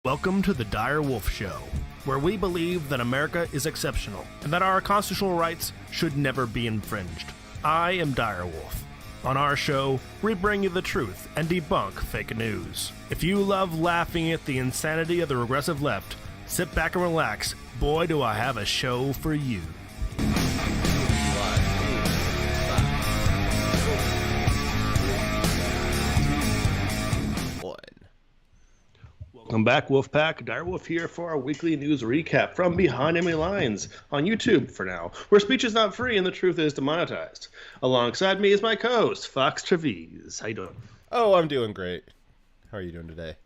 Welcome to the Dire Wolf Show, where we believe that America is exceptional and that our constitutional rights should never be infringed. I am Dire Wolf. On our show, we bring you the truth and debunk fake news. If you love laughing at the insanity of the regressive left, sit back and relax. Boy, do I have a show for you. Welcome back, Wolfpack. Direwolf here for our weekly news recap from Behind Enemy Lines on YouTube for now, where speech is not free and the truth is demonetized. Alongside me is my co-host, Fox Trevize. How you doing? Oh, I'm doing great. How are you doing today?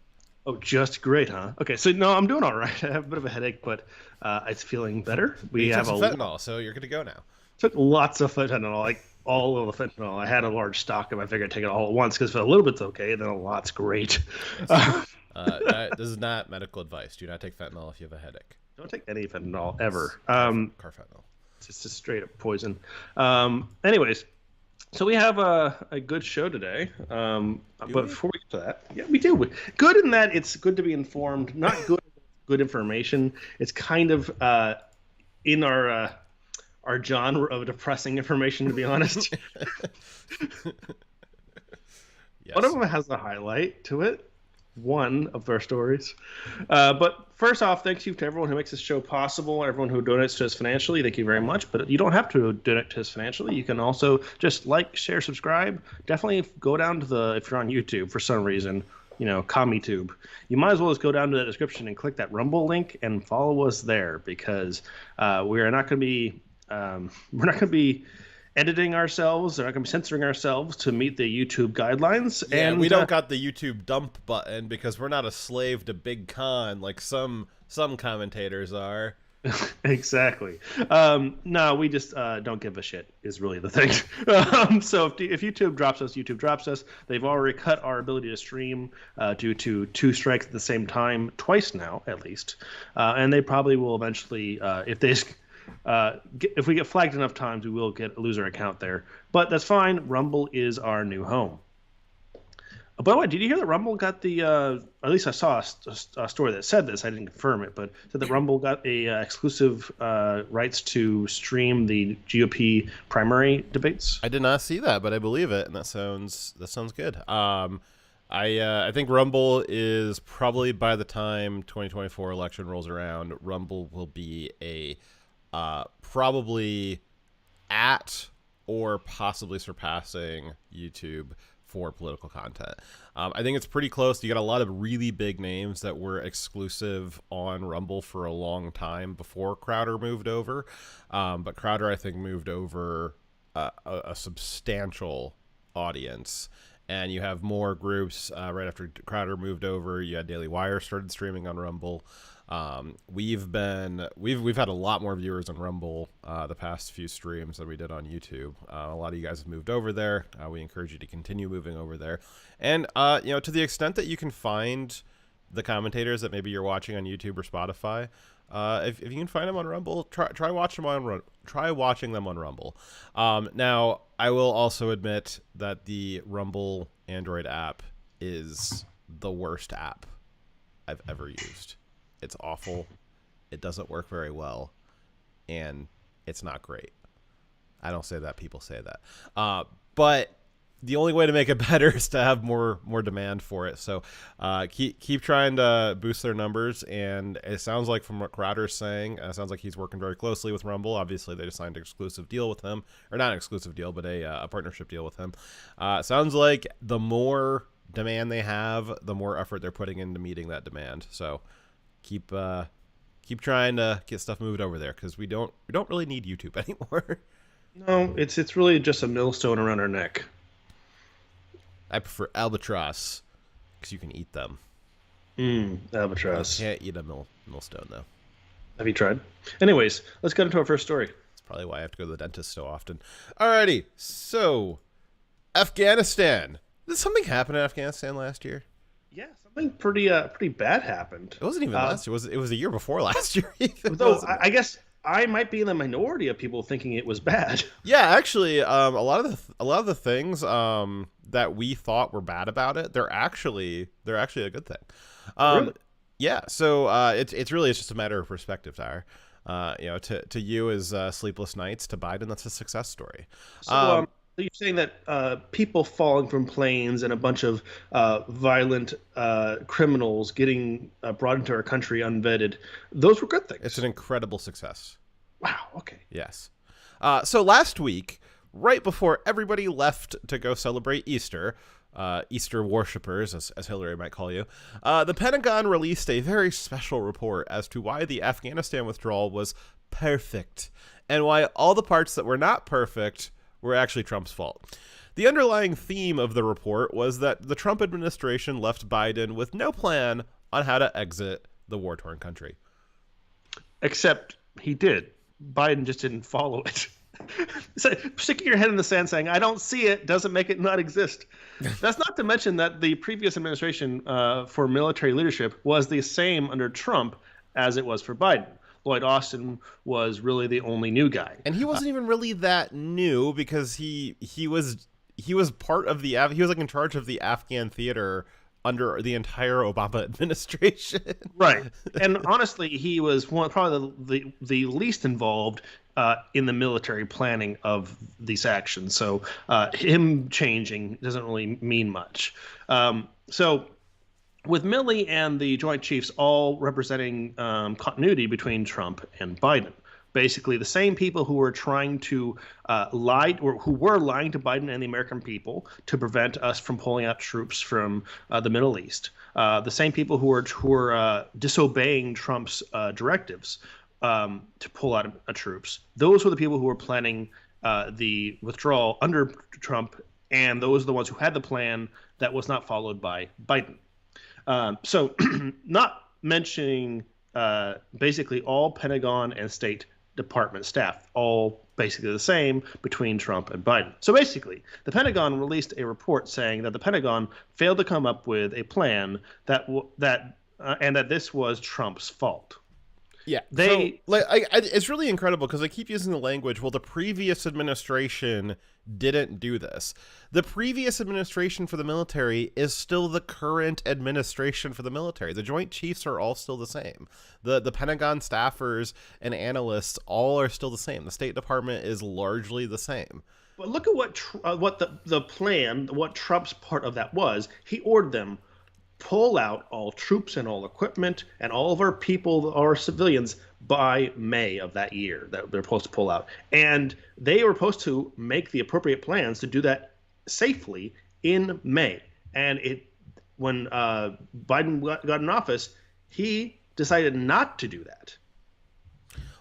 Oh, just great, huh? Okay, so no, I'm doing all right. I have a bit of a headache, but it's feeling better. You took some fentanyl, so you're good to go now. Took lots of fentanyl, like all of the fentanyl. I had a large stock of it. I figured I'd take it all at once because if a little bit's okay, then a lot's great. This is not medical advice. Do not take fentanyl if you have a headache. Don't take any fentanyl ever. Carfentanil. It's just straight up poison. Anyways, so we have a good show today. But before we get to that, yeah, we do. Good in that it's good to be informed. Not good information. It's kind of in our genre of depressing information, to be honest. Yes. One of them has a highlight to it. One of their stories. But first off, thank you to everyone who makes this show possible, everyone who donates to us financially. Thank you very much. But you don't have to donate to us financially. You can also just like, share, subscribe. Definitely go down to if you're on YouTube for some reason, CommieTube, you might as well just go down to the description and click that Rumble link and follow us there, because we're not going to be editing ourselves. They're not going to be censoring ourselves to meet the YouTube guidelines. Yeah, and we don't got the YouTube dump button because we're not a slave to Big Con like some commentators are. Exactly. No, we just don't give a shit is really the thing. So if YouTube drops us, YouTube drops us. They've already cut our ability to stream due to 2 strikes at the same time, twice now at least. And they probably will eventually, if we get flagged enough times, we will lose our account there. But that's fine. Rumble is our new home. By the way, did you hear that Rumble got at least I saw a story that said this. I didn't confirm it, but said that Rumble got exclusive rights to stream the GOP primary debates. I did not see that, but I believe it, and that sounds good. I think Rumble is probably, by the time 2024 election rolls around, Rumble will be a probably at or possibly surpassing YouTube for political content. I think it's pretty close. You got a lot of really big names that were exclusive on Rumble for a long time before Crowder moved over. But Crowder, I think, moved over a substantial audience. And you have more groups right after Crowder moved over. You had Daily Wire started streaming on Rumble. We've had a lot more viewers on Rumble the past few streams than we did on YouTube. A lot of you guys have moved over there. We encourage you to continue moving over there. And to the extent that you can find the commentators that maybe you're watching on YouTube or Spotify, if you can find them on Rumble, try watching them on Rumble. Now, I will also admit that the Rumble Android app is the worst app I've ever used. It's awful. It doesn't work very well, and it's not great. I don't say that. People say that. But the only way to make it better is to have more demand for it. So keep trying to boost their numbers, and it sounds like from what Crowder's saying, it sounds like he's working very closely with Rumble. Obviously, they just signed an exclusive deal with him, or not an exclusive deal, but a partnership deal with him. It sounds like the more demand they have, the more effort they're putting into meeting that demand. So keep trying to get stuff moved over there, because we don't really need YouTube anymore. No, it's really just a millstone around our neck. I prefer albatross because you can eat them. Albatross. You can't eat a millstone though. Have you tried? Anyways, let's get into our first story. That's probably why I have to go to the dentist so often. Alrighty, so Afghanistan. Did something happen in Afghanistan last year? Yeah, something pretty bad happened. It wasn't even last year. It was a year before last year. Though I guess I might be in the minority of people thinking it was bad. Yeah, actually, a lot of the things that we thought were bad about it, they're actually a good thing. Really? Yeah, so it's just a matter of perspective, Tyre. To you is sleepless nights. To Biden, that's a success story. So, Um, so you're saying that people falling from planes and a bunch of violent criminals getting brought into our country unvetted, those were good it's things. an incredible success. Wow. Okay. Yes. So last week, right before everybody left to go celebrate Easter, Easter worshippers, as Hillary might call you, the Pentagon released a very special report as to why the Afghanistan withdrawal was perfect and why all the parts that were not perfect were actually Trump's fault. The underlying theme of the report was that the Trump administration left Biden with no plan on how to exit the war-torn country. Except he did. Biden just didn't follow it. So, sticking your head in the sand saying, I don't see it, doesn't make it not exist. That's not to mention that the previous administration for military leadership was the same under Trump as it was for Biden. Lloyd Austin was really the only new guy. And he wasn't even really that new because he was part of he was like in charge of the Afghan theater under the entire Obama administration. Right. And honestly, he was probably the least involved in the military planning of these actions. So him changing doesn't really mean much. So with Milley and the Joint Chiefs all representing continuity between Trump and Biden. Basically, the same people who were trying to lie, or who were lying to Biden and the American people to prevent us from pulling out troops from the Middle East. The same people who were disobeying Trump's directives to pull out troops. Those were the people who were planning the withdrawal under Trump, and those are the ones who had the plan that was not followed by Biden. So, not mentioning basically all Pentagon and State Department staff, all basically the same between Trump and Biden. So basically, the Pentagon released a report saying that the Pentagon failed to come up with a plan and that this was Trump's fault. Yeah, it's really incredible because I keep using the language. Well, the previous administration didn't do this. The previous administration for the military is still the current administration for the military. The Joint Chiefs are all still the same. The Pentagon staffers and analysts all are still the same. The State Department is largely the same. But look at what the plan, what Trump's part of that was. He ordered them pull out all troops and all equipment and all of our people, our civilians, by May of that year that they're supposed to pull out. And they were supposed to make the appropriate plans to do that safely in May. And when Biden got in office, he decided not to do that.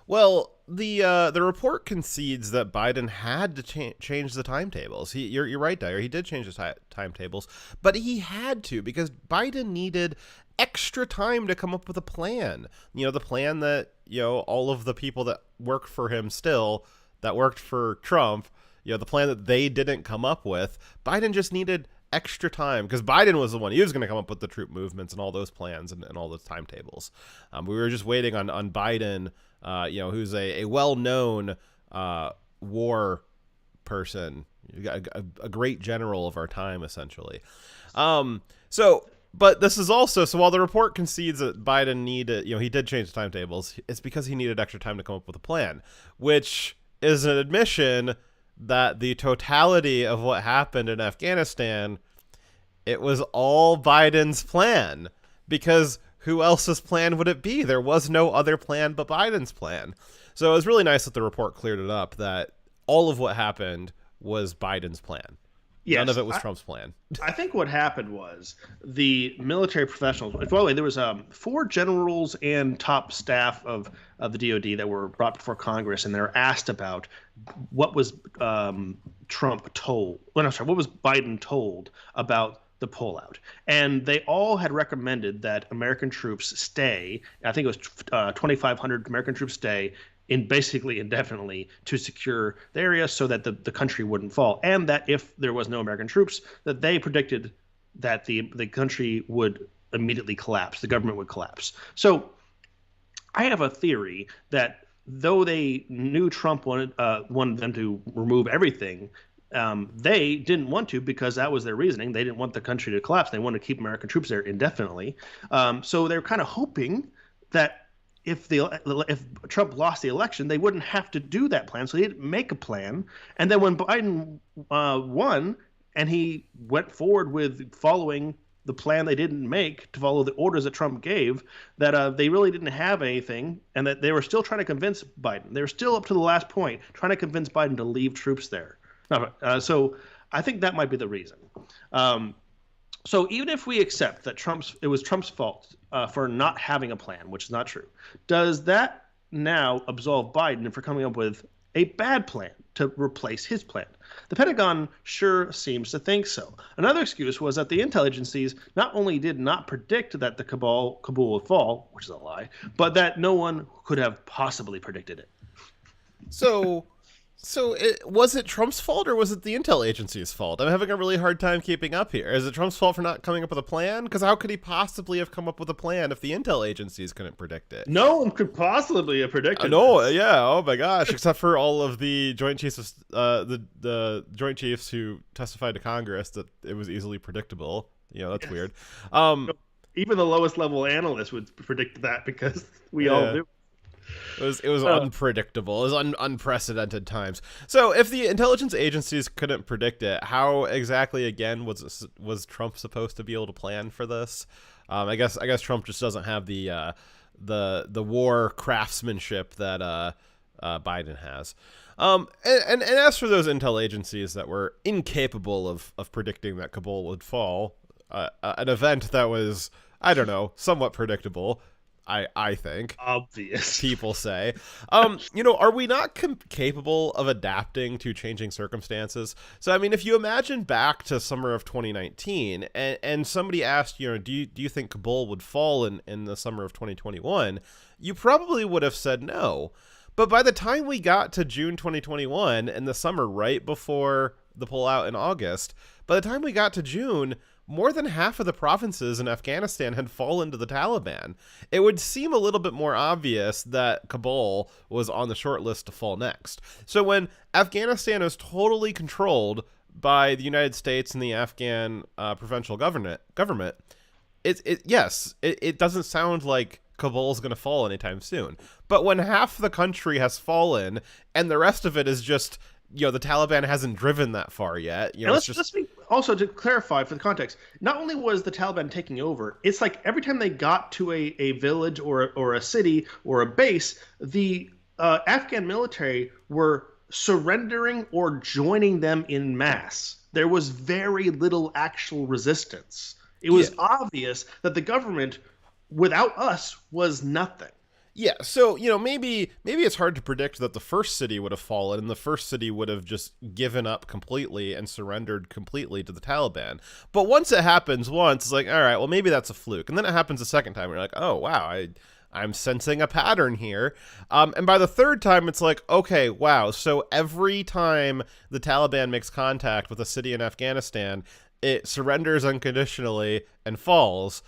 Well, the report concedes that Biden had to change the timetables. You're right, Dyer. He did change the timetables, but he had to because Biden needed extra time to come up with a plan. The plan that all of the people that work for him still that worked for Trump, the plan that they didn't come up with. Biden just needed extra time because Biden was the one. He was going to come up with the troop movements and all those plans and all those timetables. We were just waiting on Biden. Who's a well-known war person, a great general of our time, essentially. But this is also, so while the report concedes that Biden needed, he did change the timetables, it's because he needed extra time to come up with a plan, which is an admission that the totality of what happened in Afghanistan, it was all Biden's plan, because who else's plan would it be? There was no other plan but Biden's plan. So it was really nice that the report cleared it up that all of what happened was Biden's plan. Yes, none of it was Trump's plan. I think what happened was the military professionals. By the way, there was 4 generals and top staff of the DoD that were brought before Congress, and they were asked about what was Trump told. Well, no, sorry, what was Biden told about the pullout, and they all had recommended that American troops stay. I think it was 2,500 American troops stay in basically indefinitely to secure the area so that the country wouldn't fall, and that if there was no American troops, that they predicted that the country would immediately collapse, the government would collapse. So I have a theory that though they knew Trump wanted them to remove everything, They didn't want to because that was their reasoning. They didn't want the country to collapse. They wanted to keep American troops there indefinitely. So they were kind of hoping that if Trump lost the election, they wouldn't have to do that plan. So they didn't make a plan. And then when Biden won and he went forward with following the plan they didn't make to follow the orders that Trump gave, that they really didn't have anything, and that they were still trying to convince Biden. They were still up to the last point trying to convince Biden to leave troops there. So I think that might be the reason. So even if we accept that it was Trump's fault for not having a plan, which is not true, does that now absolve Biden for coming up with a bad plan to replace his plan? The Pentagon sure seems to think so. Another excuse was that the intel agencies not only did not predict that the Kabul would fall, which is a lie, but that no one could have possibly predicted it. So was it Trump's fault or was it the intel agency's fault? I'm having a really hard time keeping up here. Is it Trump's fault for not coming up with a plan? Because how could he possibly have come up with a plan if the intel agencies couldn't predict it? No one could possibly have predicted no, yeah, oh my gosh, except for all of the Joint Chiefs, the Joint Chiefs who testified to Congress that it was easily predictable. That's weird. Even the lowest level analysts would predict that because we all do. It was unpredictable. It was unprecedented times. So if the intelligence agencies couldn't predict it, how exactly again was Trump supposed to be able to plan for this? I guess Trump just doesn't have the war craftsmanship that Biden has. And as for those intel agencies that were incapable of predicting that Kabul would fall, an event that was, I don't know, somewhat predictable. I think obvious people say, are we not capable of adapting to changing circumstances? So, I mean, if you imagine back to summer of 2019 and somebody asked, do you think Kabul would fall in the summer of 2021? You probably would have said no. But by the time we got to June 2021 and the summer right before the pullout in August, by the time we got to June, more than half of the provinces in Afghanistan had fallen to the Taliban. It would seem a little bit more obvious that Kabul was on the short list to fall next. So when Afghanistan is totally controlled by the United States and the Afghan provincial government, it doesn't sound like Kabul is going to fall anytime soon. But when half the country has fallen and the rest of it is just, the Taliban hasn't driven that far yet. Let's be also to clarify for the context. Not only was the Taliban taking over, it's like every time they got to a village or a city or a base, the Afghan military were surrendering or joining them in mass. There was very little actual resistance. It was obvious that the government, without us, was nothing. Yeah, so, maybe it's hard to predict that the first city would have fallen and the first city would have just given up completely and surrendered completely to the Taliban. But once it happens once, it's like, all right, well, maybe that's a fluke. And then it happens a second time, and you're like, oh, wow, I'm sensing a pattern here. And by the third time, it's like, okay, wow, so every time the Taliban makes contact with a city in Afghanistan, it surrenders unconditionally and falls.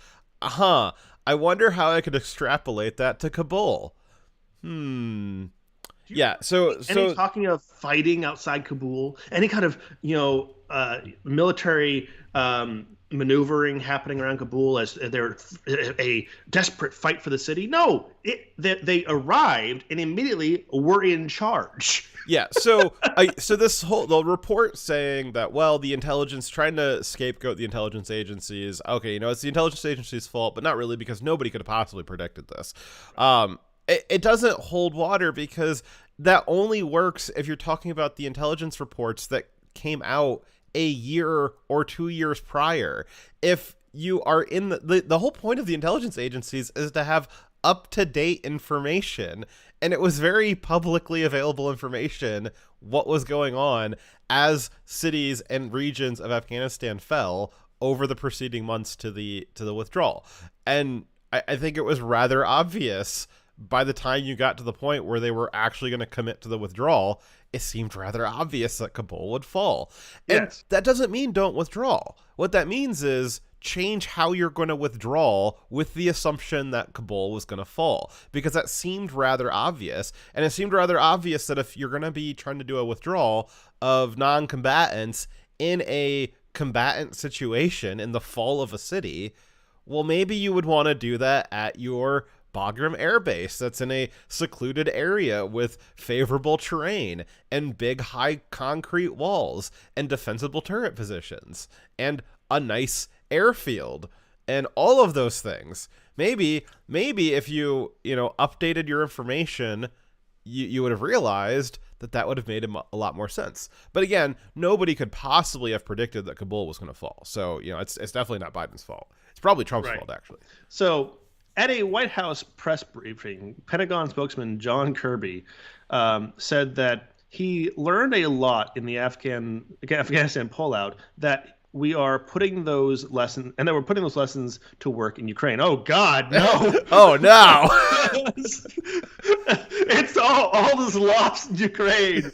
I wonder how I could extrapolate that to Kabul. Yeah, so any talking of fighting outside Kabul, any kind of military maneuvering happening around Kabul as they're a desperate fight for the city? No, they arrived and immediately were in charge. Yeah, so the report saying that, well, the intelligence, trying to scapegoat the intelligence agencies, okay, it's the intelligence agency's fault, but not really, because nobody could have possibly predicted this. It doesn't hold water, because that only works if you're talking about the intelligence reports that came out a year or 2 years prior. If you are in the whole point of the intelligence agencies is to have up-to-date information, and it was very publicly available information what was going on as cities and regions of Afghanistan fell over the preceding months to the withdrawal. And I think it was rather obvious by the time you got to the point where they were actually going to commit to the withdrawal. It seemed rather obvious that Kabul would fall. And that doesn't mean don't withdraw. What that means is change how you're going to withdraw with the assumption that Kabul was going to fall, because that seemed rather obvious. And it seemed rather obvious that if you're going to be trying to do a withdrawal of non-combatants in a combatant situation in the fall of a city, well, maybe you would want to do that at your Bagram Air Base that's in a secluded area with favorable terrain and big high concrete walls and defensible turret positions and a nice airfield and all of those things. Maybe if you updated your information, you would have realized that would have made a lot more sense. But again, nobody could possibly have predicted that Kabul was going to fall. So, it's definitely not Biden's fault. It's probably Trump's fault, actually. So at a White House press briefing, Pentagon spokesman John Kirby said that he learned a lot in the Afghanistan pullout, that we are putting those lessons, and that we're putting those lessons to work in Ukraine. Oh God, no! Oh no! It's all this lost in Ukraine.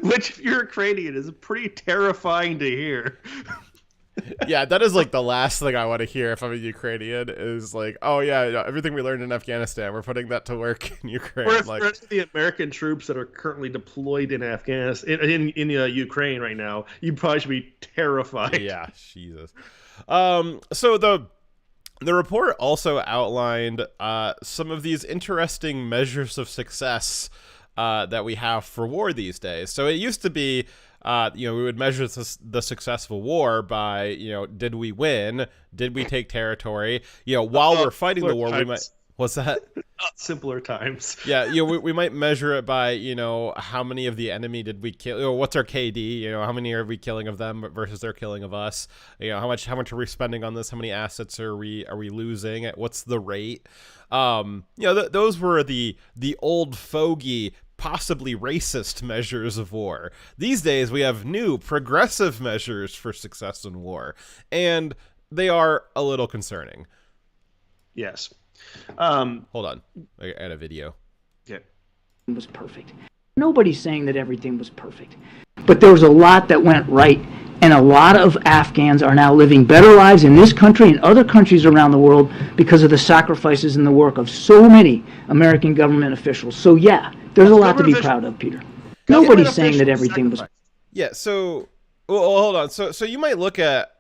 Which, if you're Ukrainian, is pretty terrifying to hear. Yeah, that is like the last thing I want to hear if I'm a Ukrainian, is like, oh yeah, everything we learned in Afghanistan, we're putting that to work in Ukraine. Or if the American troops that are currently deployed in Afghanistan, in Ukraine right now, you probably should be terrified. Yeah, Jesus. So the report also outlined some of these interesting measures of success that we have for war these days. So it used to be, we would measure the success of a war by, did we win? Did we take territory? While we're fighting the war, we might. What's that? Simpler times. Yeah, we might measure it by, how many of the enemy did we kill? What's our KD? How many are we killing of them versus their killing of us? How much are we spending on this? How many assets are we losing? What's the rate? Those were the old fogey, possibly racist measures of war. These days, we have new progressive measures for success in war, and they are a little concerning. Yes. Hold on. I got a video. Yeah. It was perfect. Nobody's saying that everything was perfect, but there was a lot that went right, and a lot of Afghans are now living better lives in this country and other countries around the world because of the sacrifices and the work of so many American government officials. So yeah, there's a lot to be proud of, Peter. Nobody's saying that everything was. Yeah. So, hold on. So you might look at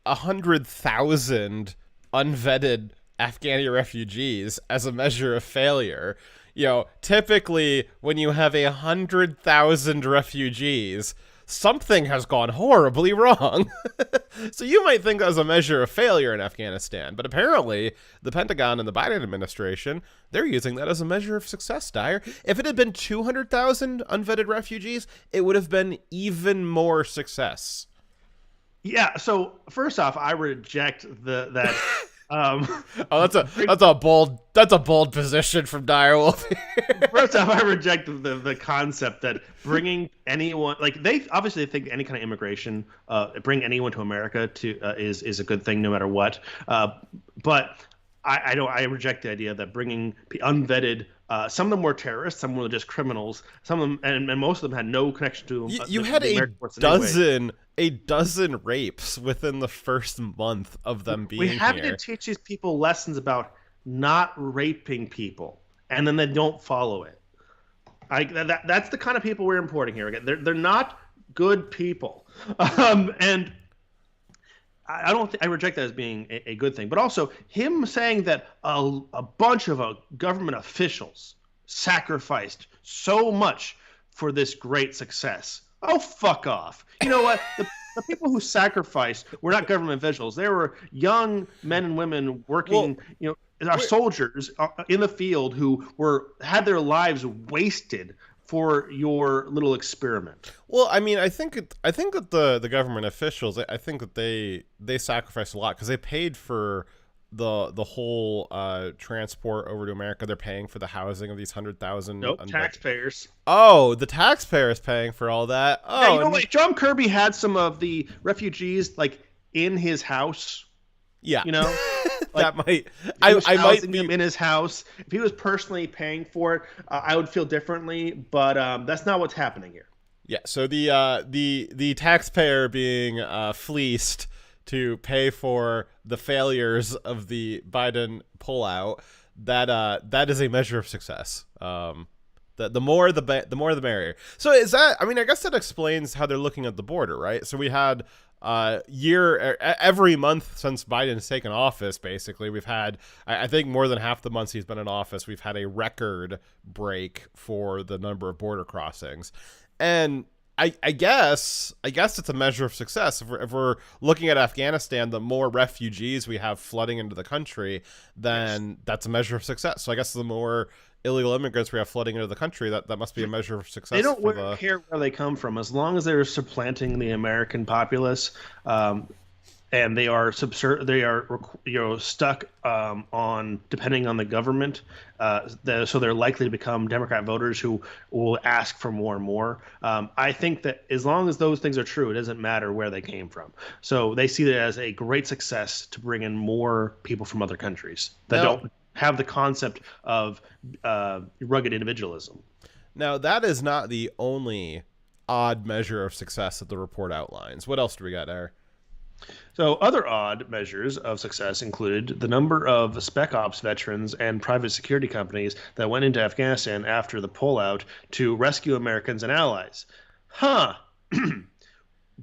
100,000 unvetted Afghani refugees as a measure of failure. Typically when you have 100,000 refugees, something has gone horribly wrong. So you might think that was a measure of failure in Afghanistan, but apparently the Pentagon and the Biden administration, they're using that as a measure of success, Dyer. If it had been 200,000 unvetted refugees, it would have been even more success. Yeah, so first off, I reject that that's a bold position from Direwolf. First off, I reject the concept that bringing anyone, like, they obviously think any kind of immigration, bring anyone to America is a good thing no matter what. But I reject the idea that bringing unvetted, some of them were terrorists, some were just criminals, some of them, and most of them had no connection to. You had a dozen rapes within the first month of them being here. We have to teach these people lessons about not raping people, and then they don't follow it. That's the kind of people we're importing here. Again, they're not good people, and I reject that as being a good thing. But also him saying that a bunch of government officials sacrificed so much for this great success. Oh, fuck off. You know what? The people who sacrificed were not government officials. They were young men and women working, our soldiers in the field who had their lives wasted for your little experiment. Well, I mean, I think that the government officials, I think that they sacrificed a lot because they paid for the whole transport over to America. They're paying for the housing of these 100,000. Nope, taxpayers. Oh, the taxpayers paying for all that. Oh, yeah, John Kirby had some of the refugees like in his house. Yeah, like, that might. I might be him in his house. If he was personally paying for it, I would feel differently. But that's not what's happening here. Yeah. So the taxpayer being fleeced to pay for the failures of the Biden pullout, that is a measure of success. The more the more the merrier. So is that? I mean, I guess that explains how they're looking at the border, right? So we had every month since Biden's taken office, basically we've had, I think more than half the months he's been in office, we've had a record break for the number of border crossings, and I guess it's a measure of success. If we're looking at Afghanistan, the more refugees we have flooding into the country, then that's a measure of success. So I guess the more illegal immigrants we have flooding into the country, that must be a measure of success. They don't care where they come from, as long as they're supplanting the American populace, and they are stuck on depending on the government. So they're likely to become Democrat voters who will ask for more and more. I think that as long as those things are true, it doesn't matter where they came from. So they see it as a great success to bring in more people from other countries that don't have the concept of rugged individualism. Now, that is not the only odd measure of success that the report outlines. What else do we got there? So other odd measures of success included the number of Spec Ops veterans and private security companies that went into Afghanistan after the pullout to rescue Americans and allies. Huh.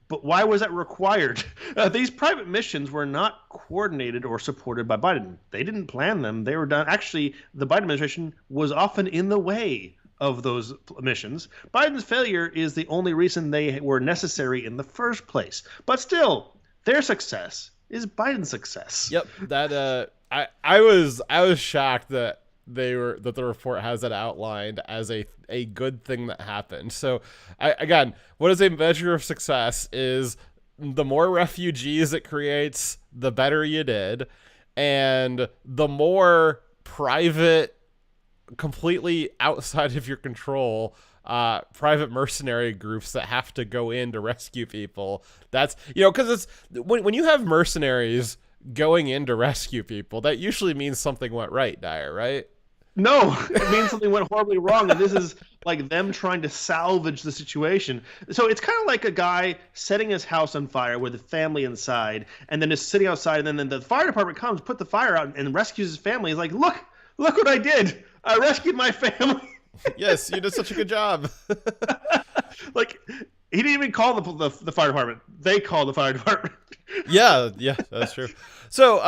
But why was that required? These private missions were not coordinated or supported by Biden. They didn't plan them. They were done. Actually, the Biden administration was often in the way of those missions. Biden's failure is the only reason they were necessary in the first place. But still, their success is Biden's success. Yep, that I was shocked that the report has it outlined as a good thing that happened. So again, what is a measure of success is the more refugees it creates, the better you did, and the more private, completely outside of your control, private mercenary groups that have to go in to rescue people. That's, because it's when you have mercenaries going in to rescue people, that usually means something went right, Dyer, right? No, it means something went horribly wrong, and this is like them trying to salvage the situation. So it's kind of like a guy setting his house on fire with a family inside, and then is sitting outside, and then the fire department comes, put the fire out, and rescues his family. He's like, look what I did. I rescued my family. Yes, you did such a good job. Like, he didn't even call the fire department. They called the fire department. Yeah, that's true. So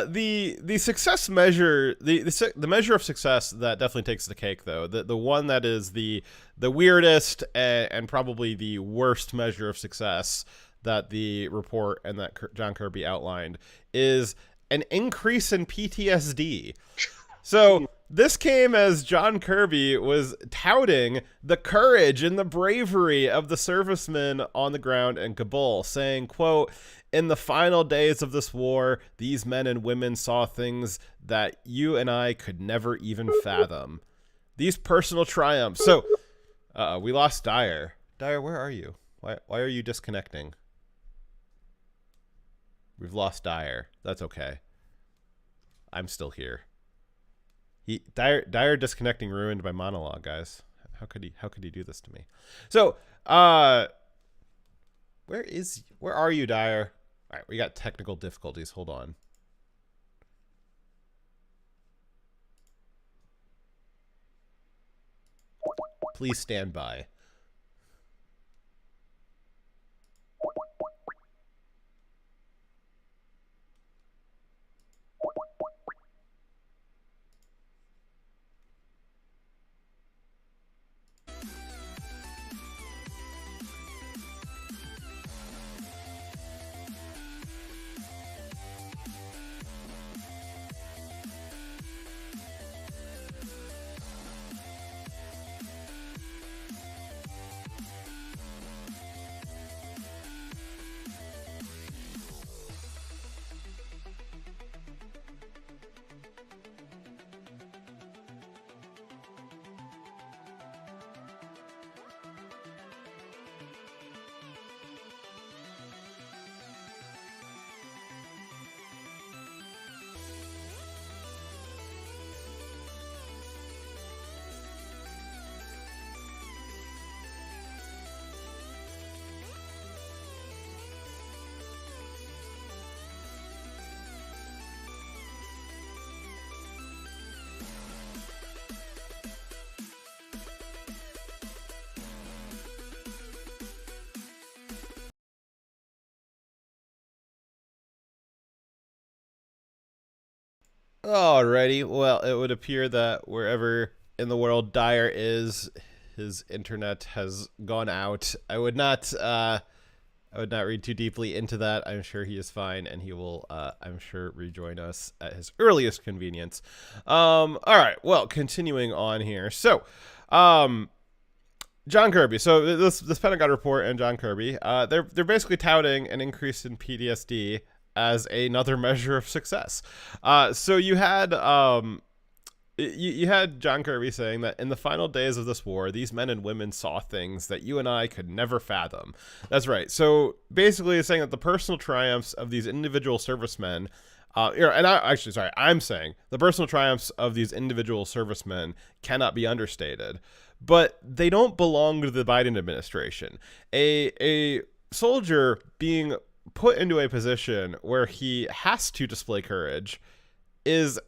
the success measure, the measure of success that definitely takes the cake, though, the one that is the weirdest and probably the worst measure of success that the report and that John Kirby outlined is an increase in PTSD. So this came as John Kirby was touting the courage and the bravery of the servicemen on the ground in Kabul, saying, quote, "In the final days of this war, these men and women saw things that you and I could never even fathom. These personal triumphs." So we lost Dyer. Dyer, where are you? Why are you disconnecting? We've lost Dyer. That's okay. I'm still here. Dyer disconnecting ruined my monologue, guys. How could he do this to me? So, where are you, Dyer? All right, we got technical difficulties. Hold on. Please stand by. Alrighty. Well, it would appear that wherever in the world Dyer is, his internet has gone out. I would not read too deeply into that. I'm sure he is fine, and he will, I'm sure, rejoin us at his earliest convenience. All right. Well, continuing on here. So, John Kirby. So this Pentagon report and John Kirby, they're basically touting an increase in PTSD as another measure of success. So you had you had John Kirby saying that in the final days of this war, these men and women saw things that you and I could never fathom. That's right. So basically, it's saying that the personal triumphs of these individual servicemen, I'm saying the personal triumphs of these individual servicemen cannot be understated, but they don't belong to the Biden administration. A soldier being put into a position where he has to display courage is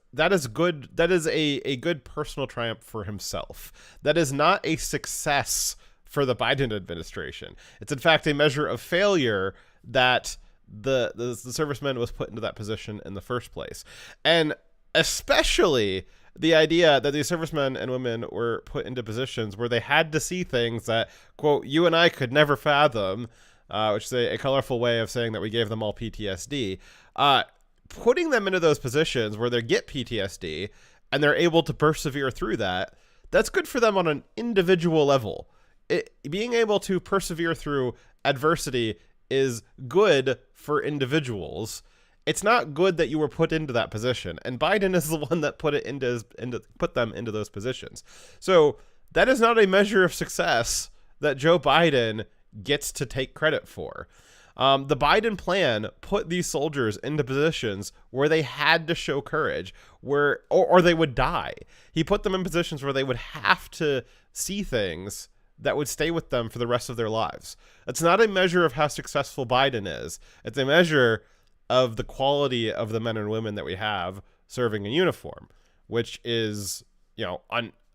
good. That is a good personal triumph for himself. That is not a success for the Biden administration. It's in fact a measure of failure that the serviceman was put into that position in the first place. And especially the idea that these servicemen and women were put into positions where they had to see things that, quote, you and I could never fathom, which is a colorful way of saying that we gave them all PTSD, putting them into those positions where they get PTSD and they're able to persevere through that, that's good for them on an individual level. Being able to persevere through adversity is good for individuals. It's not good that you were put into that position, and Biden is the one that put them into those positions. So that is not a measure of success that Joe Biden gets to take credit for. The Biden plan put these soldiers into positions where they had to show courage, or they would die. He put them in positions where they would have to see things that would stay with them for the rest of their lives. It's not a measure of how successful Biden is. It's a measure of the quality of the men and women that we have serving in uniform, which is,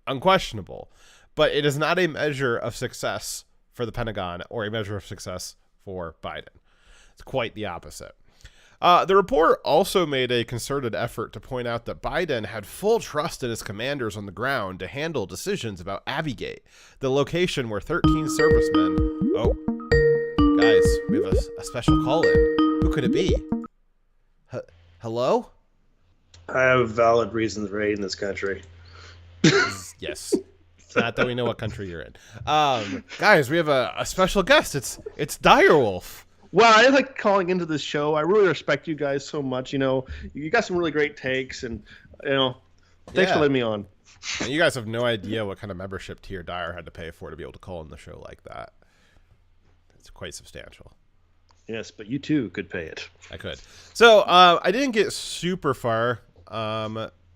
unquestionable. But it is not a measure of success for the Pentagon or a measure of success for Biden. It's quite the opposite. The report also made a concerted effort to point out that Biden had full trust in his commanders on the ground to handle decisions about Abbeygate, the location where 13 servicemen... Oh, guys, we have a special call-in. Who could it be? Hello? I have valid reasons for hating this country. Yes. It's not that we know what country you're in. Guys, we have a special guest. It's Direwolf. Well, I like calling into this show. I really respect you guys so much. You got some really great takes, and thanks for letting me on. And you guys have no idea what kind of membership tier Dyer had to pay for to be able to call in the show like that. It's quite substantial. Yes, but you too could pay it. I could. So I didn't get super far.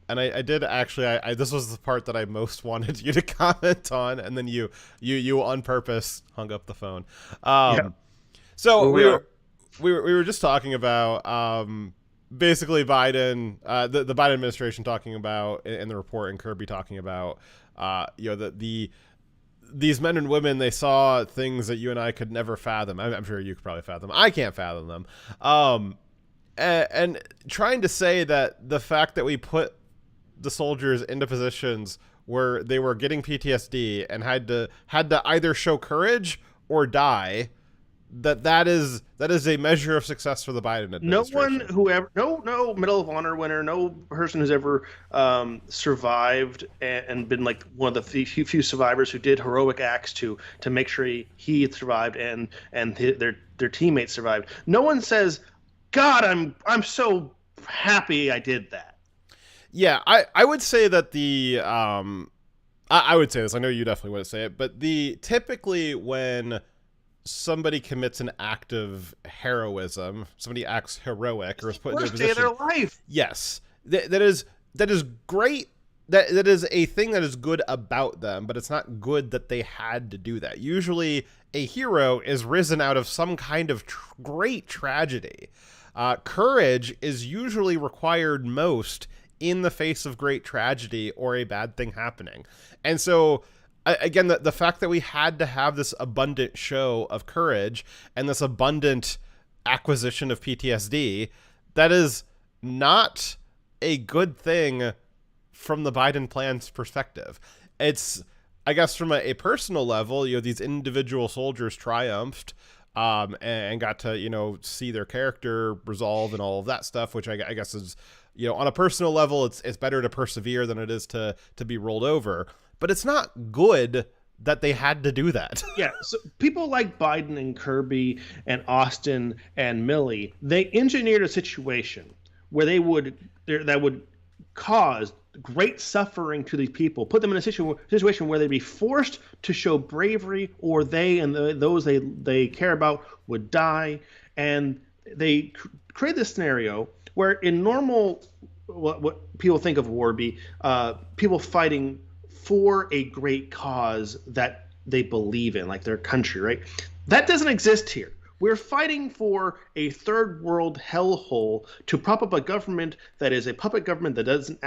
And I did actually. This was the part that I most wanted you to comment on, and then you on purpose hung up the phone. So we were just talking about basically Biden, the Biden administration talking about in the report, and Kirby talking about these men and women, they saw things that you and I could never fathom. I'm sure you could probably fathom. I can't fathom them. And trying to say that the fact that we put the soldiers into positions where they were getting PTSD and had to either show courage or die, that is a measure of success for the Biden administration. No Medal of Honor winner, no person who's ever survived and been like one of the few survivors who did heroic acts to make sure he survived and their teammates survived. No one says, "God, I'm so happy I did that." Yeah, I would say that I would say this. I know you definitely wouldn't say it, but typically when somebody commits an act of heroism, somebody acts heroic or is put into a position, day of their life. Yes, that is great. That is a thing that is good about them, but it's not good that they had to do that. Usually, a hero is risen out of some kind of great tragedy. Courage is usually required most in the face of great tragedy or a bad thing happening. And so, again, the fact that we had to have this abundant show of courage and this abundant acquisition of PTSD, that is not a good thing from the Biden plan's perspective. It's, I guess, from a personal level, you know, these individual soldiers triumphed, and got to, you know, see their character resolve and all of that stuff, which I guess is, you know, on a personal level, it's better to persevere than it is to be rolled over. But it's not good that they had to do that. Yeah, so people like Biden and Kirby and Austin and Milley, they engineered a situation where that would cause great suffering to these people, put them in a situation where they'd be forced to show bravery, or they and those they care about would die. And they create this scenario where in normal, what people think of war be people fighting for a great cause that they believe in, like their country, right? That doesn't exist here. We're fighting for a third world hellhole to prop up a government that is a puppet government that isn't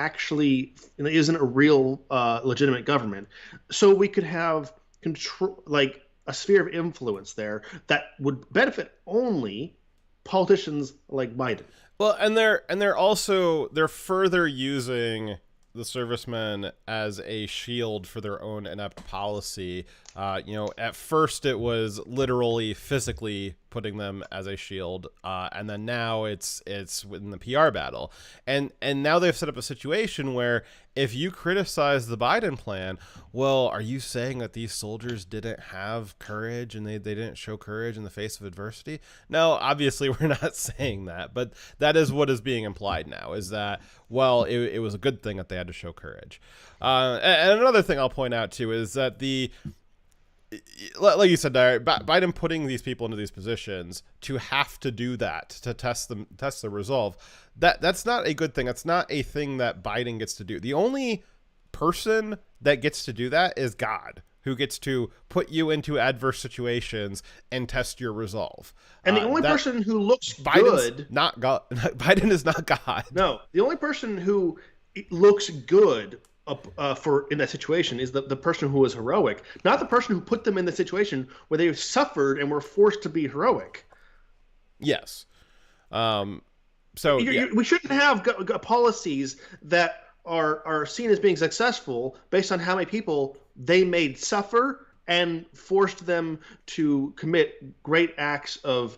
a real legitimate government. So we could have control, like a sphere of influence there that would benefit only politicians like Biden. Well, and they're further using the servicemen as a shield for their own inept policy. You know, at first it was literally physically putting them as a shield, and then now it's within the PR battle. And now they've set up a situation where if you criticize the Biden plan, well, are you saying that these soldiers didn't have courage and they didn't show courage in the face of adversity? No, obviously we're not saying that, but that is what is being implied now, is that, well, it was a good thing that they had to show courage. And another thing I'll point out too is that like you said, Biden putting these people into these positions to have to do that, to test the resolve, that's not a good thing. That's not a thing that Biden gets to do. The only person that gets to do that is God, who gets to put you into adverse situations and test your resolve. And the only person who looks good, not God. Biden is not God. No, the only person who looks good for in that situation is the person who was heroic, not the person who put them in the situation where they suffered and were forced to be heroic. Yes. We shouldn't have policies that are seen as being successful based on how many people they made suffer and forced them to commit great acts of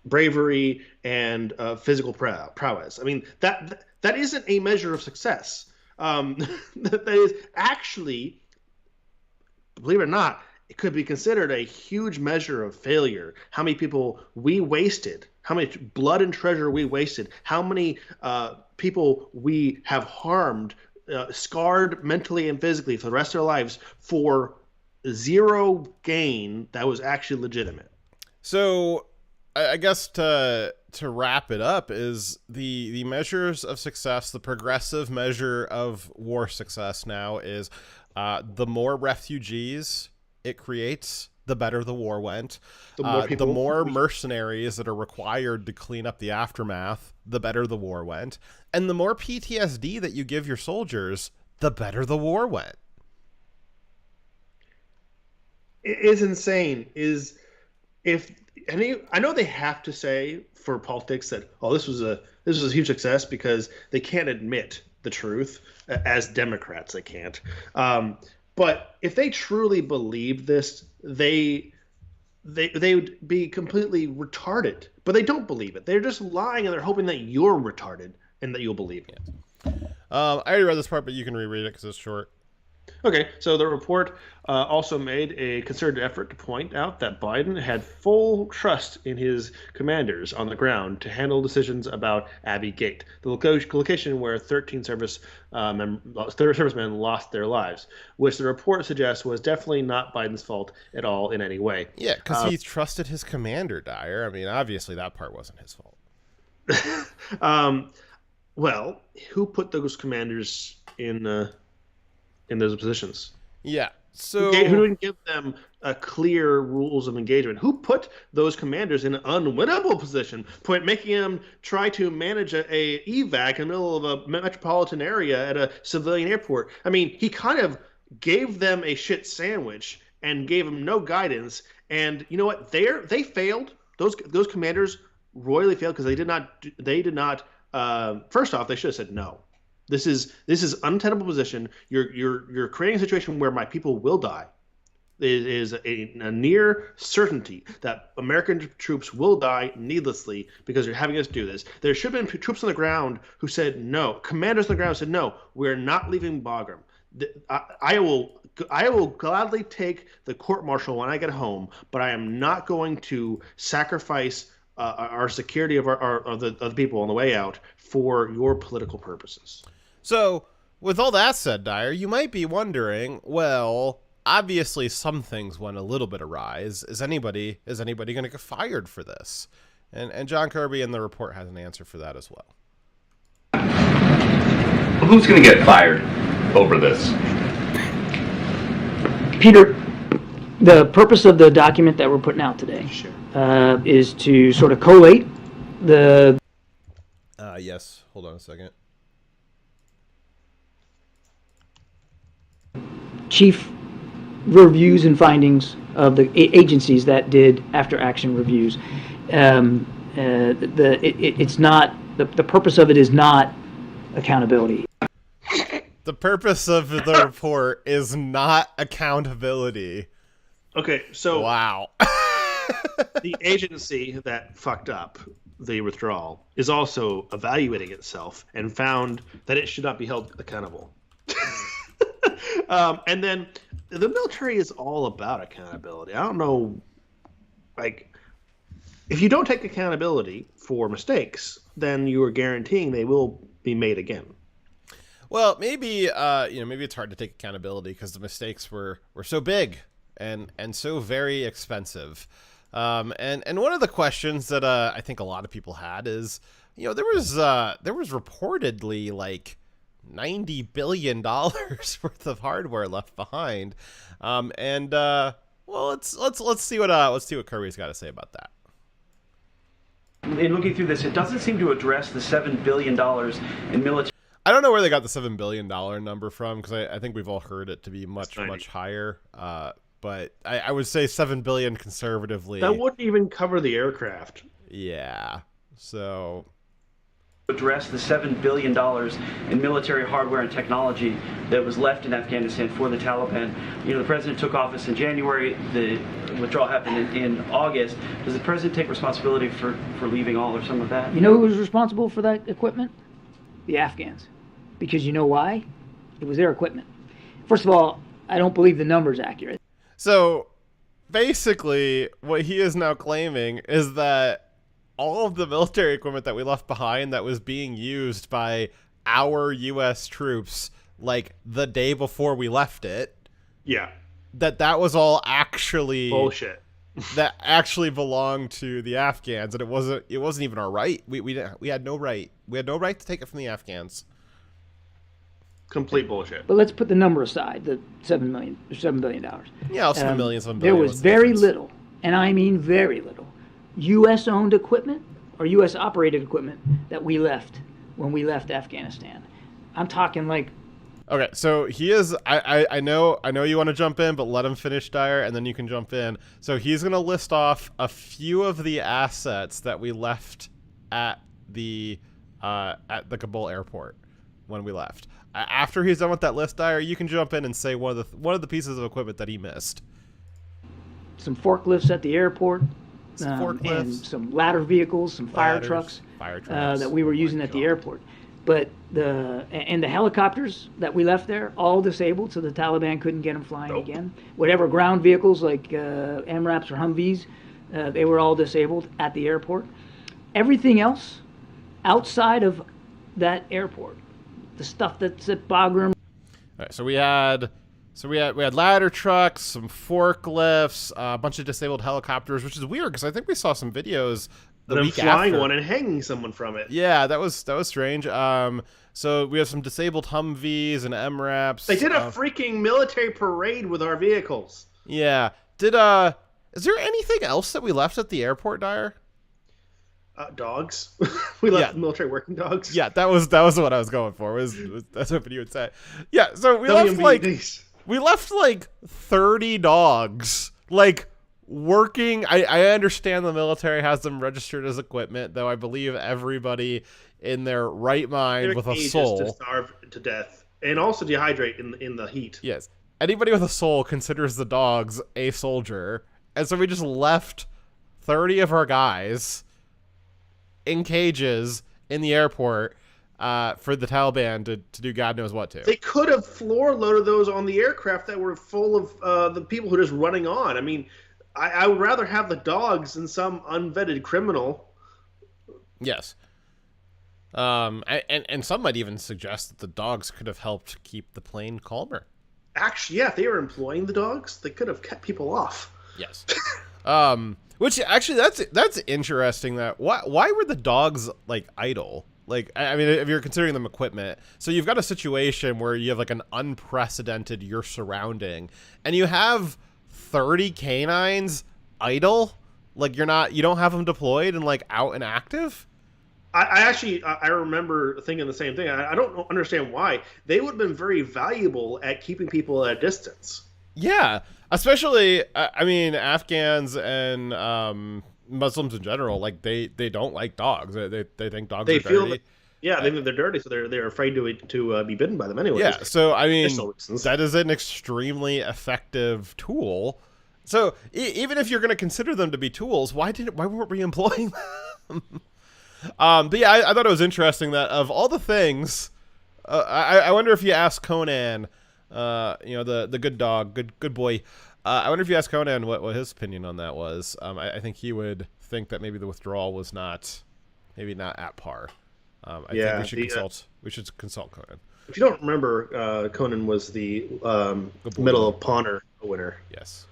bravery and physical prowess. I mean, that isn't a measure of success. That is actually, believe it or not, it could be considered a huge measure of failure. How many people we wasted, how much blood and treasure we wasted, how many people we have harmed, scarred mentally and physically for the rest of their lives for zero gain that was actually legitimate. So I guess to wrap it up is the measures of success, the progressive measure of war success now is the more refugees it creates, the better the war went. The more mercenaries that are required to clean up the aftermath, the better the war went. And the more PTSD that you give your soldiers, the better the war went. It is insane. I know they have to say for politics that, oh, this was a huge success because they can't admit the truth. As Democrats, they can't. But if they truly believed this, they would be completely retarded. But they don't believe it. They're just lying, and they're hoping that you're retarded and that you'll believe it. I already read this part, but you can reread it because it's short. Okay, so the report also made a concerted effort to point out that Biden had full trust in his commanders on the ground to handle decisions about Abbey Gate, the location where 13 servicemen lost their lives, which the report suggests was definitely not Biden's fault at all in any way. Yeah, because he trusted his commander, Dyer. I mean, obviously that part wasn't his fault. Well, who put those commanders in those positions? Yeah. So who didn't give them clear rules of engagement? Who put those commanders in an unwinnable position, making them try to manage a evac in the middle of a metropolitan area at a civilian airport? I mean, he kind of gave them a shit sandwich and gave them no guidance. And you know what? They failed. Those commanders royally failed because they did not First off, they should have said no. This is untenable position. You're creating a situation where my people will die. It is a near certainty that American troops will die needlessly because you're having us do this. There should have been troops on the ground who said no. Commanders on the ground said no. We're not leaving Bagram. I will gladly take the court-martial when I get home, but I am not going to sacrifice our security of the people on the way out for your political purposes. So, with all that said, Dyer, you might be wondering, well, obviously some things went a little bit awry. Is anybody going to get fired for this? And John Kirby in the report has an answer for that as well. Who's going to get fired over this? Peter, the purpose of the document that we're putting out today is to sort of collate the... Yes, hold on a second. Chief reviews and findings of the agencies that did after-action reviews. It's not... The purpose of it is not accountability. The purpose of the report is not accountability. Okay, so wow. The agency that fucked up the withdrawal is also evaluating itself and found that it should not be held accountable. And then the military is all about accountability. I don't know, like, if you don't take accountability for mistakes, then you are guaranteeing they will be made again. Well, maybe maybe it's hard to take accountability because the mistakes were so big and so very expensive. And one of the questions that I think a lot of people had is, there was reportedly like $90 billion worth of hardware left behind. Well, let's see what Kirby's got to say about that. In looking through this, it doesn't seem to address the $7 billion in military. I don't know where they got the $7 billion number from, because I think we've all heard it to be much higher. But I would say $7 billion conservatively. That wouldn't even cover the aircraft. Yeah. So address the $7 billion in military hardware and technology that was left in Afghanistan for the Taliban. The president took office in January. The withdrawal happened in August. Does the president take responsibility for leaving all or some of that? You know who was responsible for that equipment? The Afghans. Because you know why? It was their equipment. First of all, I don't believe the number's accurate. So basically what he is now claiming is that all of the military equipment that we left behind that was being used by our U.S. troops like the day before we left it. Yeah. That was all actually bullshit. That actually belonged to the Afghans, and it wasn't even our right. We had no right. We had no right to take it from the Afghans. Complete bullshit. But let's put the number aside, the $7 billion. Yeah, also the millions of there was very little, and I mean very little, U.S.-owned equipment or U.S.-operated equipment that we left when we left Afghanistan. I'm talking like... Okay, so he is... I know you want to jump in, but let him finish, Dyer, and then you can jump in. So he's going to list off a few of the assets that we left at the Kabul airport when we left. After he's done with that list, Dyer, you can jump in and say one of the pieces of equipment that he missed. Some forklifts at the airport. Forklifts. And some ladder vehicles, some fire trucks that we were using at the airport. But the helicopters that we left there, all disabled, so the Taliban couldn't get them flying again. Whatever ground vehicles like MRAPs or Humvees, they were all disabled at the airport. Everything else outside of that airport, the stuff that's at Bagram. All right, so we had ladder trucks, some forklifts, a bunch of disabled helicopters, which is weird because I think we saw some videos the week flying after. One and hanging someone from it. Yeah, that was strange. So we have some disabled Humvees and MRAPs. They did a freaking military parade with our vehicles. Yeah. Is there anything else that we left at the airport, Dyer? Dogs. We left military working dogs. Yeah, that was what I was going for. That's what you would say. Yeah, so we left like 30 dogs. Like working. I understand the military has them registered as equipment, though I believe everybody in their right mind Their with a cage is soul to starve to death and also dehydrate in the heat. Yes. Anybody with a soul considers the dogs a soldier. And so we just left 30 of our guys in cages in the airport for the Taliban to do God knows what to. They could have floor loaded those on the aircraft that were full of the people who are just running on. I mean, I would rather have the dogs than some unvetted criminal. Yes. And some might even suggest that the dogs could have helped keep the plane calmer. Actually, yeah, if they were employing the dogs, they could have kept people off. Yes. Which actually that's interesting. That why were the dogs like idle? Like, I mean, if you're considering them equipment, so you've got a situation where you have like an unprecedented your surrounding, and you have 30 canines idle. Like you don't have them deployed and like out and active. I remember thinking the same thing. I don't understand why. They would have been very valuable at keeping people at a distance. Yeah, especially, I mean, Afghans and Muslims in general, like, they don't like dogs. They think dogs are dirty. They think they're dirty, so they're afraid to be bitten by them anyway. Yeah, so, I mean, that is an extremely effective tool. So, even if you're going to consider them to be tools, why weren't we employing them? But yeah, I thought it was interesting that of all the things, I wonder if you ask Conan, the good dog, good boy. I wonder if you ask Conan what his opinion on that was. I think he would think that maybe the withdrawal was not at par. I think we should consult Conan. If you don't remember, Conan was the Medal of Honor winner. Yes.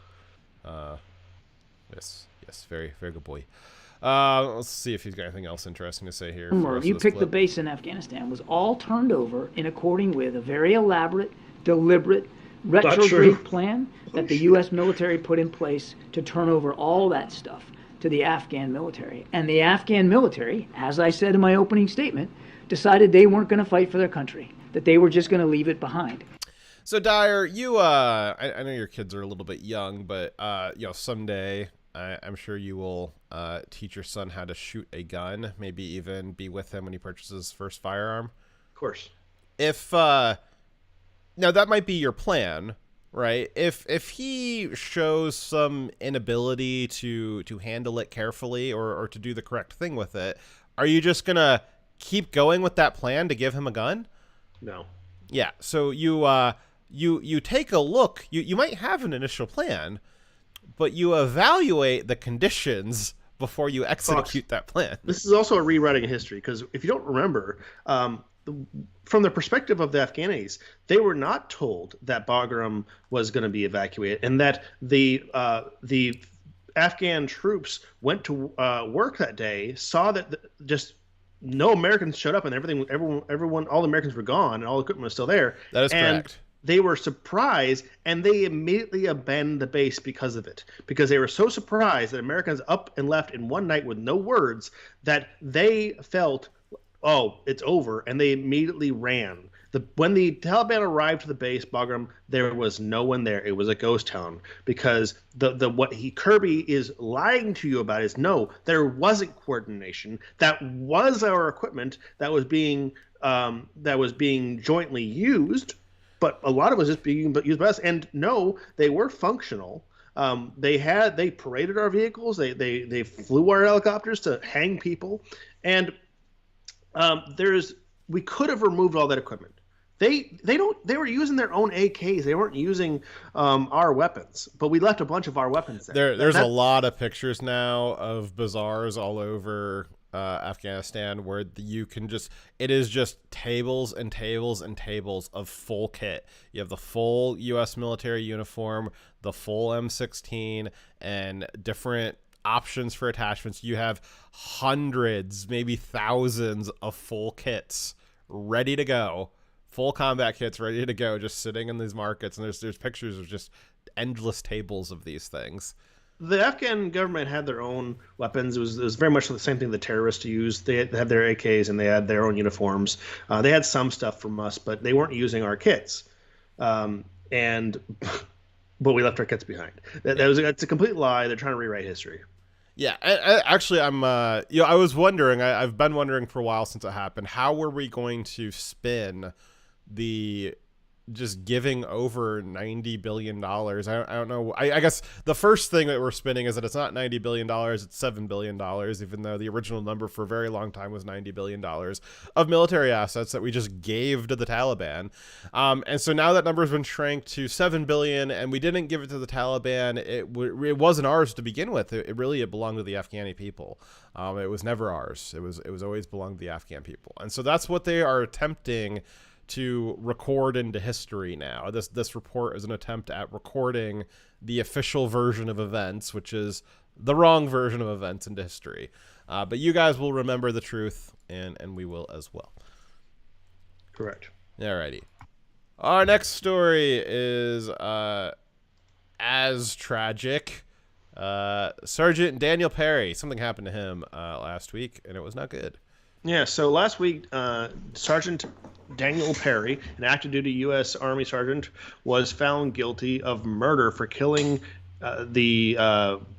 Yes, very, very good boy. Let's see if he's got anything else interesting to say here. You picked the base in Afghanistan was all turned over in according with a very elaborate, deliberate, retrograde plan that the U.S. military put in place to turn over all that stuff to the Afghan military. And the Afghan military, as I said in my opening statement, decided they weren't going to fight for their country, that they were just going to leave it behind. So Dyer, you, I know your kids are a little bit young, but someday I'm sure you will teach your son how to shoot a gun, maybe even be with him when he purchases his first firearm. Of course. If now that might be your plan, right? If he shows some inability to handle it carefully or to do the correct thing with it, are you just gonna keep going with that plan to give him a gun? No. Yeah. So you take a look. You might have an initial plan, but you evaluate the conditions before you execute that plan. This is also a rewriting of history, because if you don't remember, from the perspective of the Afghanis, they were not told that Bagram was going to be evacuated, and that the Afghan troops went to work that day, saw that just no Americans showed up, and everyone, all the Americans were gone, and all the equipment was still there. That is correct. They were surprised, and they immediately abandoned the base because of it. Because they were so surprised that Americans up and left in one night with no words that they felt, oh, it's over, and they immediately ran. When the Taliban arrived to the base, Bagram, there was no one there. It was a ghost town, because Kirby is lying to you about is no, there wasn't coordination. That was our equipment that was being jointly used. But a lot of it was just being used by us. And no, they were functional. They paraded our vehicles. They flew our helicopters to hang people. And we could have removed all that equipment. They were using their own AKs. They weren't using our weapons. But we left a bunch of our weapons there. There's a lot of pictures now of bazaars all over Afghanistan where it is just tables and tables and tables of full kit. You have the full U.S. military uniform, the full M16, and different options for attachments. You have hundreds, maybe thousands of full kits ready to go, full combat kits ready to go, just sitting in these markets. And there's pictures of just endless tables of these things. The Afghan government had their own weapons. It was very much the same thing the terrorists used. They had their AKs and they had their own uniforms. They had some stuff from us, but they weren't using our kits. And but we left our kids behind. That's a complete lie. They're trying to rewrite history. Yeah, actually, I'm. I was wondering. I've been wondering for a while since it happened. How were we going to spin the just giving over $90 billion? I don't know. I guess the first thing that we're spinning is that it's not $90 billion, it's $7 billion, even though the original number for a very long time was $90 billion of military assets that we just gave to the Taliban. And so now that number has been shrank to $7 billion, and we didn't give it to the Taliban. It wasn't ours to begin with. It belonged to the Afghani people. It was never ours. It was always belonged to the Afghan people. And so that's what they are attempting to record into history now. This report is an attempt at recording the official version of events, which is the wrong version of events into history. But you guys will remember the truth, and we will as well. Correct. Alrighty. Our next story is as tragic. Sergeant Daniel Perry. Something happened to him last week, and it was not good. Yeah, so last week, Sergeant Daniel Perry, an active duty U.S. Army sergeant, was found guilty of murder for killing the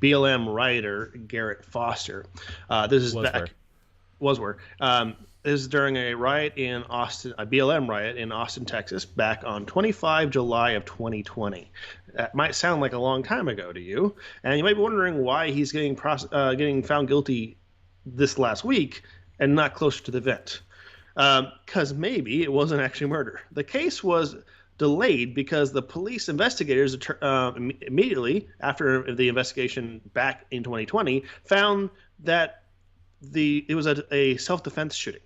BLM rioter Garrett Foster. This is This is during a riot in Austin, a BLM riot in Austin, Texas, back on 25 July of 2020. That might sound like a long time ago to you, and you might be wondering why he's getting found guilty this last week and not closer to the event. Because maybe it wasn't actually murder. The case was delayed because the police investigators immediately after the investigation back in 2020 found that it was a self-defense shooting,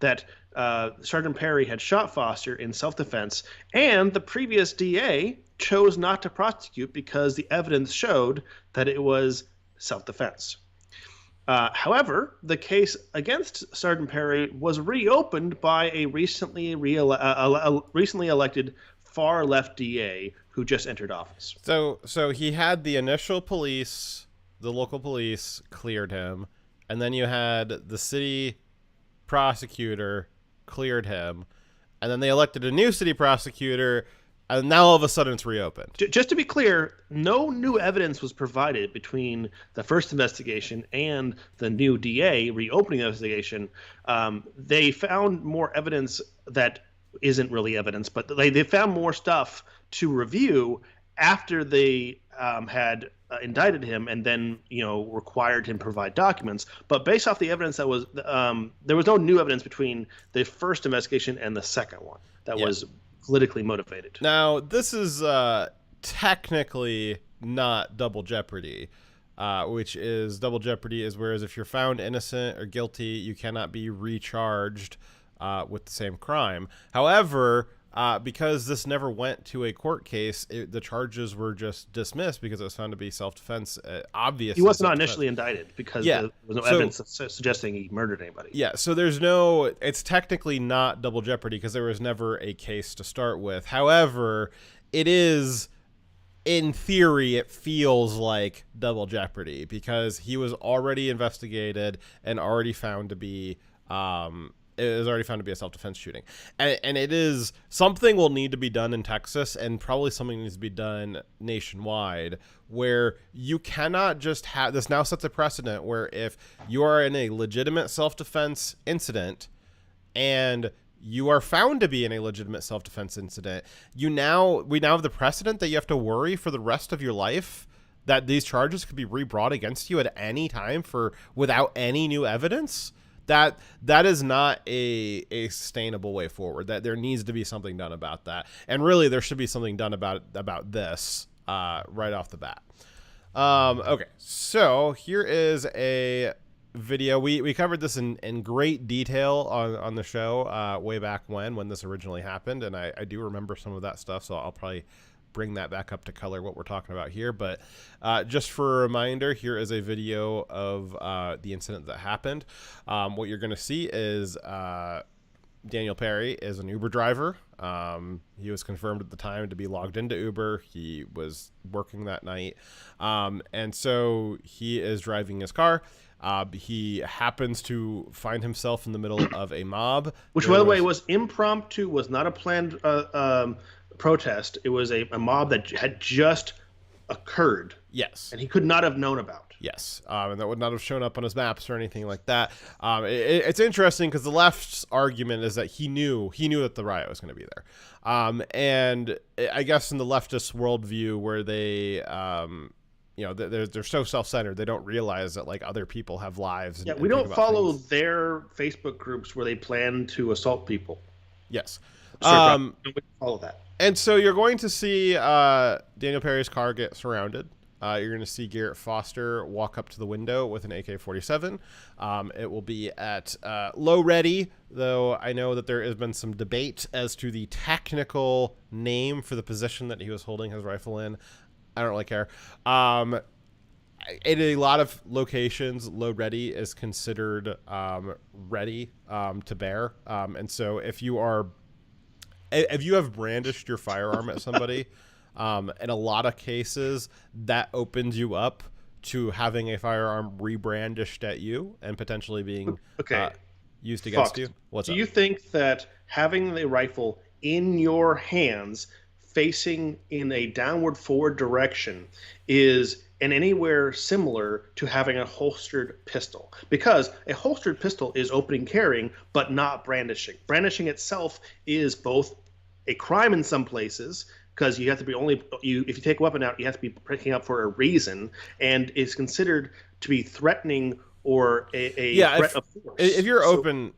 that Sergeant Perry had shot Foster in self-defense, and the previous DA chose not to prosecute because the evidence showed that it was self-defense. However, the case against Sergeant Perry was reopened by a recently elected far-left DA who just entered office. So he had the initial police, the local police, cleared him, and then you had the city prosecutor cleared him, and then they elected a new city prosecutor, and now all of a sudden it's reopened. Just to be clear, no new evidence was provided between the first investigation and the new DA reopening the investigation. They found more evidence that isn't really evidence, but they found more stuff to review after they had indicted him and then required him to provide documents. But based off the evidence that was there was no new evidence between the first investigation and the second one that was politically motivated. Now, this is technically not double jeopardy, which is double jeopardy is whereas if you're found innocent or guilty, you cannot be recharged with the same crime. However, because this never went to a court case, the charges were just dismissed because it was found to be self-defense. Obviously, he was not initially indicted because there was no evidence suggesting he murdered anybody. Yeah, so it's technically not double jeopardy because there was never a case to start with. However, it is, in theory, it feels like double jeopardy because he was already investigated and already found to be it is already found to be a self-defense shooting. And it is something will need to be done in Texas, and probably something needs to be done nationwide, where you cannot just have this. Now sets a precedent where if you are in a legitimate self-defense incident and you are found to be in a legitimate self-defense incident, we now have the precedent that you have to worry for the rest of your life that these charges could be re-brought against you at any time without any new evidence. That is not a sustainable way forward. That there needs to be something done about that, and really there should be something done about this right off the bat. Okay, so here is a video. We covered this in great detail on the show way back when this originally happened, and I do remember some of that stuff. So I'll probably bring that back up to color what we're talking about here, but just for a reminder, here is a video of the incident that happened. What you're going to see is Daniel Perry is an Uber driver. He was confirmed at the time to be logged into Uber. He was working that night, and so he is driving his car. He happens to find himself in the middle of a mob, which, by the way, was impromptu, was not a planned protest. It was a mob that had just occurred. Yes. And he could not have known about. Yes, and that would not have shown up on his maps or anything like that. It's interesting because the left's argument is that he knew that the riot was going to be there, and I guess in the leftist worldview, where they, they're so self-centered, they don't realize that like other people have lives. Yeah, we don't follow their Facebook groups where they plan to assault people. Yes, don't follow that. And so you're going to see Daniel Perry's car get surrounded. You're going to see Garrett Foster walk up to the window with an AK-47. It will be at low ready, though I know that there has been some debate as to the technical name for the position that he was holding his rifle in. I don't really care. In a lot of locations, low ready is considered ready to bear. And so if you have brandished your firearm at somebody, in a lot of cases, that opens you up to having a firearm rebrandished at you and potentially being used against you. What's up? Do you think that having the rifle in your hands facing in a downward forward direction is in anywhere similar to having a holstered pistol? Because a holstered pistol is opening carrying, but not brandishing. Brandishing itself is both a crime in some places, because you have to be if you take a weapon out, you have to be picking up for a reason, and it's considered to be threatening or a threat of force. If you're open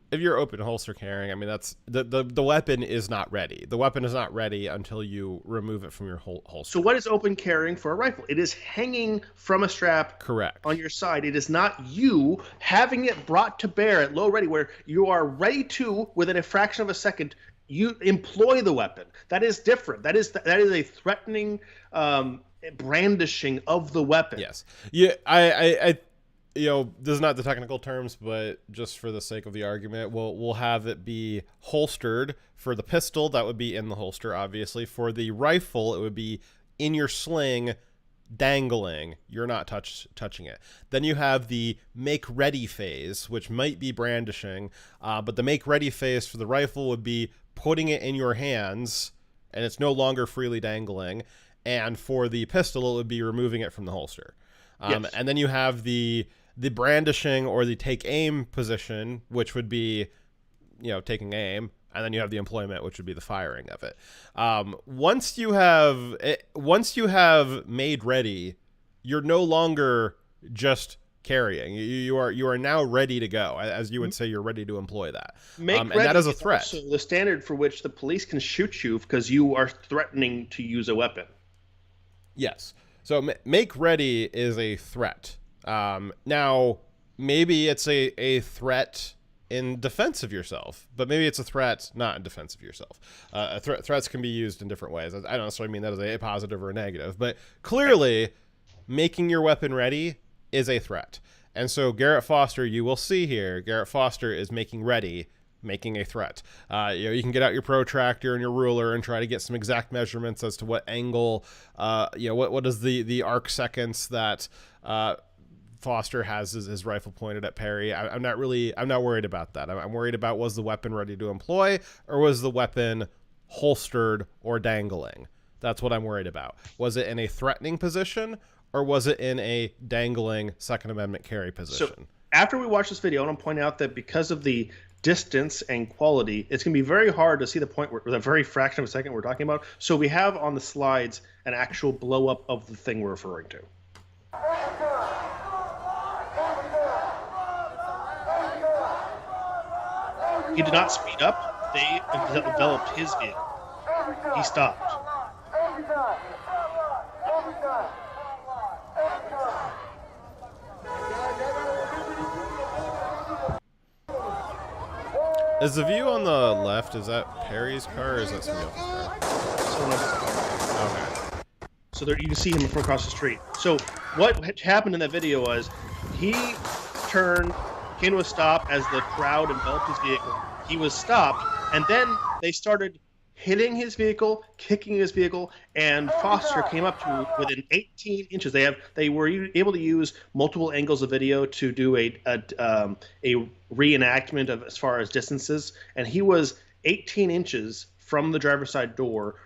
holster carrying, I mean, that's the weapon is not ready. The weapon is not ready until you remove it from your holster. So what is open carrying for a rifle? It is hanging from a strap on your side. It is not you having it brought to bear at low ready, where you are ready to, within a fraction of a second, you employ the weapon. That is different. That is a threatening brandishing of the weapon. Yes. Yeah. I this is not the technical terms, but just for the sake of the argument, we'll have it be holstered. For the pistol, that would be in the holster, obviously. For the rifle, it would be in your sling, dangling. You're not touching it. Then you have the make ready phase, which might be brandishing, but the make ready phase for the rifle would be putting it in your hands, and it's no longer freely dangling. And for the pistol, it would be removing it from the holster. Yes. And then you have the brandishing or the take aim position, which would be, taking aim. And then you have the employment, which would be the firing of it. Once you have made ready, you're no longer just carrying. You are now ready to go. As you would say, you're ready to employ that. And that is a threat. Also the standard for which the police can shoot you because you are threatening to use a weapon. Yes. So make ready is a threat. Now, maybe it's a threat in defense of yourself, but maybe it's a threat not in defense of yourself. Threats can be used in different ways. I don't necessarily mean that as a positive or a negative, but clearly making your weapon ready is a threat. And so Garrett Foster, you will see here, Garrett Foster is making ready, making a threat. You can get out your protractor and your ruler and try to get some exact measurements as to what angle, what is the arc seconds that Foster has his rifle pointed at Perry. I'm not worried about that. I'm worried about, was the weapon ready to employ, or was the weapon holstered or dangling? That's what I'm worried about. Was it in a threatening position, or was it in a dangling Second Amendment carry position? So after we watch this video, I want to point out that because of the distance and quality, it's going to be very hard to see the point where the very fraction of a second we're talking about. So we have on the slides an actual blow up of the thing we're referring to. He did not speed up. They enveloped his vehicle. He stopped. Is the view on the left, is that Perry's car, or is that somebody else's car? Okay. So there you can see him from across the street. So what happened in that video was he turned, came to a stop as the crowd enveloped his vehicle. He was stopped, and then they started hitting his vehicle, kicking his vehicle, and Foster came up to within 18 inches. They were able to use multiple angles of video to do a reenactment of as far as distances, and he was 18 inches from the driver's side door,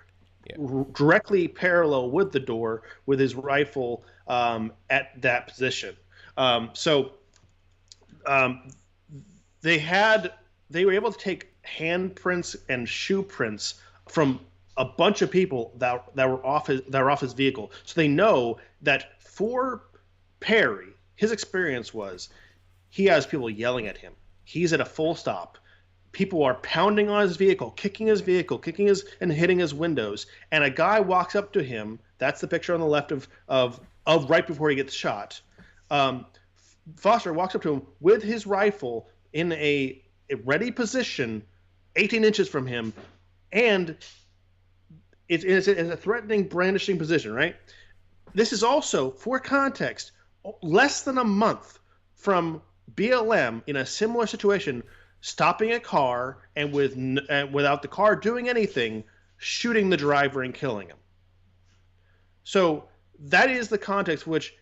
directly parallel with the door with his rifle at that position. So they were able to take handprints and shoe prints from a bunch of people that were off his vehicle. So they know that for Perry, his experience was he has people yelling at him. He's at a full stop. People are pounding on his vehicle, kicking and hitting his windows. And a guy walks up to him. That's the picture on the left of right before he gets shot. Foster walks up to him with his rifle in a ready position, 18 inches from him, and it's a threatening, brandishing position, right? This is also, for context, less than a month from BLM in a similar situation, stopping a car and without the car doing anything, shooting the driver and killing him. So that is the context which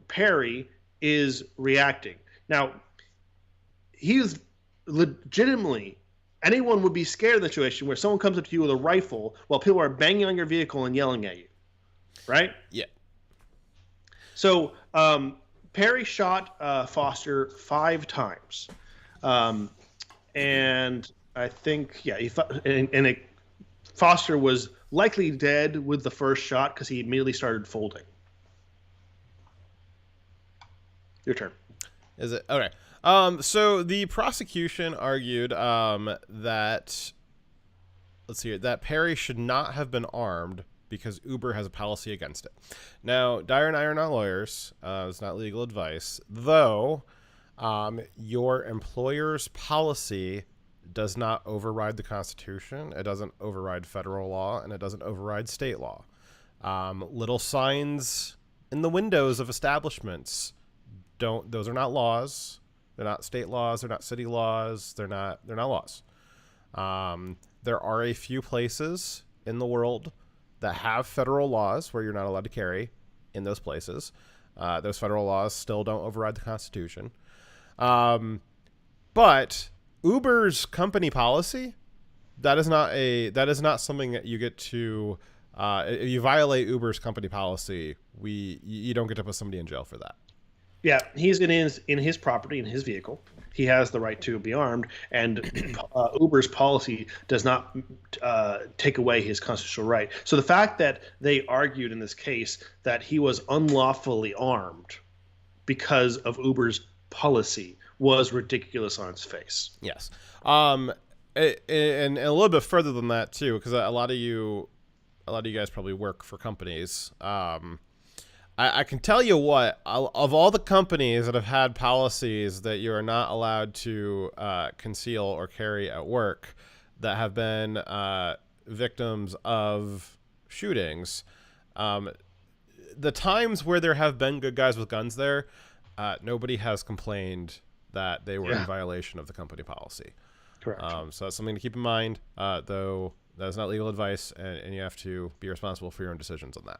Perry is reacting. Now, he's legitimately, anyone would be scared of the situation where someone comes up to you with a rifle while people are banging on your vehicle and yelling at you, right? Yeah. So Perry shot Foster 5 times, and I think Foster was likely dead with the first shot because he immediately started folding. Your turn. Is it okay? So the prosecution argued that, let's see here, that Perry should not have been armed because Uber has a policy against it. Now, Dyer and I are not lawyers. It's not legal advice, though. Your employer's policy does not override the Constitution. It doesn't override federal law, and it doesn't override state law. Little signs in the windows of establishments those are not laws. They're not state laws. They're not city laws. They're not laws. There are a few places in the world that have federal laws where you're not allowed to carry in those places. Those federal laws still don't override the Constitution. But Uber's company policy, that is not something that you get to. If you violate Uber's company policy, you don't get to put somebody in jail for that. Yeah, he's in his property, in his vehicle. He has the right to be armed, and Uber's policy does not take away his constitutional right. So the fact that they argued in this case that he was unlawfully armed because of Uber's policy was ridiculous on its face. Yes. And a little bit further than that too, because a lot of you guys probably work for companies. I can tell you what, of all the companies that have had policies that you are not allowed to conceal or carry at work that have been victims of shootings, the times where there have been good guys with guns there, nobody has complained that they were in violation of the company policy. Correct. So that's something to keep in mind, though that is not legal advice, and you have to be responsible for your own decisions on that.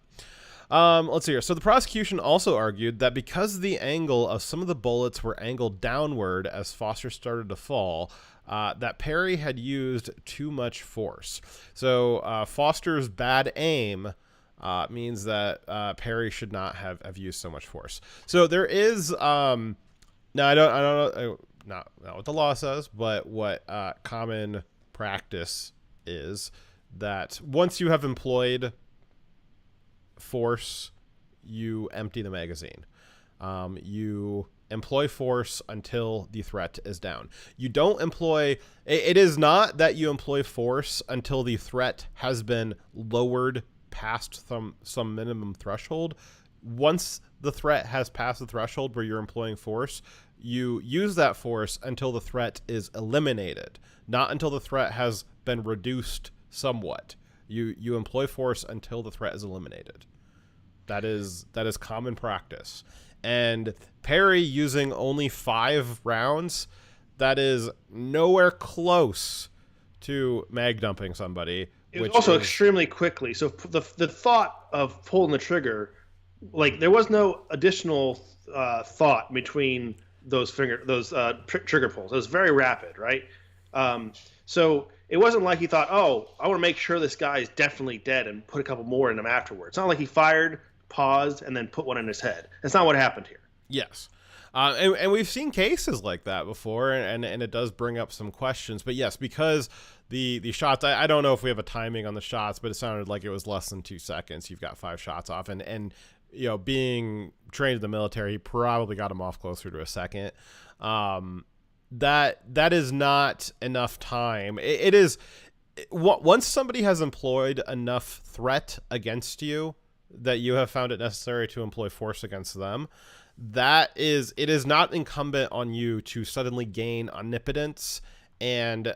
Let's see here. So the prosecution also argued that because the angle of some of the bullets were angled downward as Foster started to fall, that Perry had used too much force. So Foster's bad aim means that Perry should not have used so much force. So there is now I don't know not what the law says, but what common practice is that once you have employed force, you empty the magazine. You employ force until the threat is down. You don't employ, it is not that you employ force until the threat has been lowered past some minimum threshold. Once the threat has passed the threshold where you're employing force, you use that force until the threat is eliminated, not until the threat has been reduced somewhat. You employ force until the threat is eliminated. That is common practice. And Perry using only 5 rounds, that is nowhere close to mag dumping somebody. It was also extremely quickly. So the thought of pulling the trigger, like there was no additional thought between those trigger pulls. It was very rapid, right? So it wasn't like he thought, oh, I want to make sure this guy is definitely dead and put a couple more in him afterwards. It's not like he fired, paused, and then put one in his head. That's not what happened here. Yes. And we've seen cases like that before, and it does bring up some questions. But yes, because the shots, I don't know if we have a timing on the shots, but it sounded like it was less than 2 seconds. You've got 5 shots off, and you know, being trained in the military, he probably got him off closer to a second. That is not enough time. It is once somebody has employed enough threat against you that you have found it necessary to employ force against them. It is not incumbent on you to suddenly gain omnipotence and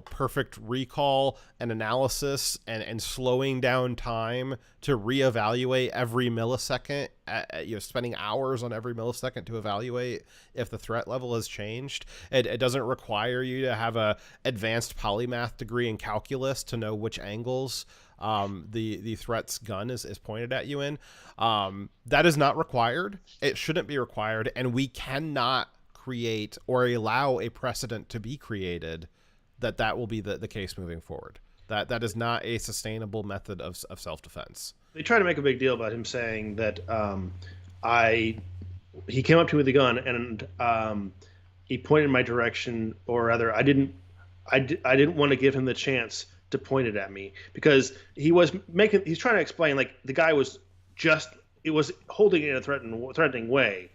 perfect recall and analysis and slowing down time to reevaluate every millisecond, spending hours on every millisecond to evaluate if the threat level has changed. It doesn't require you to have a advanced polymath degree in calculus to know which angles the threat's gun is pointed at you in. That is not required. It shouldn't be required, and we cannot create or allow a precedent to be created that will be the case moving forward. That is not a sustainable method of self-defense. They try to make a big deal about him saying that he came up to me with a gun and he pointed in my direction, or rather, I didn't want to give him the chance to point it at me, because he's trying to explain, like, the guy was holding it in a threatening way,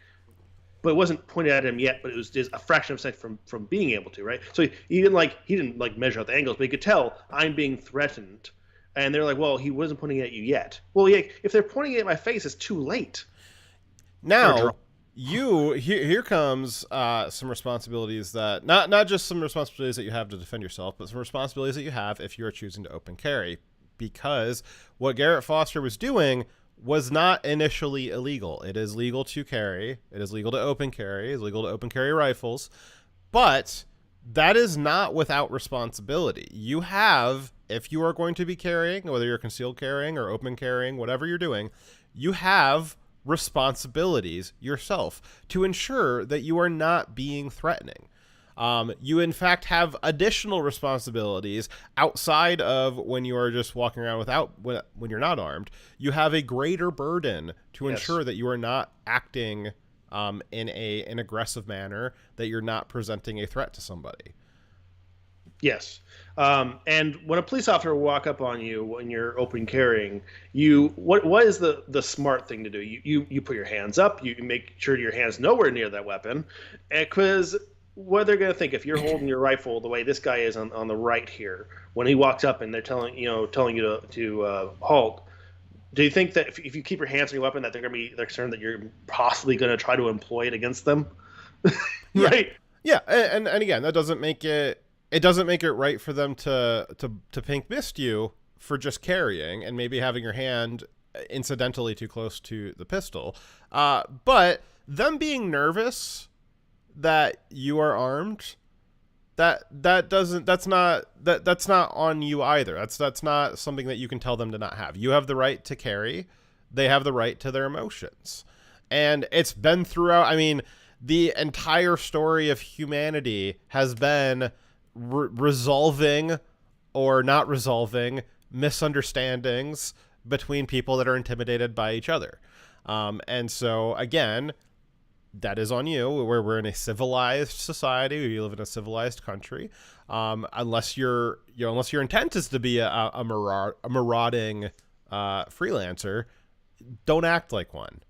but it wasn't pointed at him yet, but it was just a fraction of a second from being able to, right? So he didn't measure out the angles, but he could tell I'm being threatened. And they're like, well, he wasn't pointing at you yet. Well, yeah, if they're pointing it at my face, it's too late. Now, here comes some responsibilities that not just some responsibilities that you have to defend yourself, but some responsibilities that you have if you are choosing to open carry, because what Garrett Foster was doing was not initially illegal. It is legal to carry. It is legal to open carry. It is legal to open carry rifles, but that is not without responsibility. You have, if you are going to be carrying, whether you're concealed carrying or open carrying, whatever you're doing, you have responsibilities yourself to ensure that you are not being threatening. You in fact have additional responsibilities outside of when you are just walking around when you're not armed. You have a greater burden to ensure that you are not acting in an aggressive manner, that you're not presenting a threat to somebody. Yes. And when a police officer will walk up on you when you're open carrying, what is the smart thing to do? You put your hands up, you make sure your hand's nowhere near that weapon, because what they're going to think if you're holding your rifle the way this guy is on the right here, when he walks up and they're telling you to halt, do you think that if you keep your hands on your weapon that they're concerned that you're possibly going to try to employ it against them? Right? Yeah, and again, that doesn't make it right for them to pink mist you for just carrying and maybe having your hand incidentally too close to the pistol. But them being nervous that you are armed, that's not on you either. That's not something that you can tell them to not have. You have the right to carry. They have the right to their emotions. And it's been throughout, I mean, the entire story of humanity has been resolving or not resolving misunderstandings between people that are intimidated by each other. And so again, that is on you. We're in a civilized society. We live in a civilized country. Unless your intent is to be a marauding freelancer, don't act like one.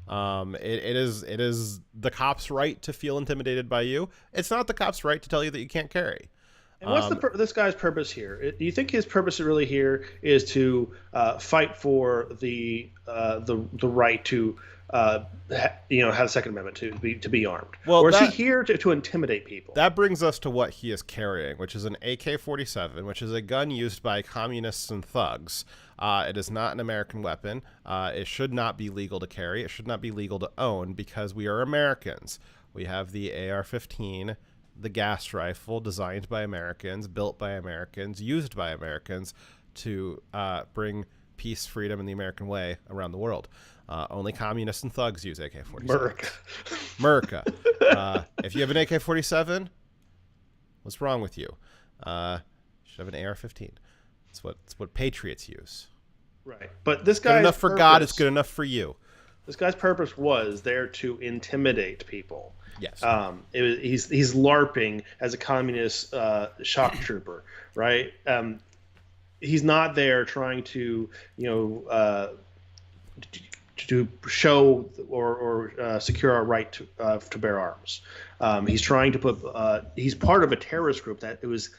It is the cop's right to feel intimidated by you. It's not the cop's right to tell you that you can't carry. And what's this guy's purpose here? Do you think his purpose really here is to fight for the right to have the Second Amendment to be armed? Well, or is he here to intimidate people? That brings us to what he is carrying, which is an AK-47, which is a gun used by communists and thugs. It is not an American weapon. It should not be legal to carry. It should not be legal to own because we are Americans. We have the AR-15, the gas rifle designed by Americans, built by Americans, used by Americans to bring peace, freedom, and the American way around the world. Only communists and thugs use AK-47. America. If you have an AK-47, What's wrong with you? You should have an AR-15. It's what patriots use. Right. But this guy, good enough for God, it's good enough for you. This guy's purpose was there to intimidate people. Yes. He's LARPing as a communist shock trooper, right? He's not there trying to, to show or secure our right to bear arms. He's trying to put. He's part of a terrorist group that was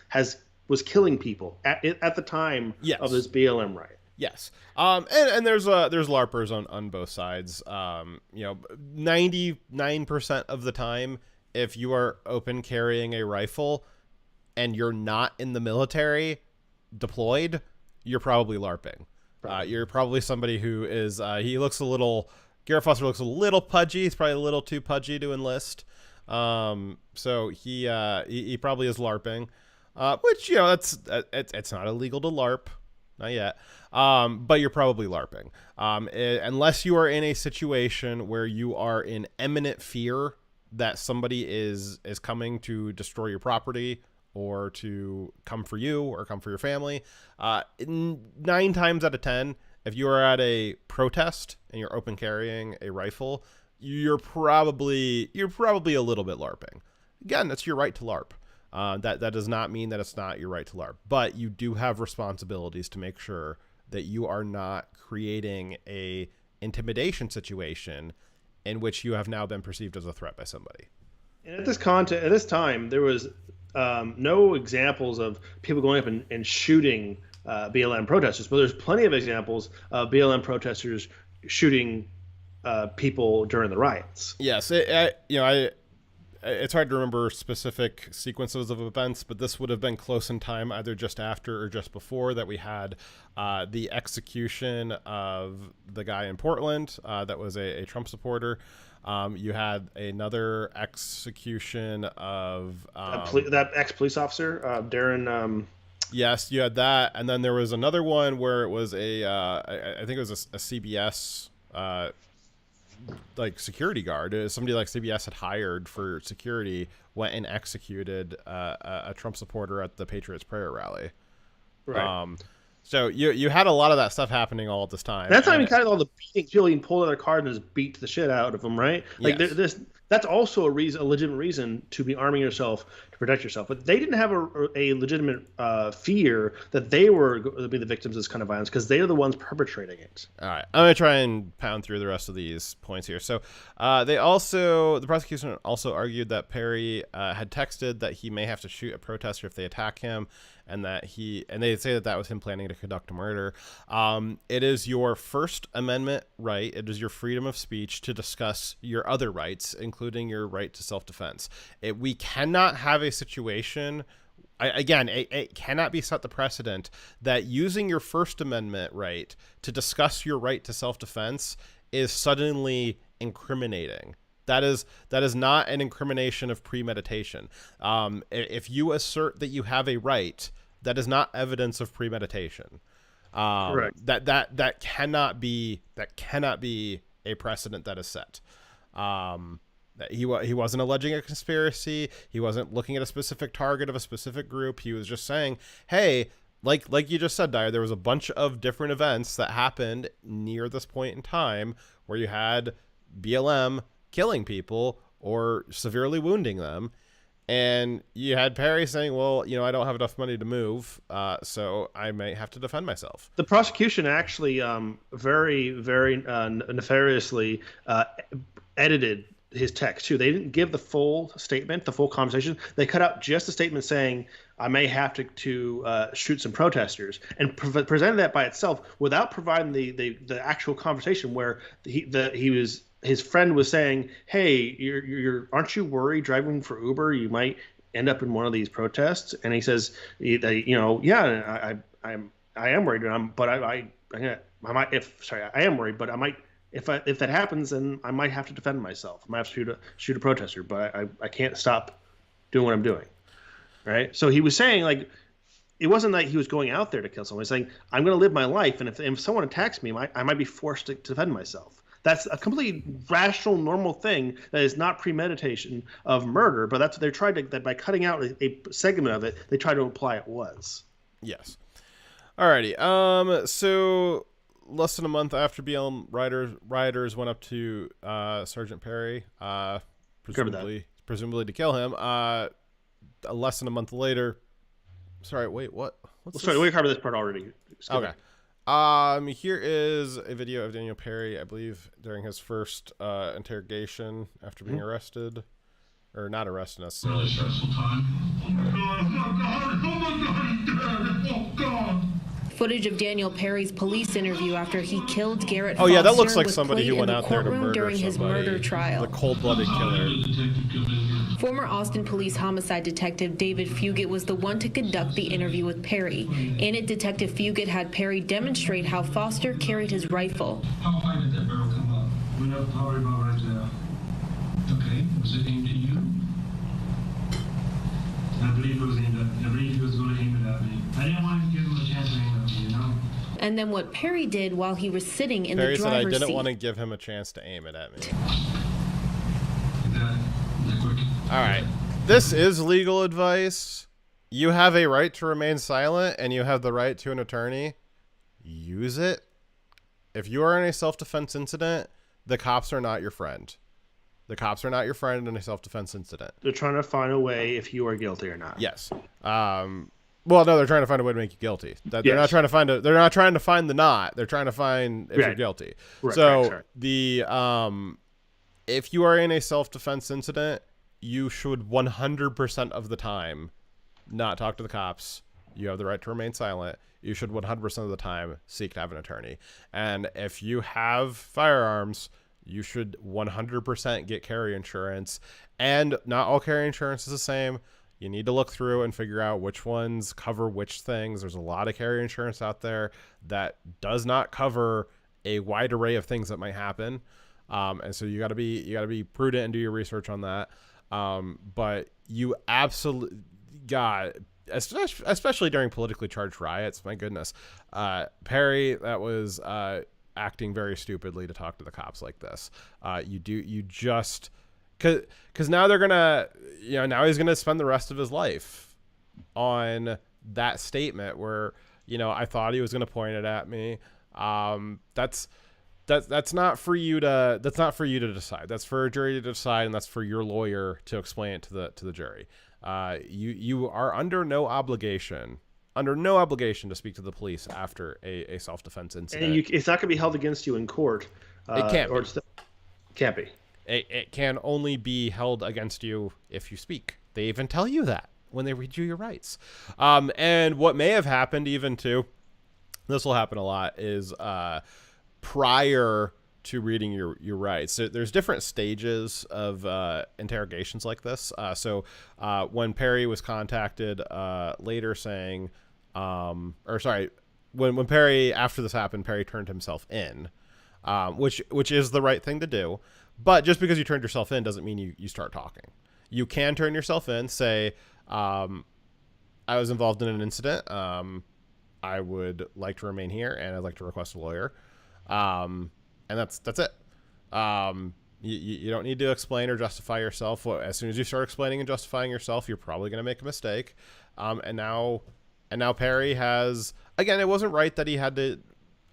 killing people at the time of this BLM riot. Yes. And there's LARPers on both sides. 99% of the time, if you are open carrying a rifle and you're not in the military deployed, you're probably LARPing. You're probably somebody who is, Garrett Foster looks a little pudgy. He's probably a little too pudgy to enlist. So he probably is LARPing, which, it's not illegal to LARP. Not yet. But you're probably LARPing. Unless you are in a situation where you are in imminent fear that somebody is coming to destroy your property or to come for you or come for your family. 9 times out of 10, if you are at a protest and you're open carrying a rifle, you're probably a little bit LARPing. Again, that's your right to LARP. That does not mean that it's not your right to LARP, but you do have responsibilities to make sure that you are not creating a intimidation situation in which you have now been perceived as a threat by somebody. And at this time, there was no examples of people going up and shooting BLM protesters, but there's plenty of examples of BLM protesters shooting people during the riots. Yes, it's hard to remember specific sequences of events, but this would have been close in time, either just after or just before that we had the execution of the guy in Portland that was a Trump supporter. You had another execution of that ex-police officer, Darren. Yes, you had that, and then there was another one where it was I think it was a CBS security guard. Somebody like CBS had hired for security went and executed a Trump supporter at the Patriots prayer rally. Right. So you had a lot of that stuff happening all at this time. That's not even kind of all the beating, people being pulled out of their car and just beat the shit out of them, right? Like yes. That's also a legitimate reason to be arming yourself to protect yourself. But they didn't have a legitimate fear that they were going to be the victims of this kind of violence because they are the ones perpetrating it. All right, I'm going to try and pound through the rest of these points here. So the prosecution also argued that Perry had texted that he may have to shoot a protester if they attack him, and they say that was him planning to conduct a murder. It is your First Amendment right. It is your freedom of speech to discuss your other rights, including your right to self-defense. We cannot have a situation, it cannot be set the precedent that using your First Amendment right to discuss your right to self-defense is suddenly incriminating. That is not an incrimination of premeditation. If you assert that you have a right, that is not evidence of premeditation. Correct. That cannot be a precedent that is set. He wasn't alleging a conspiracy. He wasn't looking at a specific target of a specific group. He was just saying, hey, like you just said, Dyer, there was a bunch of different events that happened near this point in time where you had BLM killing people or severely wounding them. And you had Perry saying, well, I don't have enough money to move, so I may have to defend myself. The prosecution actually very, very nefariously edited his text, too. They didn't give the full statement, the full conversation. They cut out just the statement saying, I may have to shoot some protesters, and presented that by itself without providing the actual conversation where his friend was saying, hey, aren't you worried driving for Uber? You might end up in one of these protests. And he says, yeah, I am worried, I am worried, but I might, if that happens, then I might have to defend myself. I might have to shoot a protester, but I can't stop doing what I'm doing. Right. So he was saying, it wasn't like he was going out there to kill someone. He's saying, I'm going to live my life. And if someone attacks me, I might be forced to defend myself. That's a completely rational, normal thing that is not premeditation of murder. But that's what they tried to, that by cutting out a segment of it, they tried to imply it was. Yes. Alrighty. So less than a month after BLM rioters went up to Sergeant Perry, presumably to kill him. Less than a month later. Sorry, wait, what? We covered this part already. Okay. Here is a video of Daniel Perry, I believe, during his first interrogation after being arrested. Or not arrested necessarily. Really stressful time. Oh God. Footage of Daniel Perry's police interview after he killed Garrett Oh yeah, that looks Foster like was somebody who played went in the out there to courtroom murder during his somebody. murder trial. The cold-blooded killer. Former Austin Police Homicide Detective David Fugit was the one to conduct the interview with Perry. In it, Detective Fugit had Perry demonstrate how Foster carried his rifle. How high did that barrel come up? Went up probably about right there. Okay, was it aimed at you? I believe it was aimed at. I believe he was going to aim it at me. I didn't want to give him a chance to aim at me, you know. And then what Perry did while he was sitting in Perry the said, I driver's didn't seat. want to give him a chance to aim it at me. That quick. All right. This is legal advice. You have a right to remain silent, and you have the right to an attorney. Use it. If you are in a self-defense incident, the cops are not your friend. The cops are not your friend in a self-defense incident. They're trying to find a way if you are guilty or not. Yes. Well, no, they're trying to find a way to make you guilty. They're not trying to find they're not trying to find the knot. They're trying to find if you're guilty. Right, so right. the if you are in a self-defense incident, you should 100% of the time not talk to the cops. You have the right to remain silent. You should 100% of the time seek to have an attorney. And if you have firearms, you should 100% get carry insurance. And not all carry insurance is the same. You need to look through and figure out which ones cover which things. There's a lot of carry insurance out there that does not cover a wide array of things that might happen. And so you got to be prudent and do your research on that. But you absolutely, God, especially during politically charged riots, my goodness, Perry, that was acting very stupidly to talk to the cops like this. Because now they're gonna, now he's gonna spend the rest of his life on that statement where, I thought he was gonna point it at me. That's not for you to decide. That's for a jury to decide, and that's for your lawyer to explain it to the jury. You are under no obligation to speak to the police after a self-defense incident. And it's not going to be held against you in court. It can't be. Can't be. It can only be held against you if you speak. They even tell you that when they read you your rights. And what may have happened even too, this will happen a lot, is prior to reading your rights. So there's different stages of interrogations like this. So when Perry was contacted later saying, when Perry, after this happened, Perry turned himself in, which is the right thing to do. But just because you turned yourself in doesn't mean you start talking. You can turn yourself in, say, I was involved in an incident. I would like to remain here, and I'd like to request a lawyer. And that's it. You don't need to explain or justify yourself. As soon as you start explaining and justifying yourself, you're probably going to make a mistake. And now Perry has, again, it wasn't right that he had to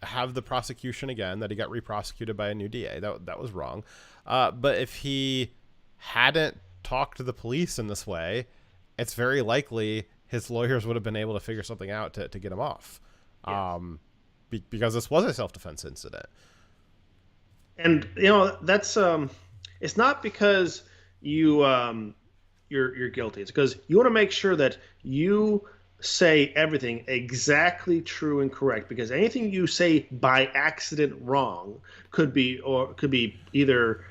have the prosecution again, that he got re-prosecuted by a new DA. That was wrong. But if he hadn't talked to the police in this way, it's very likely his lawyers would have been able to figure something out to get him off. Yes. Because this was a self-defense incident. And that's it's not because you're guilty. It's because you want to make sure that you say everything exactly true and correct, because anything you say by accident wrong could be either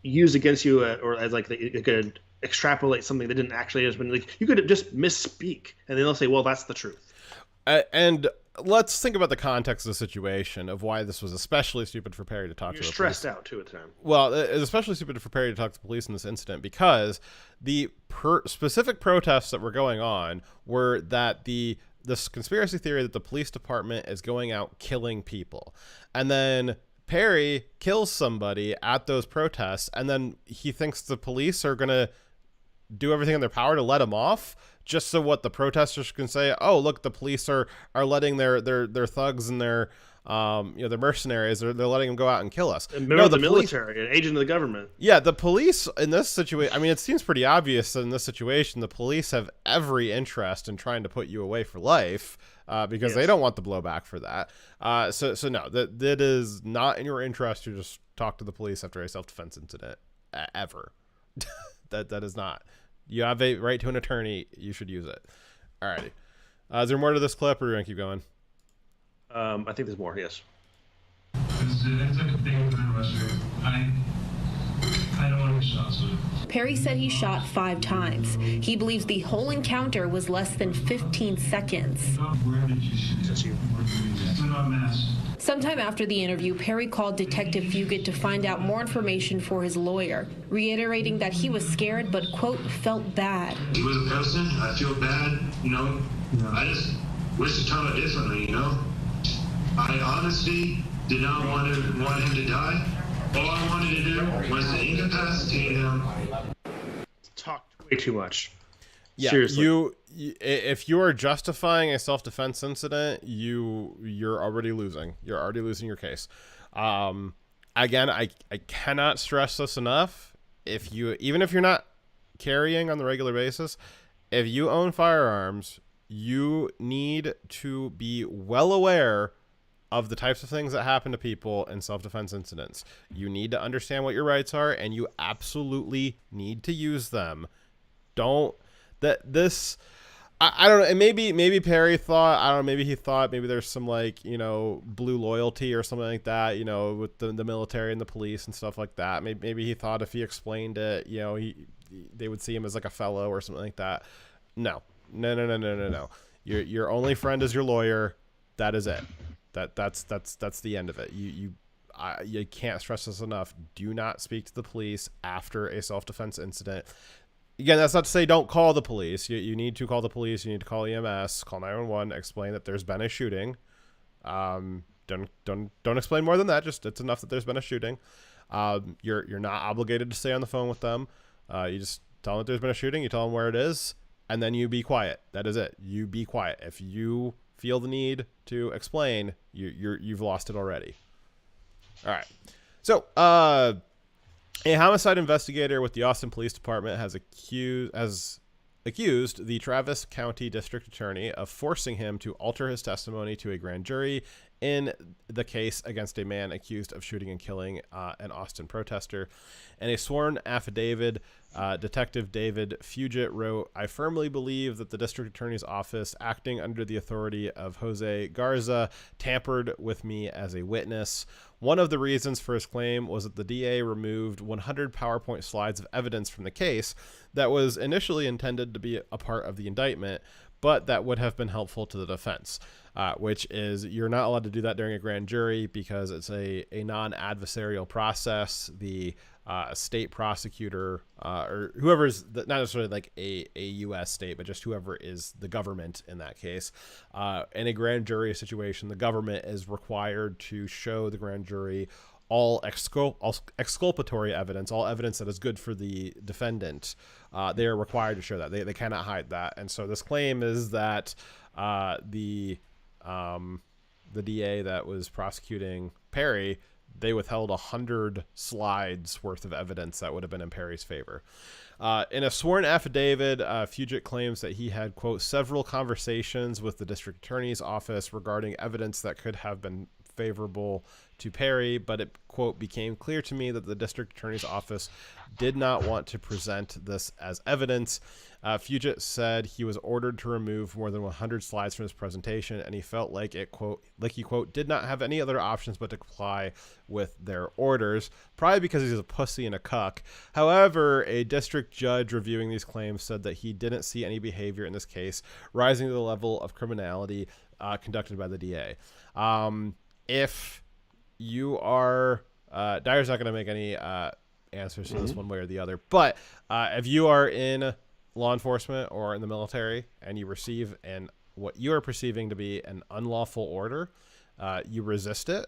used against you or as like it could extrapolate something that didn't actually have been, like, you could just misspeak and then they'll say, well, that's the truth. And let's think about the context of the situation of why this was especially stupid for Perry to talk to the police. You're stressed out too at the time. Well, it's especially stupid for Perry to talk to the police in this incident because the specific protests that were going on were that this conspiracy theory that the police department is going out killing people. And then Perry kills somebody at those protests, and then he thinks the police are going to do everything in their power to let him off, just so what the protesters can say, oh, look, the police are letting their thugs and their their mercenaries, they're letting them go out and kill us. No, the military, an agent of the government. Yeah, the police in this situation, I mean, it seems pretty obvious that in this situation, the police have every interest in trying to put you away for life, because they don't want the blowback for that. So no, that is not in your interest to just talk to the police after a self-defense incident, ever. That is not. You have a right to an attorney. You should use it. Alrighty. Is there more to this clip, or are we going to keep going? I think there's more, yes. It's like a big investor. I don't want to get shot, so. Perry said he shot 5 times. He believes the whole encounter was less than 15 seconds. Where did you shoot? That's you. Still not masked. Sometime after the interview, Perry called Detective Fugit to find out more information for his lawyer, reiterating that he was scared but, quote, felt bad. He was a person. I feel bad, I just wish to tell it differently, I honestly did not want him to die. All I wanted to do was to incapacitate him. Talked way too much. Yeah, seriously. If you are justifying a self-defense incident, you're already losing. You're already losing your case. Again, I cannot stress this enough. Even if you're not carrying on the regular basis, if you own firearms, you need to be well aware of the types of things that happen to people in self-defense incidents. You need to understand what your rights are, and you absolutely need to use them. I don't know, and maybe Perry thought, I don't know, maybe he thought maybe there's some blue loyalty or something like that, with the military and the police and stuff like that. Maybe he thought if he explained it, they would see him as like a fellow or something like that. No. Your only friend is your lawyer. That is it. That's the end of it. You can't stress this enough. Do not speak to the police after a self-defense incident. Again, that's not to say don't call the police. You need to call the police. You need to call EMS, call 911, explain that there's been a shooting. Don't explain more than that. Just it's enough that there's been a shooting. You're not obligated to stay on the phone with them. You just tell them that there's been a shooting. You tell them where it is, and then you be quiet. That is it. You be quiet. If you feel the need to explain, you've lost it already. All right. So, a homicide investigator with the Austin Police Department has accused the Travis County District Attorney of forcing him to alter his testimony to a grand jury in the case against a man accused of shooting and killing an Austin protester. In a sworn affidavit, Detective David Fugit wrote, "I firmly believe that the district attorney's office, acting under the authority of Jose Garza, tampered with me as a witness. One of the reasons for his claim was that the DA removed 100 PowerPoint slides of evidence from the case that was initially intended to be a part of the indictment, but that would have been helpful to the defense," which is you're not allowed to do that during a grand jury because it's a non-adversarial process. The state prosecutor or whoever is not necessarily like a U.S. state, but just whoever is the government in that case. In a grand jury situation, the government is required to show the grand jury all exculpatory evidence, all evidence that is good for the defendant. They are required to show that. They cannot hide that. And so this claim is that the DA that was prosecuting Perry, they withheld 100 slides worth of evidence that would have been in Perry's favor. In a sworn affidavit, Fugit claims that he had, quote, several conversations with the district attorney's office regarding evidence that could have been favorable to Perry, but it, quote, became clear to me that the district attorney's office did not want to present this as evidence. Fugit said he was ordered to remove more than 100 slides from his presentation, and he felt like it, quote, did not have any other options but to comply with their orders, probably because he's a pussy and a cuck. However, a district judge reviewing these claims said that he didn't see any behavior in this case rising to the level of criminality conducted by the DA. If you are, Dyer's not going to make any answers to this one way or the other, but if you are in law enforcement or in the military and you receive what you are perceiving to be an unlawful order, you resist it,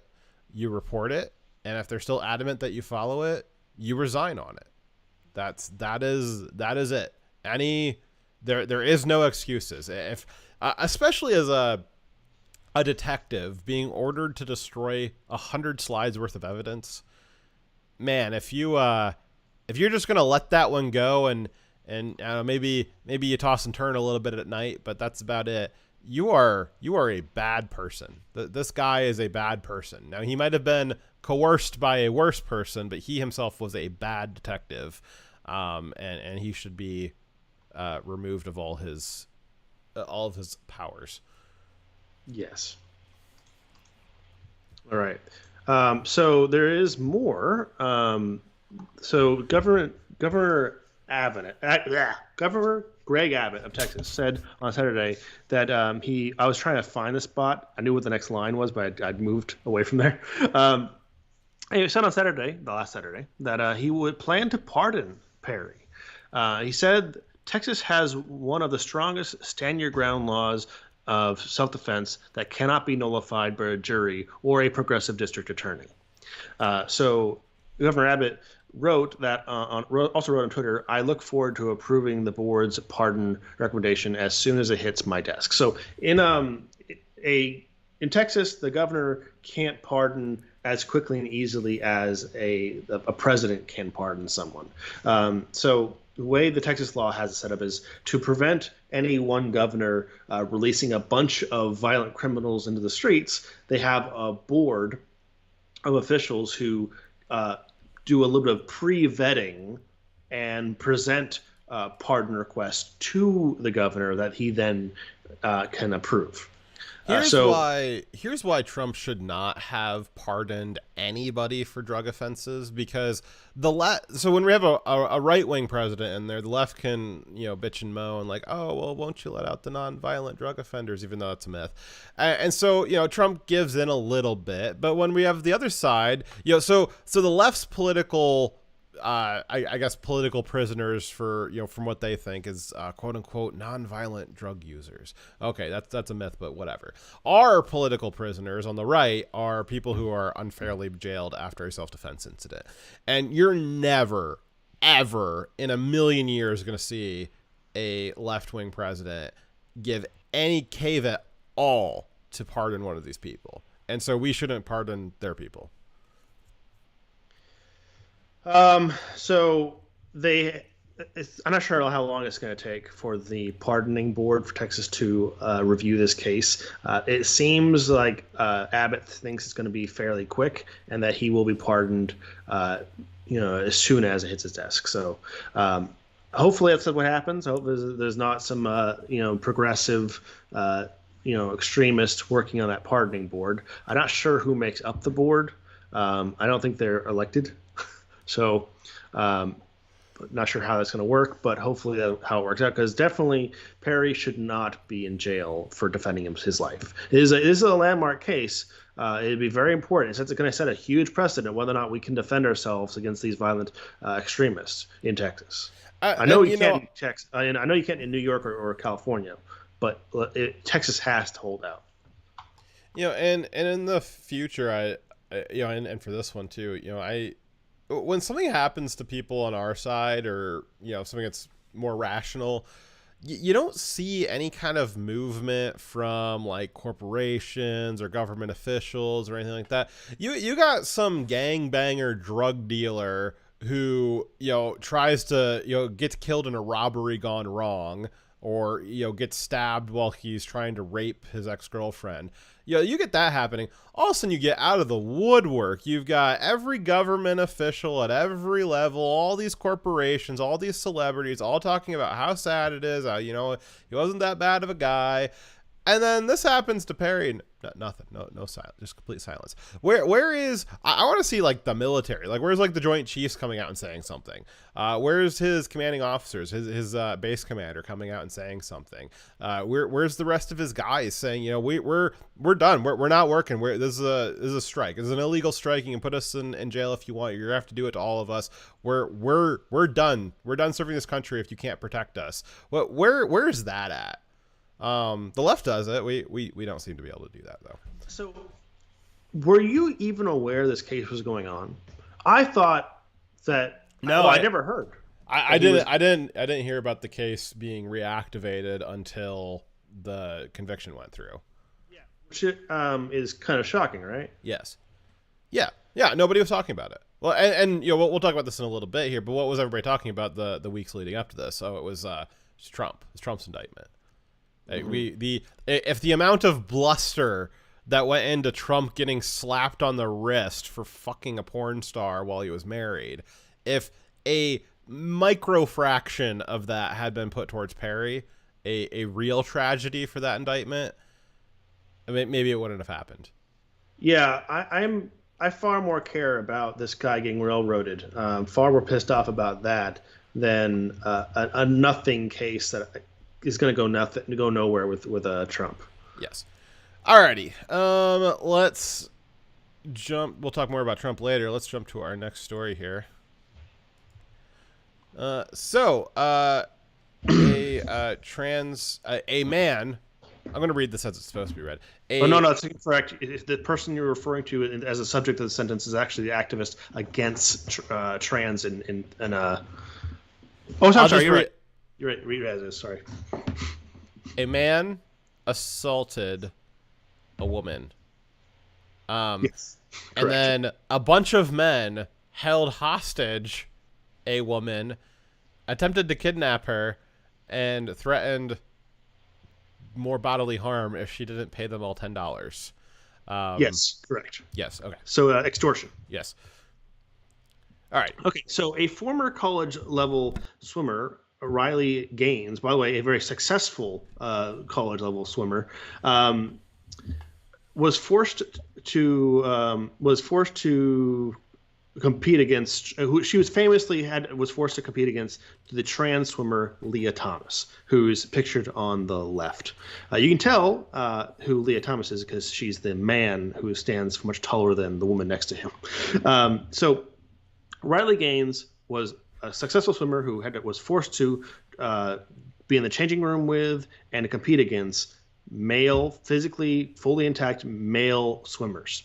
you report it, And if they're still adamant that you follow it, you resign on it. That is it. There is no excuses. If especially as a detective being ordered to destroy 100 slides worth of evidence, man, if you're just gonna let that one go and maybe you toss and turn a little bit at night, but that's about it. You are a bad person. This guy is a bad person. Now, he might have been coerced by a worse person, but he himself was a bad detective, and he should be removed of all of his powers. Yes. All right. So there is more. So Governor Greg Abbott of Texas said on Saturday that I was trying to find the spot. I knew what the next line was, but I'd moved away from there. He said on Saturday, the last Saturday, that he would plan to pardon Perry. He said Texas has one of the strongest stand your ground laws of self-defense that cannot be nullified by a jury or a progressive district attorney. So Governor Abbott wrote on Twitter, I look forward to approving the board's pardon recommendation as soon as it hits my desk. So in Texas, the governor can't pardon as quickly and easily as a president can pardon someone. So the way the Texas law has it set up is to prevent any one governor releasing a bunch of violent criminals into the streets. They have a board of officials who do a little bit of pre-vetting and present pardon requests to the governor that he then can approve. Here's why Trump should not have pardoned anybody for drug offenses, because so when we have a right-wing president in there, the left can, bitch and moan and like, oh, well, won't you let out the non-violent drug offenders, even though that's a myth. And so, Trump gives in a little bit, but when we have the other side, so the left's political I guess political prisoners for, from what they think is quote unquote nonviolent drug users. Okay, that's a myth, but whatever. Our political prisoners on the right are people who are unfairly jailed after a self-defense incident. And you're never, ever in a million years going to see a left-wing president give any cave at all to pardon one of these people. And so we shouldn't pardon their people. So I'm not sure how long it's going to take for the pardoning board for Texas to review this case. It seems like Abbott thinks it's going to be fairly quick, and that he will be pardoned, as soon as it hits his desk. So hopefully that's what happens. I hope there's not some progressive extremists working on that pardoning board. I'm not sure who makes up the board. I don't think they're elected. So, not sure how that's going to work, but hopefully that's how it works out, because definitely Perry should not be in jail for defending his life. It is a landmark case. It'd be very important. It's going to set a huge precedent whether or not we can defend ourselves against these violent extremists in Texas. I know you can't in Texas. I know you can't in New York or California, but Texas has to hold out. And in the future, and for this one too, when something happens to people on our side, or something that's more rational, you don't see any kind of movement from like corporations or government officials or anything like that. You got some gangbanger drug dealer who tries to gets killed in a robbery gone wrong, or gets stabbed while he's trying to rape his ex-girlfriend. You get that happening. All of a sudden, you get out of the woodwork. You've got every government official at every level, all these corporations, all these celebrities, all talking about how sad it is. How, he wasn't that bad of a guy. And then this happens to Perry, and nothing, no silence, just complete silence. Where is, I want to see like the military, like where's like the Joint Chiefs coming out and saying something? Where's his commanding officers, his base commander coming out and saying something? Where's the rest of his guys saying, we're done, we're not working, this is a strike, this is an illegal strike, you can put us in jail if you want, you're gonna have to do it to all of us. We're done serving this country if you can't protect us. Where is that at? The left does it. We don't seem to be able to do that though. So were you even aware this case was going on? I thought that. No, I never heard. I didn't hear about the case being reactivated until the conviction went through. Yeah, which is kind of shocking, right? Yes. Yeah. Nobody was talking about it. Well, and we'll talk about this in a little bit here. But what was everybody talking about the weeks leading up to this? So it was Trump. It's Trump's indictment. If the amount of bluster that went into Trump getting slapped on the wrist for fucking a porn star while he was married, if a micro fraction of that had been put towards Perry, a real tragedy for that indictment, I mean, maybe it wouldn't have happened. Yeah, I far more care about this guy getting railroaded. Far more pissed off about that than a nothing case that is going to go nowhere with Trump. Yes. Alrighty. Let's jump. We'll talk more about Trump later. Let's jump to our next story here. A man. I'm going to read this as it's supposed to be read. No, it's incorrect. The person you're referring to as a subject of the sentence is actually the activist against trans in Oh, sorry. You're right. You're right. Read it as is. Sorry. A man assaulted a woman. Yes. And then a bunch of men held hostage a woman, attempted to kidnap her, and threatened more bodily harm if she didn't pay them all $10. Yes, correct. Yes, okay. So extortion. Yes. All right. Okay, so a former college-level swimmer, Riley Gaines, by the way, a very successful college-level swimmer, was forced to compete against. She was forced to compete against the trans swimmer Leah Thomas, who's pictured on the left. You can tell who Leah Thomas is because she's the man who stands much taller than the woman next to him. So Riley Gaines was a successful swimmer who was forced to be in the changing room with and to compete against male, physically fully intact male swimmers.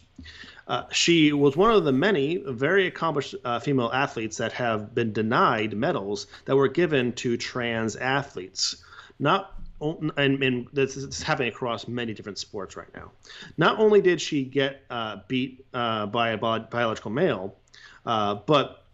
She was one of the many very accomplished female athletes that have been denied medals that were given to trans athletes. And this is happening across many different sports right now. Not only did she get beat by a biological male, but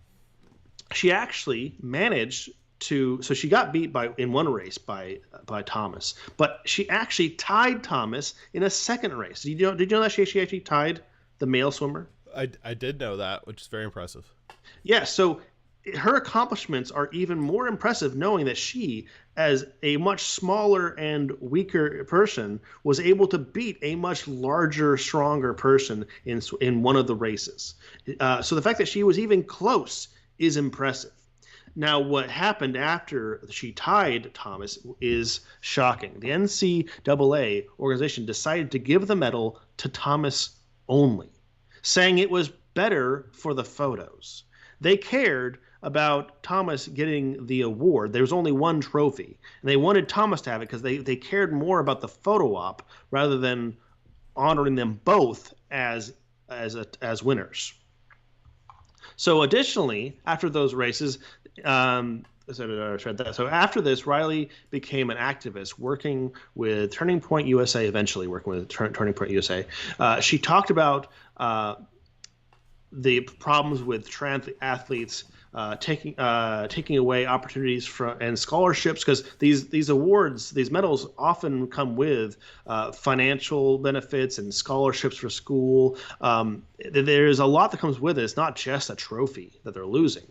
she actually managed to. So she got beat in one race by Thomas, but she actually tied Thomas in a second race. Did you know that she actually tied the male swimmer? I did know that, which is very impressive. Yeah, so her accomplishments are even more impressive knowing that she, as a much smaller and weaker person, was able to beat a much larger, stronger person in one of the races. So the fact that she was even close is impressive. Now, what happened after she tied Thomas is shocking. The NCAA organization decided to give the medal to Thomas only, saying it was better for the photos. They cared about Thomas getting the award. There was only one trophy, and they wanted Thomas to have it because they cared more about the photo op rather than honoring them both as winners. So additionally, after those races, so after this, Riley became an activist working with Turning Point USA, eventually working with Turning Point USA. She talked about the problems with trans athletes taking away opportunities and scholarships, because these awards, these medals often come with financial benefits and scholarships for school. There's a lot that comes with it. It's not just a trophy that they're losing.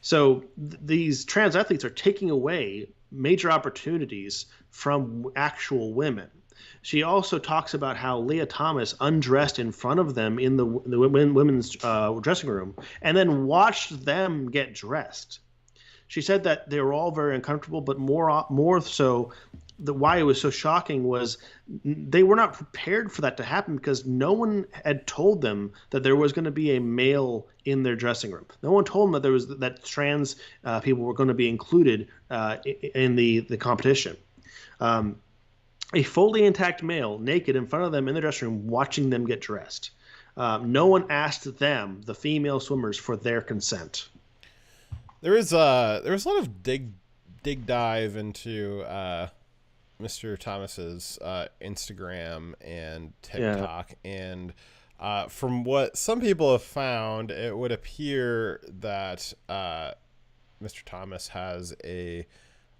So these trans athletes are taking away major opportunities from actual women. She also talks about how Leah Thomas undressed in front of them in the women's dressing room and then watched them get dressed. She said that they were all very uncomfortable, but more so, why it was so shocking was they were not prepared for that to happen because no one had told them that there was going to be a male in their dressing room. No one told them that trans people were going to be included in the competition. a fully intact male naked in front of them in the dressing room, watching them get dressed. No one asked them, the female swimmers, for their consent. There was a lot of dig dive into Mr. Thomas's Instagram and TikTok, and from what some people have found, it would appear that Mr. Thomas has a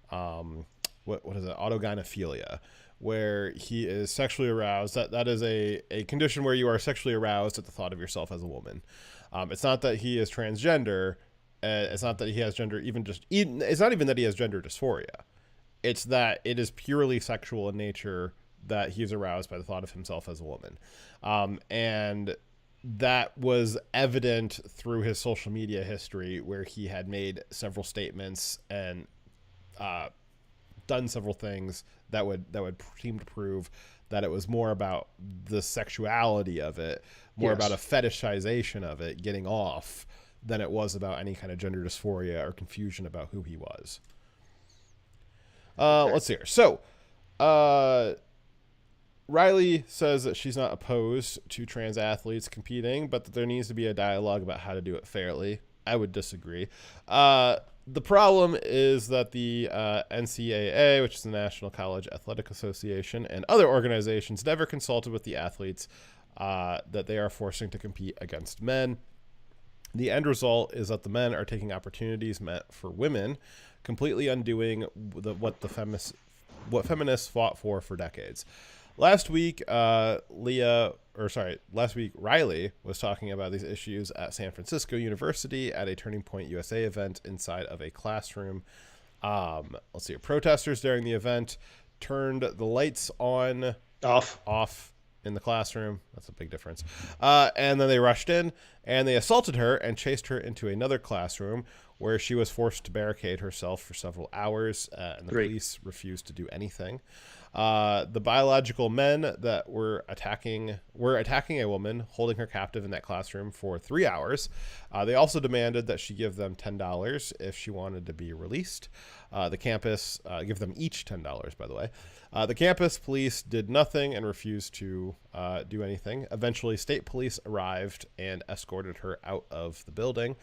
what is it, autogynephilia, where he is sexually aroused. That is a condition where you are sexually aroused at the thought of yourself as a woman. It's not that he is transgender. It's not that he has gender, it's not even that he has gender dysphoria. It's that it is purely sexual in nature, that he's aroused by the thought of himself as a woman. And that was evident through his social media history, where he had made several statements and done several things that would seem to prove that it was more about the sexuality of it, more about a fetishization of it, getting off, than it was about any kind of gender dysphoria or confusion about who he was. Let's see here. So, Riley says that she's not opposed to trans athletes competing, but that there needs to be a dialogue about how to do it fairly. I would disagree. The problem is that the NCAA, which is the National College Athletic Association, and other organizations never consulted with the athletes that they are forcing to compete against men. The end result is that the men are taking opportunities meant for women, completely undoing what feminists fought for decades. Last week, Riley was talking about these issues at San Francisco University at a Turning Point USA event inside of a classroom. Let's see. Protesters during the event turned the lights off in the classroom. That's a big difference. And then they rushed in and they assaulted her and chased her into another classroom where she was forced to barricade herself for several hours, and the police refused to do anything. The biological men that were attacking a woman, holding her captive in that classroom for 3 hours. They also demanded that she give them $10 if she wanted to be released. The campus give them each $10, by the way. The campus police did nothing and refused to do anything. Eventually, state police arrived and escorted her out of the building.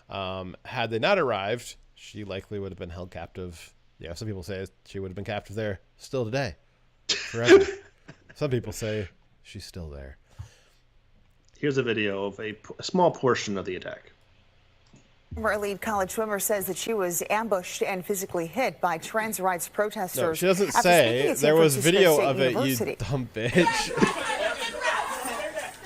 Had they not arrived, she likely would have been held captive. Yeah, some people say she would have been captive there still today, forever. Some people say she's still there. Here's a video of a small portion of the attack. Former elite college swimmer says that she was ambushed and physically hit by trans rights protesters. No, she doesn't say. There was video of it, you dumb bitch.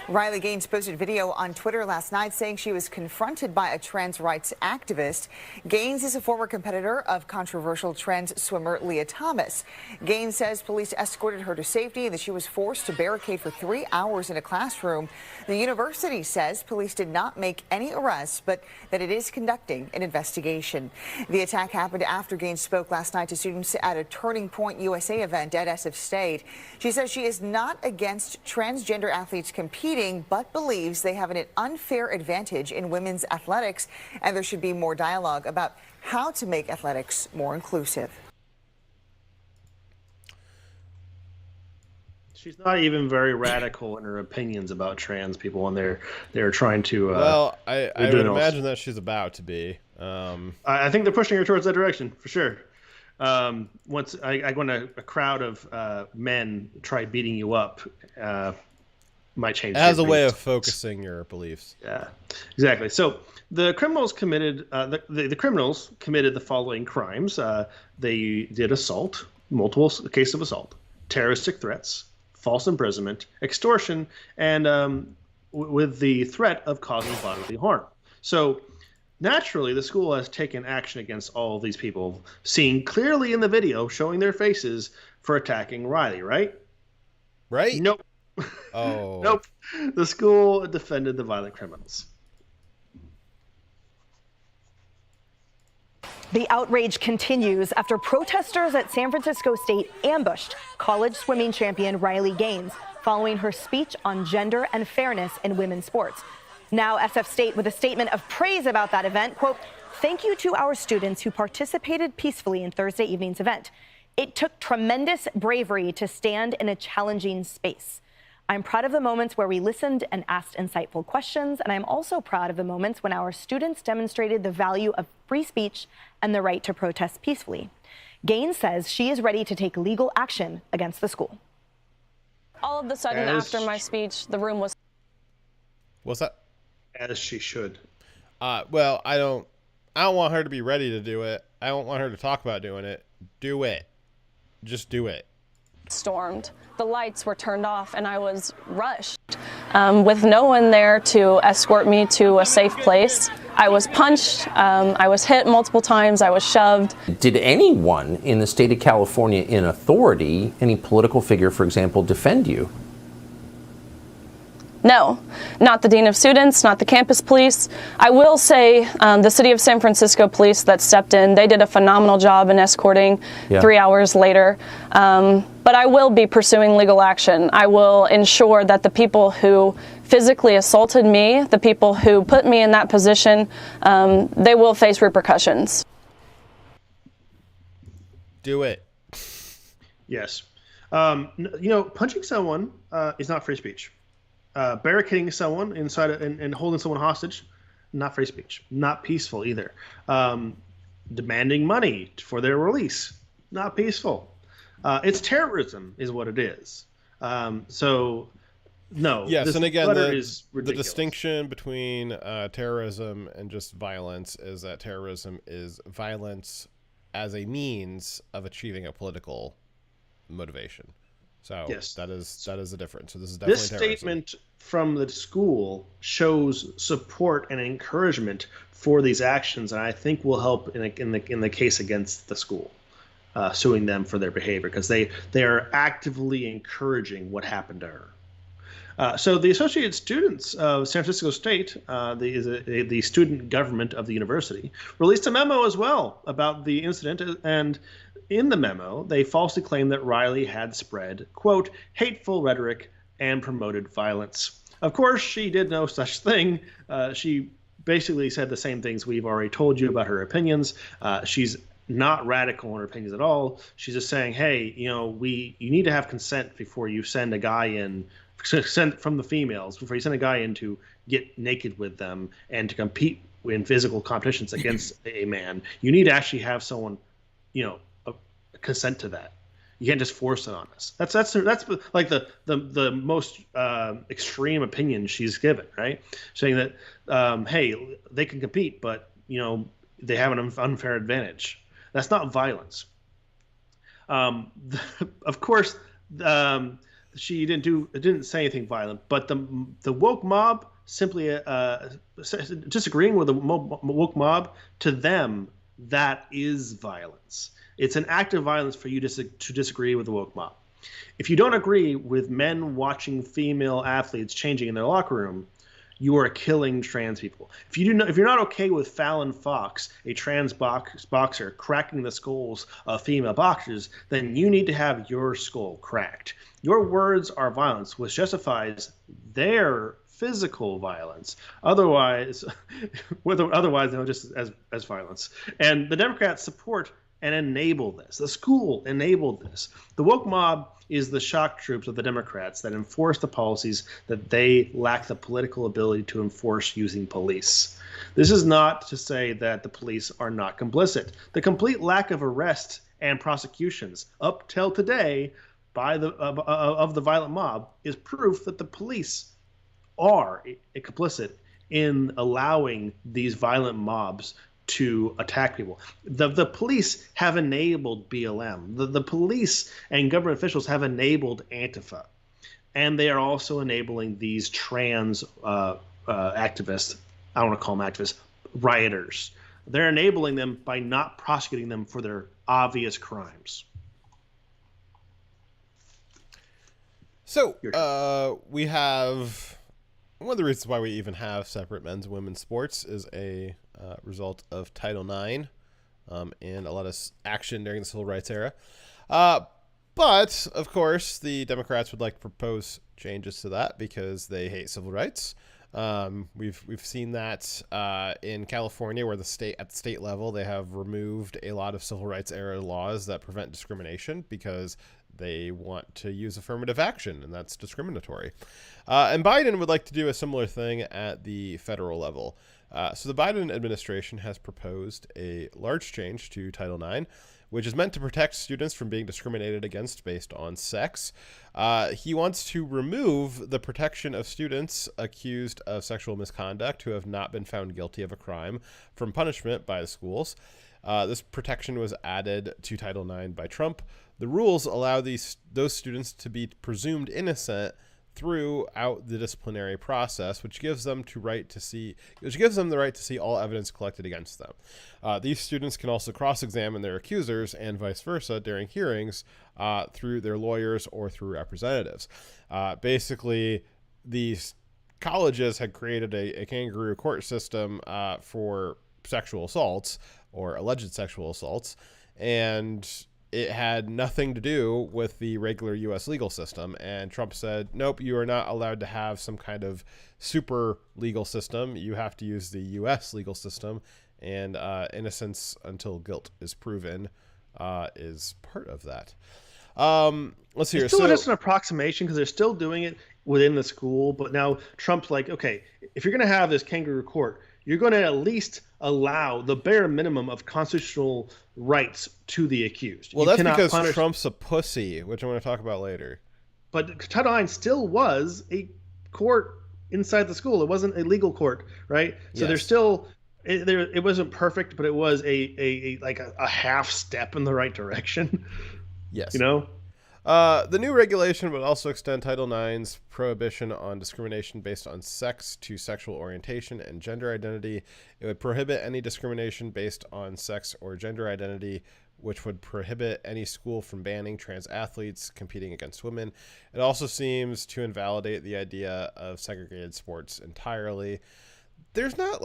Riley Gaines posted video on Twitter last night saying she was confronted by a trans rights activist. Gaines is a former competitor of controversial trans swimmer Leah Thomas. Gaines says police escorted her to safety and that she was forced to barricade for 3 hours in a classroom. The university says police did not make any arrests, but that it is conducting an investigation. The attack happened after Gaines spoke last night to students at a Turning Point USA event at SF State. She says she is not against transgender athletes competing, but believes they have an unfair advantage in women's athletics, and there should be more dialogue about how to make athletics more inclusive. She's not even very radical in her opinions about trans people, and they're trying to. Well, I would imagine that she's about to be. I think they're pushing her towards that direction for sure. Once when a crowd of men try beating you up, might change. As a way of focusing your beliefs. Yeah, exactly. So the criminals committed the criminals committed the following crimes. They did assault, multiple cases of assault, terroristic threats, false imprisonment, extortion, and with the threat of causing bodily harm. So naturally, the school has taken action against all of these people, seen clearly in the video, showing their faces for attacking Riley. Right? Right? Nope. Oh. Nope. The school defended the violent criminals. The outrage continues after protesters at San Francisco State ambushed college swimming champion Riley Gaines following her speech on gender and fairness in women's sports. Now SF State with a statement of praise about that event. Quote, "Thank you to our students who participated peacefully in Thursday evening's event. It took tremendous bravery to stand in a challenging space. I'm proud of the moments where we listened and asked insightful questions, and I'm also proud of the moments when our students demonstrated the value of free speech and the right to protest peacefully. Gaines says she is ready to take legal action against the school. All of a sudden, after my speech, the room was... What's that? As she should. Well, I don't want her to be ready to do it. I don't want her to talk about doing it. Do it. Just do it. Stormed. The lights were turned off and I was rushed. With no one there to escort me to a safe place. I was punched, I was hit multiple times, I was shoved. Did anyone in the state of California in authority, any political figure, for example, defend you? No, not the dean of students, not the campus police. I will say the city of San Francisco police that stepped in, they did a phenomenal job in escorting 3 hours later. But I will be pursuing legal action. I will ensure that the people who physically assaulted me, the people who put me in that position, they will face repercussions. Do it. Yes. Punching someone is not free speech. Barricading someone inside and holding someone hostage, not free speech. Not peaceful either. Demanding money for their release, not peaceful. It's terrorism is what it is. So, no. Yes, and again, the distinction between terrorism and just violence is that terrorism is violence as a means of achieving a political motivation. So yes, that is the difference. So this is definitely terrorism. Statement from the school shows support and encouragement for these actions, and I think will help in the case against the school, suing them for their behavior, because they are actively encouraging what happened to her. So the Associated Students of San Francisco State, the student government of the university, released a memo as well about the incident, and in the memo, they falsely claimed that Riley had spread, quote, hateful rhetoric and promoted violence. Of course, she did no such thing. She basically said the same things we've already told you about her opinions. She's not radical in her opinions at all. She's just saying, hey, you need to have consent before you send a guy in, from the females, before you send a guy in to get naked with them and to compete in physical competitions against a man. You need to actually have someone, consent to that. You can't just force it on us. That's like the most extreme opinion she's given, right? Saying that hey, they can compete, but they have an unfair advantage. That's not violence. Of course, she didn't say anything violent, but the woke mob simply disagreeing with the woke mob, to them that is violence. It's an act of violence for you to disagree with the woke mob. If you don't agree with men watching female athletes changing in their locker room, you are killing trans people. If you're not okay with Fallon Fox, a trans boxer, cracking the skulls of female boxers, then you need to have your skull cracked. Your words are violence, which justifies their physical violence. Otherwise, just as violence. And the Democrats support and enable this. The school enabled this. The woke mob is the shock troops of the Democrats that enforce the policies that they lack the political ability to enforce using police. This is not to say that the police are not complicit. The complete lack of arrests and prosecutions up till today by of the violent mob is proof that the police are complicit in allowing these violent mobs to attack people. The police have enabled BLM. The police and government officials have enabled Antifa. And they are also enabling these trans activists, I don't want to call them activists, rioters. They're enabling them by not prosecuting them for their obvious crimes. So we have... One of the reasons why we even have separate men's and women's sports is a result of Title IX and a lot of action during the civil rights era. But, of course, the Democrats would like to propose changes to that because they hate civil rights. We've seen that in California, where at the state level they have removed a lot of civil rights era laws that prevent discrimination because they want to use affirmative action, and that's discriminatory. And Biden would like to do a similar thing at the federal level. So the Biden administration has proposed a large change to Title IX, which is meant to protect students from being discriminated against based on sex. He wants to remove the protection of students accused of sexual misconduct who have not been found guilty of a crime from punishment by the schools. This protection was added to Title IX by Trump. The rules allow those students to be presumed innocent throughout the disciplinary process, which gives them the right to see all evidence collected against them. These students can also cross-examine their accusers and vice versa during hearings through their lawyers or through representatives. Basically, these colleges had created a kangaroo court system for sexual assaults or alleged sexual assaults, and it had nothing to do with the regular U.S. legal system. And Trump said, nope, you are not allowed to have some kind of super legal system. You have to use the U.S. legal system. And innocence until guilt is proven is part of that. Let's see here. It's still just an approximation because they're still doing it within the school. But now Trump's like, okay, if you're going to have this kangaroo court, you're going to at least allow the bare minimum of constitutional rights to the accused. Well, that's because Trump's a pussy, which I'm going to talk about later. But Title IX still was a court inside the school. It wasn't a legal court, right? So Yes. there's still it wasn't perfect, but it was a half step in the right direction. Yes. You know? The new regulation would also extend Title IX's prohibition on discrimination based on sex to sexual orientation and gender identity. It would prohibit any discrimination based on sex or gender identity, which would prohibit any school from banning trans athletes competing against women. It also seems to invalidate the idea of segregated sports entirely. There's not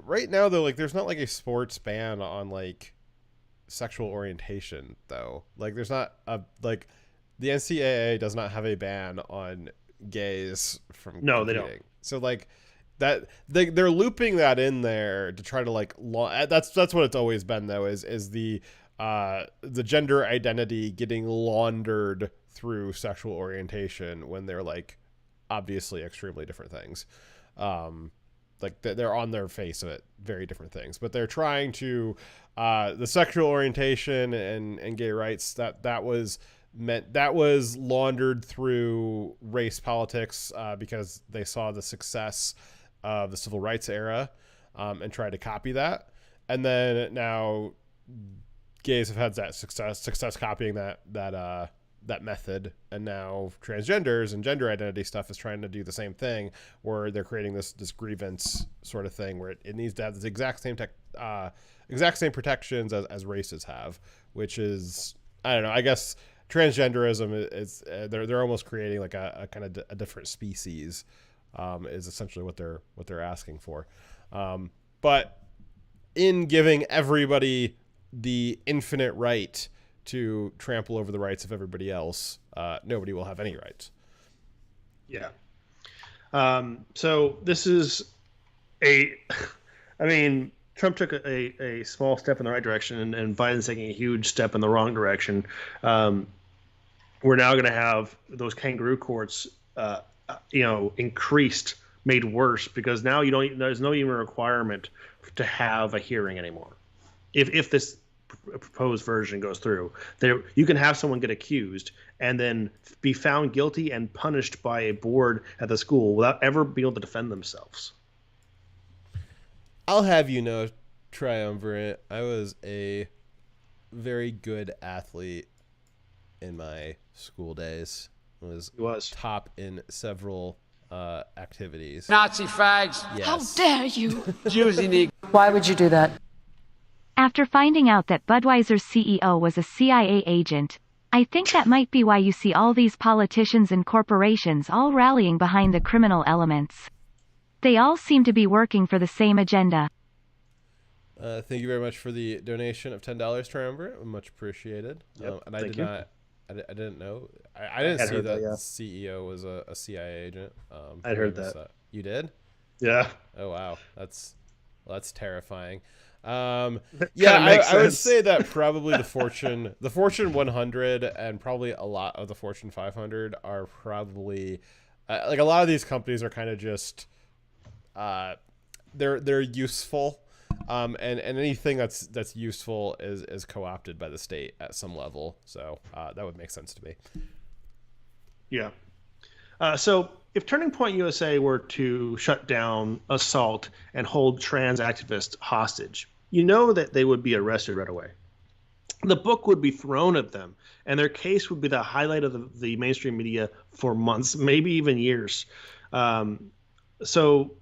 right now though, there's not a sports ban on sexual orientation though. There's not the NCAA does not have a ban on gays from No, they competing. don't. So that they're looping that in there to try to that's what it's always been though, is the gender identity getting laundered through sexual orientation when they're obviously extremely different things. They're on their face of it, very different things, but they're trying to the sexual orientation and gay rights that was laundered through race politics because they saw the success of the civil rights era and tried to copy that, and then now gays have had that success copying that method, and now transgenders and gender identity stuff is trying to do the same thing, where they're creating this grievance sort of thing where it needs to have the exact same protections as races have, which is, I don't know, I guess transgenderism is they're almost creating a kind of a different species, is essentially what they're asking for, but in giving everybody the infinite right to trample over the rights of everybody else, nobody will have any rights. Yeah. So this is Trump took a small step in the right direction, and Biden's taking a huge step in the wrong direction. We're now going to have those kangaroo courts, increased, made worse, because now there's no even requirement to have a hearing anymore. If this proposed version goes through, you can have someone get accused and then be found guilty and punished by a board at the school without ever being able to defend themselves. I'll have you know, Triumvirate, I was a very good athlete in my school days. I was top in several activities. Nazi fags. Yes. How dare you? Why would you do that? After finding out that Budweiser's CEO was a CIA agent, I think that might be why you see all these politicians and corporations all rallying behind the criminal elements. They all seem to be working for the same agenda. Thank you very much for the donation of $10, Triumvirate. Much appreciated. Yep, And I I didn't know. I didn't see that CEO was a CIA agent. I'd heard that. You did? Yeah. Oh wow, that's terrifying. I would say that probably the Fortune 100 and probably a lot of the Fortune 500 are probably like a lot of these companies are kind of just they're useful. And anything that's useful is co-opted by the state at some level. So that would make sense to me. Yeah. So if Turning Point USA were to shut down, assault, and hold trans activists hostage, you know that they would be arrested right away. The book would be thrown at them, and their case would be the highlight of the mainstream media for months, maybe even years. So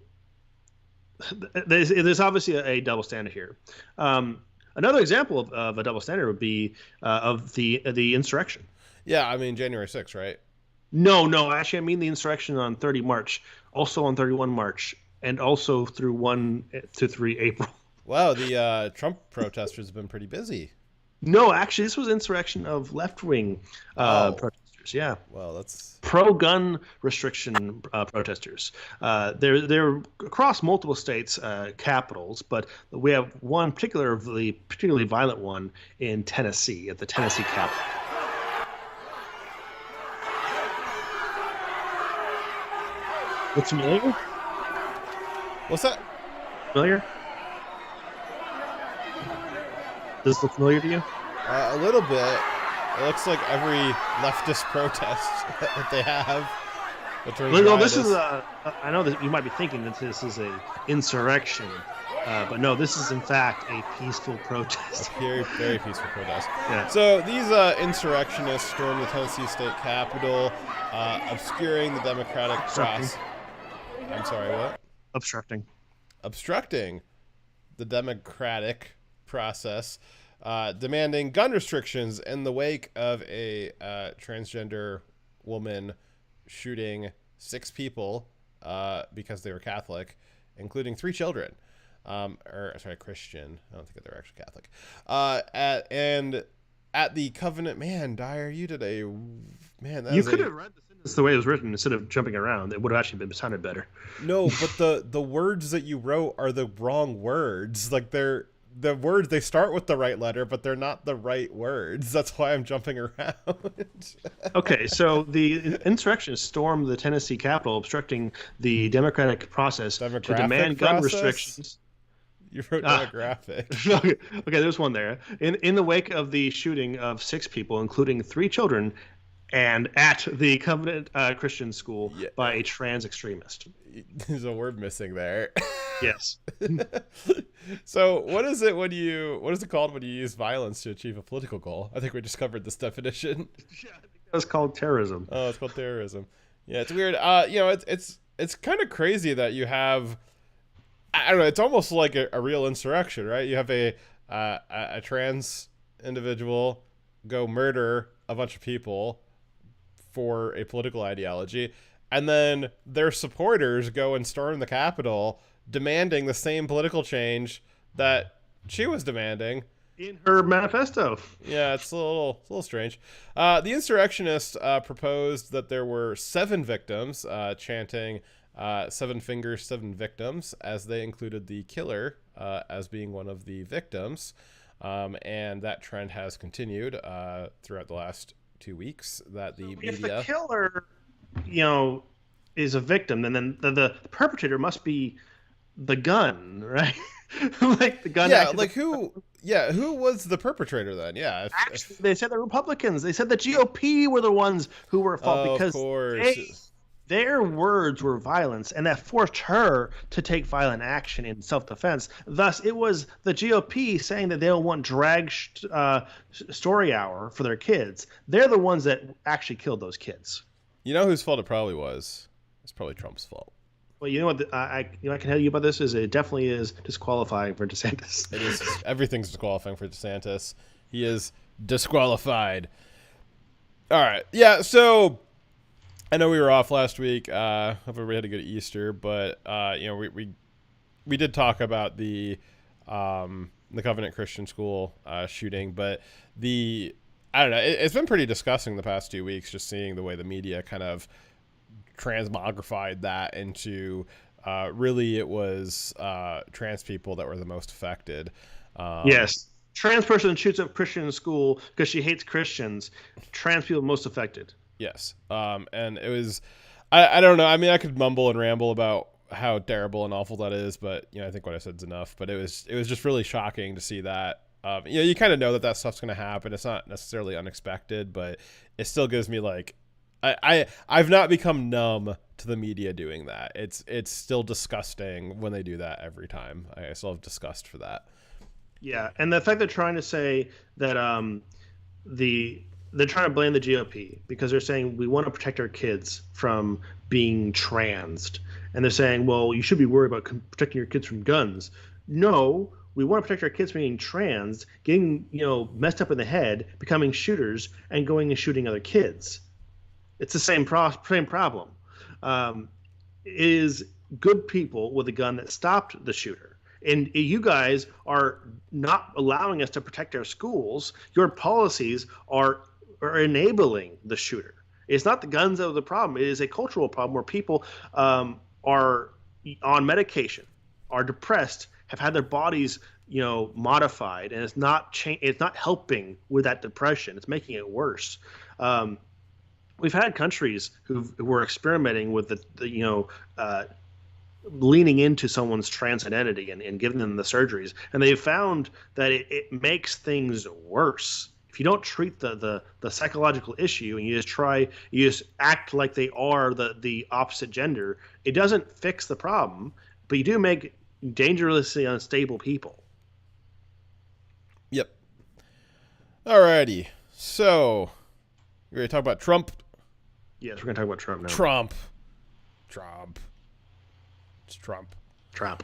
there's obviously a double standard here. Another example of a double standard would be of the insurrection. Yeah, I mean January 6th, right? No, actually I mean the insurrection on 30 March, also on 31 March, and also through 1 to 3 April. Wow, the Trump protesters have been pretty busy. No, actually this was insurrection of left-wing protesters. Yeah. Well, that's pro-gun restriction protesters. They're across multiple states, capitals, but we have one particularly violent one in Tennessee, at the Tennessee Capitol. What's familiar? What's that? Familiar? Does it look familiar to you? A little bit. It looks like every leftist protest that they have. No, this is I know that you might be thinking that this is a insurrection, but no, this is in fact a peaceful protest. A very, very peaceful protest. Yeah. So these insurrectionists stormed the Tennessee state capitol, obscuring the democratic process. I'm sorry, what? Obstructing the democratic process. Demanding gun restrictions in the wake of a transgender woman shooting 6 people because they were Catholic, including 3 children. Christian. I don't think they're actually Catholic. At the Covenant, man, Dyer, you did a man. You could have read the sentence the way it was written instead of jumping around. It would have actually sounded better. No, but the words that you wrote are the wrong words. Like the words, they start with the right letter, but they're not the right words. That's why I'm jumping around. Okay, so the insurrectionists stormed the Tennessee Capitol, obstructing the democratic process to demand gun restrictions. You wrote demographic. Okay, there's one there. In the wake of the shooting of 6 people, including 3 children, and at the Covenant Christian school by a trans extremist. There's a word missing there. Yes. So what is it called when you use violence to achieve a political goal? I think we just covered this definition. Yeah, I think that was called terrorism. Oh, it's called terrorism. Yeah, it's weird. It's kind of crazy that you have, I don't know, it's almost like a real insurrection, right? You have a trans individual go murder a bunch of people for a political ideology, and then their supporters go and storm the Capitol demanding the same political change that she was demanding in her manifesto. Yeah, it's a little strange. The insurrectionists proposed that there were 7 victims, chanting 7 fingers, 7 victims, as they included the killer as being one of the victims. And that trend has continued throughout the last 2 weeks. That the media, if the killer, is a victim, then the perpetrator must be the gun, right? Like the gun. Yeah, like who? Yeah, who was the perpetrator then? Yeah, actually, they said the Republicans. They said the GOP were the ones who were at fault because of course. Their words were violence, and that forced her to take violent action in self-defense. Thus, it was the GOP saying that they don't want drag story hour for their kids. They're the ones that actually killed those kids. You know whose fault it probably was? It's probably Trump's fault. Well, you know what I can tell you about this is it definitely is disqualifying for DeSantis. It is. Everything's disqualifying for DeSantis. He is disqualified. All right. Yeah, so I know we were off last week. Hope everybody had a good Easter, but we did talk about the Covenant Christian School shooting, but the I don't know. It's been pretty disgusting the past 2 weeks, just seeing the way the media kind of transmogrified that into really it was trans people that were the most affected. Yes. Trans person shoots up Christian in school because she hates Christians. Trans people most affected. Yes. And it was, I don't know. I mean, I could mumble and ramble about how terrible and awful that is, but I think what I said is enough. But it was just really shocking to see that. You kind of know that stuff's going to happen. It's not necessarily unexpected, but it still gives me like, I've not become numb to the media doing that. It's still disgusting when they do that every time. I still have disgust for that. Yeah, and the fact they're trying to say that they're trying to blame the GOP because they're saying we want to protect our kids from being transed, and they're saying, well, you should be worried about protecting your kids from guns. No, we want to protect our kids from being trans, getting messed up in the head, becoming shooters, and going and shooting other kids. It's the same problem. It is good people with a gun that stopped the shooter. And you guys are not allowing us to protect our schools. Your policies are enabling the shooter. It's not the guns that are the problem. It is a cultural problem where people are on medication, are depressed, have had their bodies modified, and it's not helping with that depression. It's making it worse. We've had countries who were experimenting with the leaning into someone's trans identity and giving them the surgeries, and they found that it makes things worse. If you don't treat the psychological issue and you just act like they are the opposite gender, it doesn't fix the problem, but you do make dangerously unstable people. Yep. Alrighty. So we're going to talk about Trump. Yes, we're going to talk about Trump now. Trump. It's Trump. All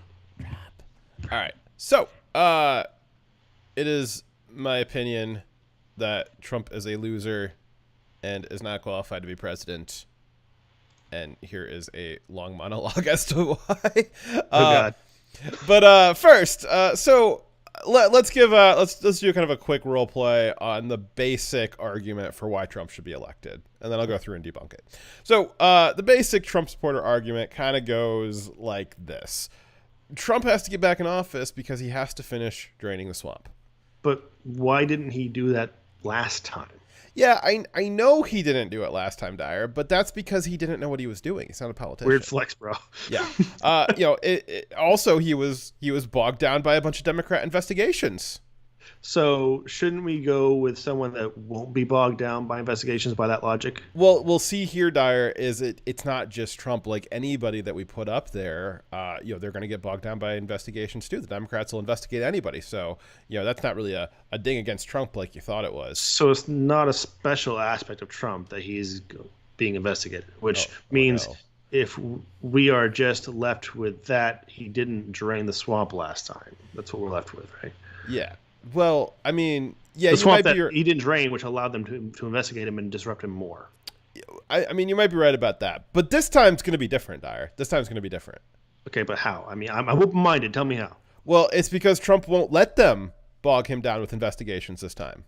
right. So, it is my opinion that Trump is a loser and is not qualified to be president. And here is a long monologue as to why. God. But first, so let's do kind of a quick role play on the basic argument for why Trump should be elected, and then I'll go through and debunk it. So the basic Trump supporter argument kind of goes like this: Trump has to get back in office because he has to finish draining the swamp. But why didn't he do that last time? Yeah, I know he didn't do it last time, Dyer, but that's because he didn't know what he was doing. He's not a politician. Weird flex, bro. Yeah. Also he was bogged down by a bunch of Democrat investigations. So shouldn't we go with someone that won't be bogged down by investigations by that logic? Well, we'll see here, Dyer, is it's not just Trump. Like anybody that we put up there, they're going to get bogged down by investigations too. The Democrats will investigate anybody. So, that's not really a ding against Trump like you thought it was. So it's not a special aspect of Trump that he's being investigated, which means if we are just left with that, he didn't drain the swamp last time. That's what we're left with, right? Yeah. Well, I mean, yeah, the swamp that he didn't drain, which allowed them to investigate him and disrupt him more. I mean, you might be right about that, but this time's going to be different, Dyer. This time's going to be different. Okay, but how? I mean, I'm open-minded. Tell me how. Well, it's because Trump won't let them bog him down with investigations this time.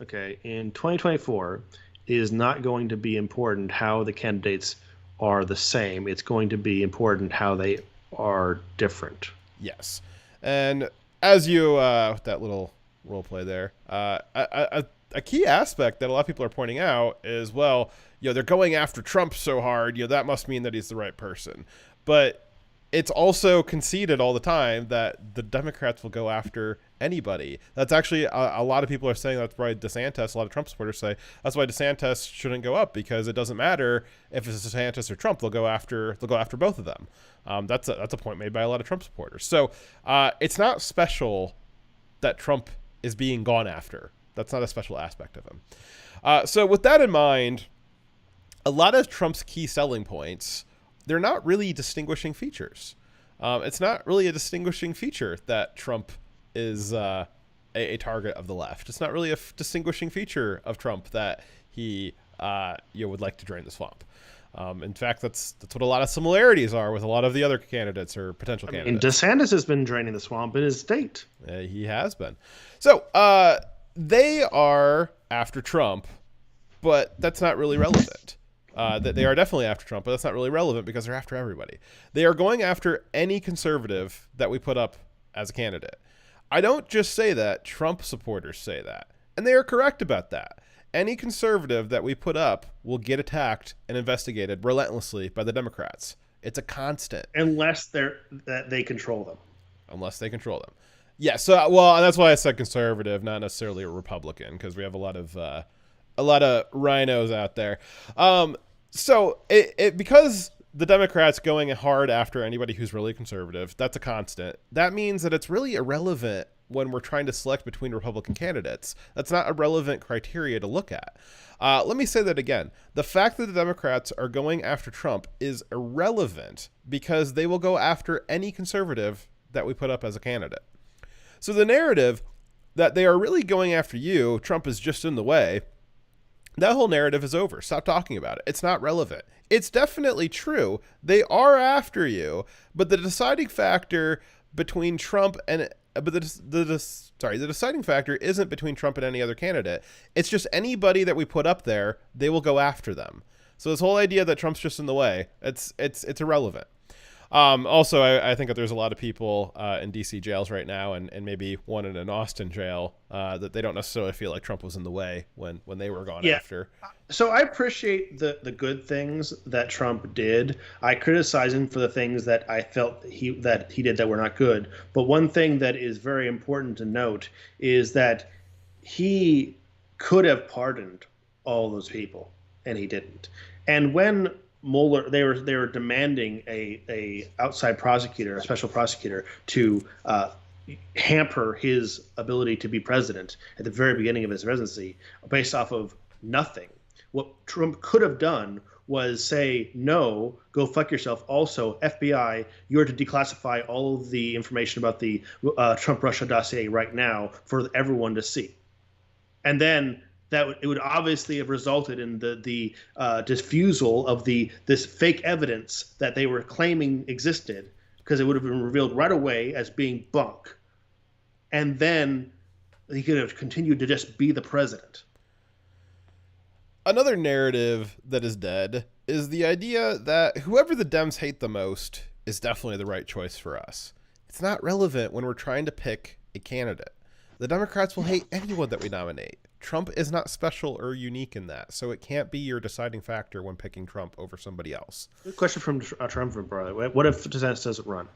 Okay, in 2024, it is not going to be important how the candidates are the same. It's going to be important how they are different. Yes, and as you, with that little role play there, a key aspect that a lot of people are pointing out is, well, they're going after Trump so hard, that must mean that he's the right person. But it's also conceded all the time that the Democrats will go after anybody. That's actually, a lot of people are saying that's why DeSantis, a lot of Trump supporters say, that's why DeSantis shouldn't go up, because it doesn't matter if it's DeSantis or Trump, they'll go after both of them. That's a point made by a lot of Trump supporters. So it's not special that Trump is being gone after. That's not a special aspect of him. So with that in mind, a lot of Trump's key selling points, they're not really distinguishing features. It's not really a distinguishing feature that Trump is a target of the left. It's not really a distinguishing feature of Trump that he would like to drain the swamp. In fact, that's what a lot of similarities are with a lot of the other candidates or potential candidates. And DeSantis has been draining the swamp in his state. He has been. So they are after Trump, but that's not really relevant. That they are definitely after Trump, but that's not really relevant because they're after everybody. They are going after any conservative that we put up as a candidate. I don't just say that. Trump supporters say that. And they are correct about that. Any conservative that we put up will get attacked and investigated relentlessly by the Democrats. It's a constant. Unless they control them. Unless they control them. Yeah, so, well, that's why I said conservative, not necessarily a Republican, because we have a lot of rhinos out there. So because the Democrats going hard after anybody who's really conservative, that's a constant. That means that it's really irrelevant when we're trying to select between Republican candidates. That's not a relevant criteria to look at. Let me say that again. The fact that the Democrats are going after Trump is irrelevant because they will go after any conservative that we put up as a candidate. So the narrative that they are really going after you, Trump is just in the way, that whole narrative is over. Stop talking about it. It's not relevant. It's definitely true. They are after you, but the deciding factor between Trump and the deciding factor isn't between Trump and any other candidate. It's just anybody that we put up there, they will go after them. So this whole idea that Trump's just in the way, it's irrelevant. Also, I think that there's a lot of people in DC jails right now, and maybe one in an Austin jail, that they don't necessarily feel like Trump was in the way when they were gone after. So I appreciate the good things that Trump did. I criticize him for the things that I felt he did that were not good. But one thing that is very important to note is that he could have pardoned all those people, and he didn't. And when Mueller, they were demanding a outside prosecutor, a special prosecutor, to hamper his ability to be president at the very beginning of his presidency, based off of nothing. What Trump could have done was say, no, go fuck yourself. Also, FBI, you're to declassify all of the information about the Trump-Russia dossier right now for everyone to see. And then it would obviously have resulted in the diffusal of this fake evidence that they were claiming existed, because it would have been revealed right away as being bunk. And then he could have continued to just be the president. Another narrative that is dead is the idea that whoever the Dems hate the most is definitely the right choice for us. It's not relevant when we're trying to pick a candidate. The Democrats will hate anyone that we nominate. Trump is not special or unique in that, so it can't be your deciding factor when picking Trump over somebody else. Good question from Trump, brother. What if DeSantis doesn't run?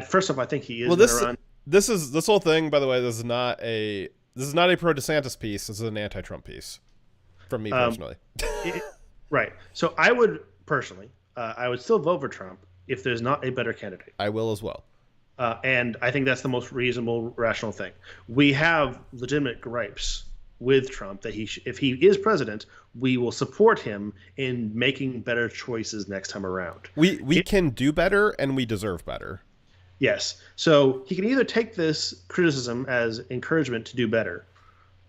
First off, I think he is going to run. This whole thing, by the way, this is not a pro DeSantis piece. This is an anti-Trump piece, from me personally. Right. So I would personally, I would still vote for Trump if there's not a better candidate. I will as well. And I think that's the most reasonable, rational thing. We have legitimate gripes with Trump that if he is president, we will support him in making better choices next time around. We can do better, and we deserve better. Yes. So he can either take this criticism as encouragement to do better,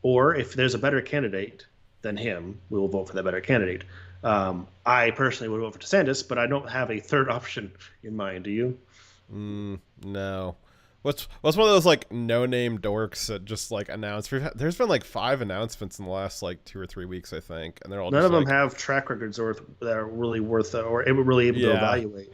or if there's a better candidate than him, we will vote for that better candidate. I personally would vote for DeSantis, but I don't have a third option in mind. Do you? No. What's one of those like no-name dorks that just like announced? There's been like 5 announcements in the last like 2 or 3 weeks, I think, and they're all none of them have track records that are really worth or really able to evaluate.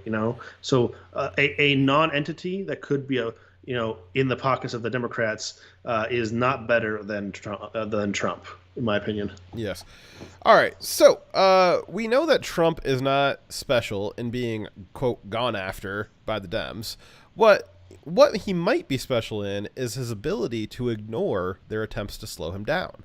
So a non-entity that could be in the pockets of the Democrats is not better than Trump, in my opinion. Yes. All right. So we know that Trump is not special in being, quote, gone after by the Dems. What he might be special in is his ability to ignore their attempts to slow him down.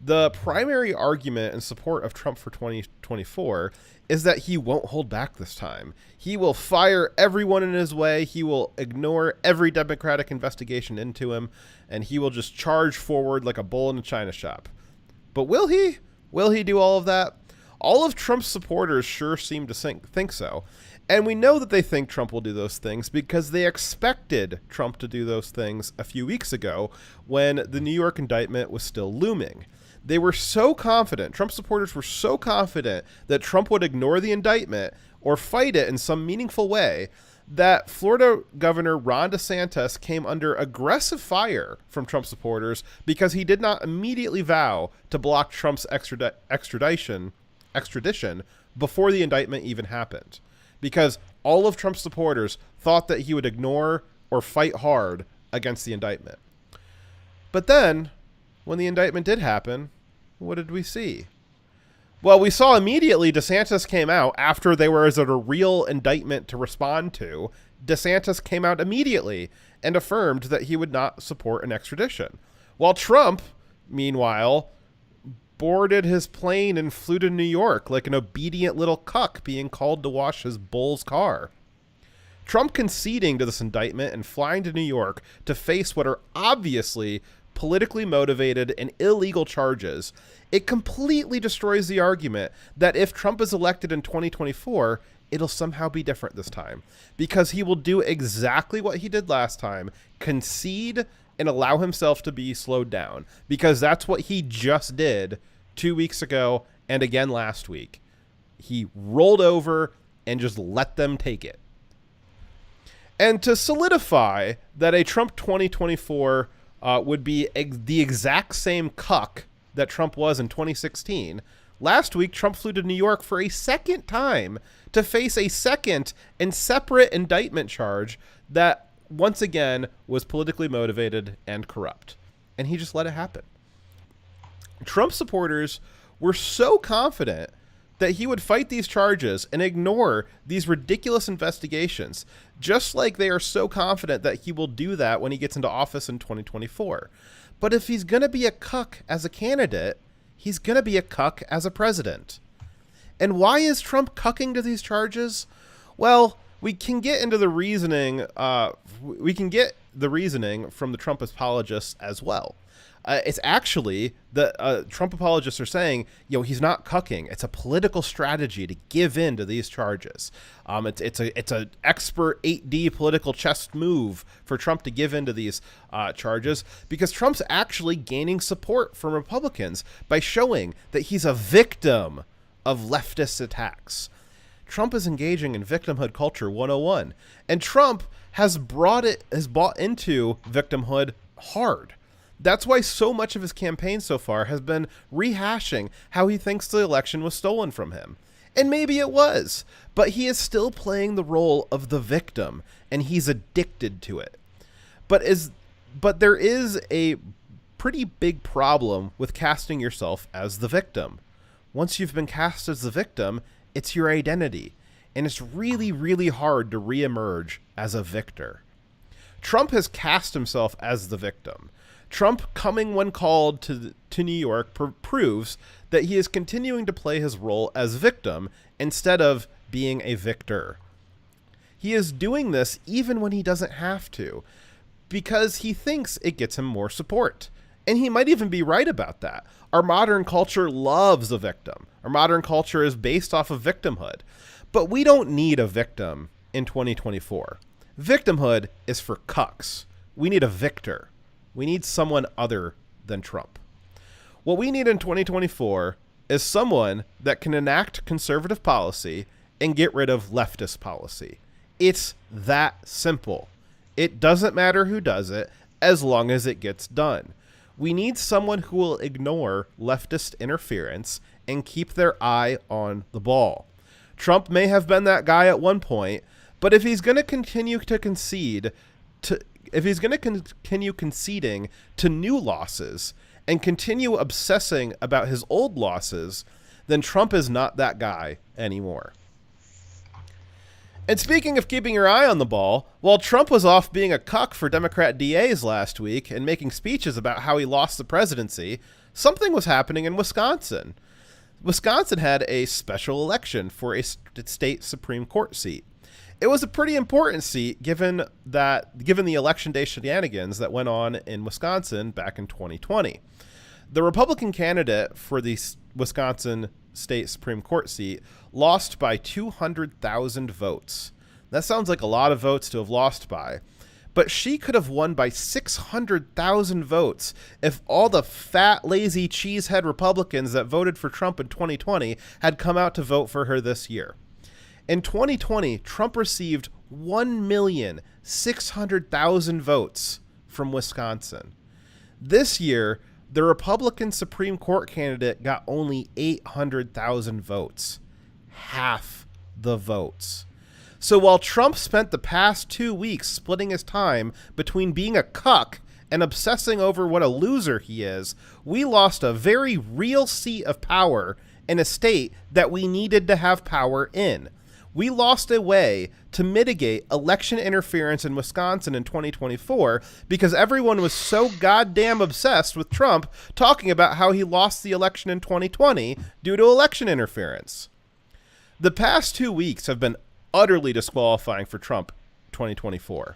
The primary argument in support of Trump for 2024 is that he won't hold back this time. He will fire everyone in his way. He will ignore every Democratic investigation into him, and he will just charge forward like a bull in a china shop. But will he? Will he do all of that? All of Trump's supporters sure seem to think so. And we know that they think Trump will do those things because they expected Trump to do those things a few weeks ago when the New York indictment was still looming. They were so confident, Trump supporters were so confident that Trump would ignore the indictment or fight it in some meaningful way that Florida Governor Ron DeSantis came under aggressive fire from Trump supporters because he did not immediately vow to block Trump's extradition before the indictment even happened. Because all of Trump's supporters thought that he would ignore or fight hard against the indictment. But then, when the indictment did happen, what did we see? Well, we saw immediately DeSantis came out after there was a real indictment to respond to. DeSantis came out immediately and affirmed that he would not support an extradition. While Trump, meanwhile, boarded his plane and flew to New York like an obedient little cuck being called to wash his bull's car. Trump conceding to this indictment and flying to New York to face what are obviously politically motivated and illegal charges, it completely destroys the argument that if Trump is elected in 2024, it'll somehow be different this time, because he will do exactly what he did last time, concede and allow himself to be slowed down, because that's what he just did 2 weeks ago and again last week. He rolled over and just let them take it. And to solidify that a Trump 2024 would be the exact same cuck that Trump was in 2016. Last week, Trump flew to New York for a second time to face a second and separate indictment charge that, once again, was politically motivated and corrupt. And he just let it happen. Trump supporters were so confident that he would fight these charges and ignore these ridiculous investigations, just like they are so confident that he will do that when he gets into office in 2024. But if he's going to be a cuck as a candidate, he's going to be a cuck as a president. And why is Trump cucking to these charges? Well, we can get into the reasoning. We can get the reasoning from the Trump apologists as well. It's actually the Trump apologists are saying, he's not cucking. It's a political strategy to give in to these charges. It's an expert 8D political chess move for Trump to give in to these charges, because Trump's actually gaining support from Republicans by showing that he's a victim of leftist attacks. Trump is engaging in victimhood culture 101, and Trump has bought into victimhood hard. That's why so much of his campaign so far has been rehashing how he thinks the election was stolen from him. And maybe it was, but he is still playing the role of the victim, and he's addicted to it. But there is a pretty big problem with casting yourself as the victim. Once you've been cast as the victim, it's your identity, and it's really, really hard to reemerge as a victor. Trump has cast himself as the victim. Trump coming when called to New York proves that he is continuing to play his role as victim instead of being a victor. He is doing this even when he doesn't have to, because he thinks it gets him more support. And he might even be right about that. Our modern culture loves a victim. Our modern culture is based off of victimhood. But we don't need a victim in 2024. Victimhood is for cucks. We need a victor. We need someone other than Trump. What we need in 2024 is someone that can enact conservative policy and get rid of leftist policy. It's that simple. It doesn't matter who does it as long as it gets done. We need someone who will ignore leftist interference and keep their eye on the ball. Trump may have been that guy at one point, but if he's going to continue to conceding to new losses and continue obsessing about his old losses, then Trump is not that guy anymore. And speaking of keeping your eye on the ball, while Trump was off being a cuck for Democrat DAs last week and making speeches about how he lost the presidency, something was happening in Wisconsin. Wisconsin had a special election for a state Supreme Court seat. It was a pretty important seat given the election day shenanigans that went on in Wisconsin back in 2020. The Republican candidate for the Wisconsin State Supreme Court seat lost by 200,000 votes. That sounds like a lot of votes to have lost by, but she could have won by 600,000 votes if all the fat, lazy, cheesehead Republicans that voted for Trump in 2020 had come out to vote for her this year. In 2020, Trump received 1,600,000 votes from Wisconsin. This year, the Republican Supreme Court candidate got only 800,000 votes. Half the votes. So while Trump spent the past 2 weeks splitting his time between being a cuck and obsessing over what a loser he is, we lost a very real seat of power in a state that we needed to have power in. We lost a way to mitigate election interference in Wisconsin in 2024 because everyone was so goddamn obsessed with Trump talking about how he lost the election in 2020 due to election interference. The past 2 weeks have been utterly disqualifying for Trump 2024.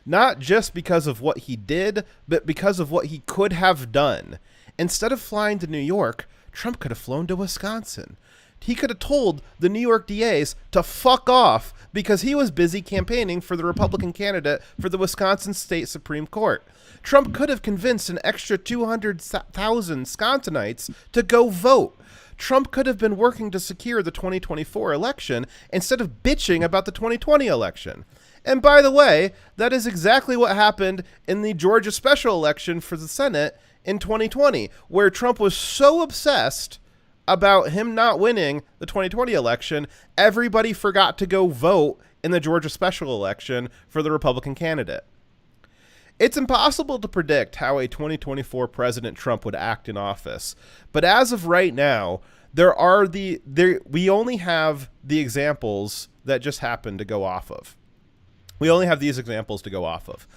Not just because of what he did, but because of what he could have done. Instead of flying to New York, Trump could have flown to Wisconsin. He could have told the New York DAs to fuck off because he was busy campaigning for the Republican candidate for the Wisconsin State Supreme Court. Trump could have convinced an extra 200,000 Wisconsinites to go vote. Trump could have been working to secure the 2024 election instead of bitching about the 2020 election. And by the way, that is exactly what happened in the Georgia special election for the Senate in 2020, where Trump was so obsessed about him not winning the 2020 election, everybody forgot to go vote in the Georgia special election for the Republican candidate. It's impossible to predict how a 2024 President Trump would act in office, but as of right now, we only have the examples that just happened to go off of. We only have these examples to go off of.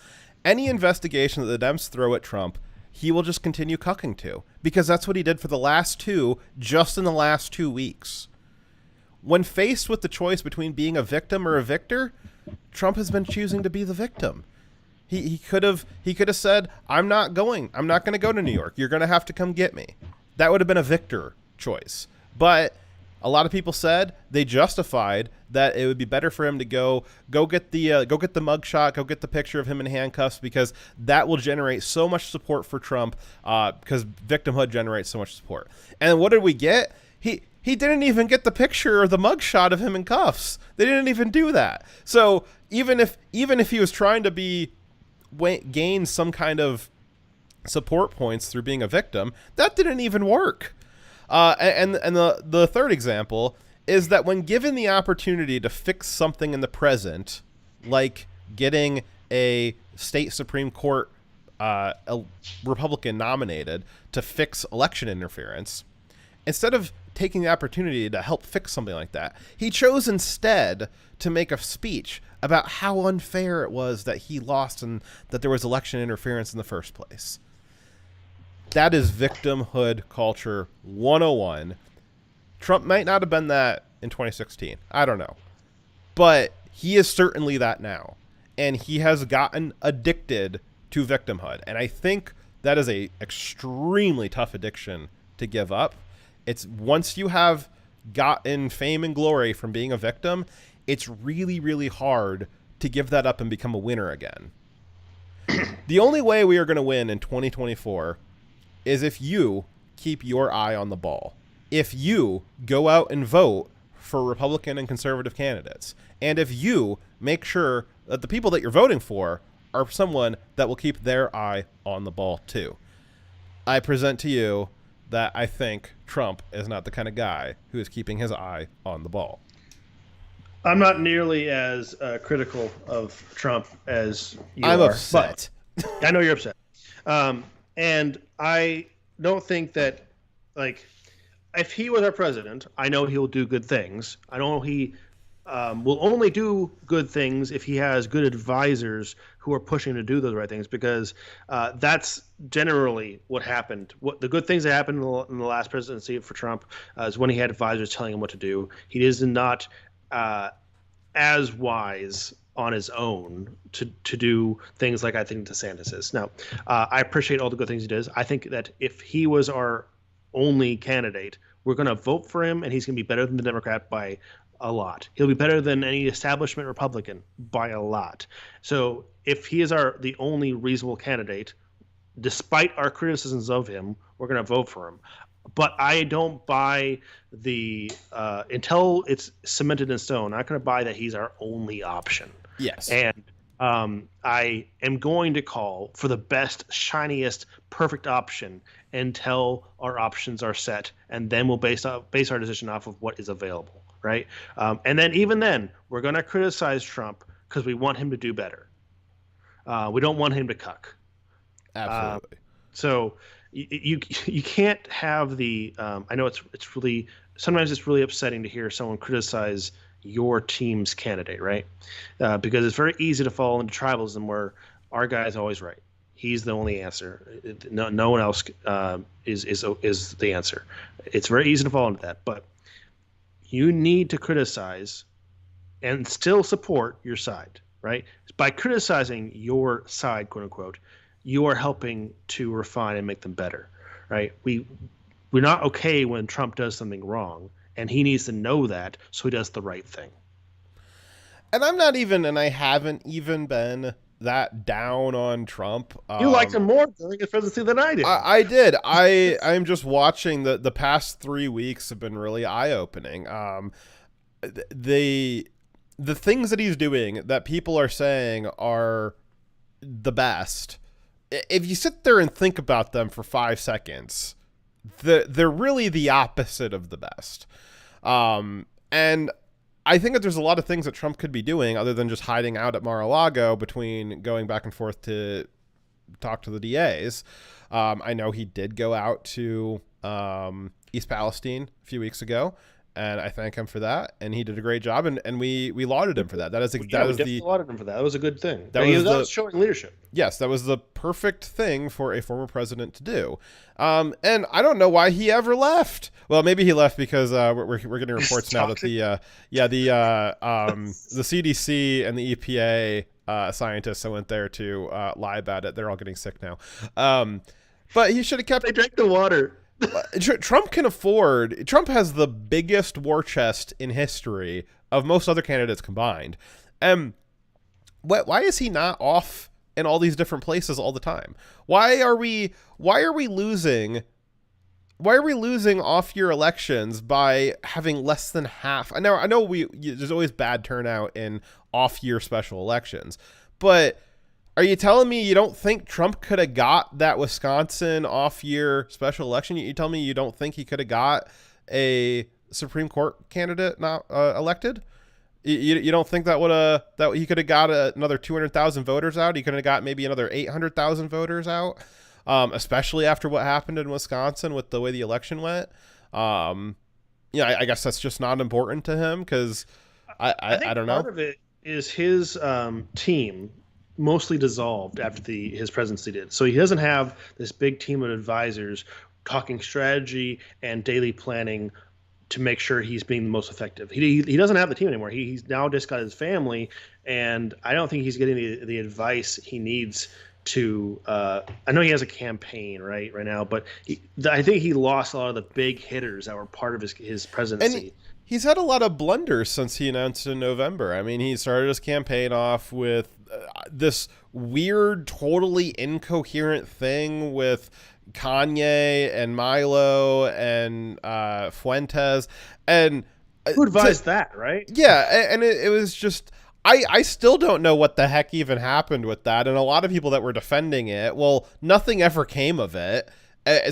Any investigation that the Dems throw at Trump, he will just continue cucking to, because that's what he did for the last two, just in the last 2 weeks. When faced with the choice between being a victim or a victor, Trump has been choosing to be the victim. He could have said, I'm not going to go to New York. You're going to have to come get me. That would have been a victor choice. But a lot of people said they justified that it would be better for him to go get the mugshot, go get the picture of him in handcuffs, because that will generate so much support for Trump, because victimhood generates so much support. And what did we get? He didn't even get the picture or the mugshot of him in cuffs. They didn't even do that. So even if he was trying to gain some kind of support points through being a victim, that didn't even work. And the third example is that when given the opportunity to fix something in the present, like getting a state Supreme Court a Republican nominated to fix election interference, instead of taking the opportunity to help fix something like that, he chose instead to make a speech about how unfair it was that he lost and that there was election interference in the first place. That is victimhood culture 101. Trump might not have been that in 2016. I don't know. But he is certainly that now. And he has gotten addicted to victimhood. And I think that is a extremely tough addiction to give up. It's once you have gotten fame and glory from being a victim, it's really, really hard to give that up and become a winner again. The only way we are going to win in 2024 is if you keep your eye on the ball. If you go out and vote for Republican and conservative candidates. And if you make sure that the people that you're voting for are someone that will keep their eye on the ball too. I present to you that I think Trump is not the kind of guy who is keeping his eye on the ball. I'm not nearly as critical of Trump as you are. I'm upset. I know you're upset. And I don't think that, like, if he was our president, I know he'll do good things. I know he will only do good things if he has good advisors who are pushing to do those right things, because that's generally what happened. What the good things that happened in the last presidency for Trump is when he had advisors telling him what to do. He is not as wise on his own to do things like I think DeSantis is. Now, I appreciate all the good things he does. I think that if he was our only candidate, we're going to vote for him, and he's going to be better than the Democrat by a lot. He'll be better than any establishment Republican by a lot. So if he is the only reasonable candidate, despite our criticisms of him, we're going to vote for him. But I don't buy the until it's cemented in stone. I'm not going to buy that he's our only option. Yes. And I am going to call for the best, shiniest, perfect option until our options are set, and then we'll base our decision off of what is available, right? And then even then, we're going to criticize Trump because we want him to do better. We don't want him to cuck. Absolutely. So you can't have the. I know it's really sometimes it's really upsetting to hear someone criticize your team's candidate, right? Because it's very easy to fall into tribalism where our guy's always right. He's the only answer. No one else is the answer. It's very easy to fall into that. But you need to criticize and still support your side, right? By criticizing your side, quote unquote, you are helping to refine and make them better, right? We're not okay when Trump does something wrong. And he needs to know that, so he does the right thing. And I'm not even, and I haven't even been that down on Trump. You liked him more during his presidency than I did. I did. I'm just watching the past 3 weeks have been really eye-opening. The things that he's doing that people are saying are the best. If you sit there and think about them for 5 seconds, they're really the opposite of the best. And I think that there's a lot of things that Trump could be doing other than just hiding out at Mar-a-Lago between going back and forth to talk to the DAs. I know he did go out to East Palestine a few weeks ago, and I thank him for that. And he did a great job, and we lauded him for that. We lauded him for that. That was a good thing. That was showing leadership. Yes, that was the perfect thing for a former president to do. And I don't know why he ever left. Well, maybe he left because we're getting reports now that the CDC and the EPA scientists that went there to lie about it, they're all getting sick now. But he should have kept. They drank the water. Trump has the biggest war chest in history of most other candidates combined. Why is he not off in all these different places all the time? Why are we losing off-year elections by having less than half? I know there's always bad turnout in off-year special elections, but are you telling me you don't think Trump could have got that Wisconsin off-year special election? You tell me you don't think he could have got a Supreme Court candidate not elected? You don't think that he could have got another 200,000 voters out? He could have got maybe another 800,000 voters out, especially after what happened in Wisconsin with the way the election went. I guess that's just not important to him because I don't know. Part of it is his team mostly dissolved after his presidency did. So he doesn't have this big team of advisors talking strategy and daily planning to make sure he's being the most effective. He doesn't have the team anymore. He's now just got his family, and I don't think he's getting the advice he needs to I know he has a campaign right now, but I think he lost a lot of the big hitters that were part of his presidency. And he's had a lot of blunders since he announced in November. I mean, he started his campaign off with this weird, totally incoherent thing with Kanye and Milo and Fuentes. And who advised that, right? Yeah, and it was just... I still don't know what the heck even happened with that. And a lot of people that were defending it, well, nothing ever came of it.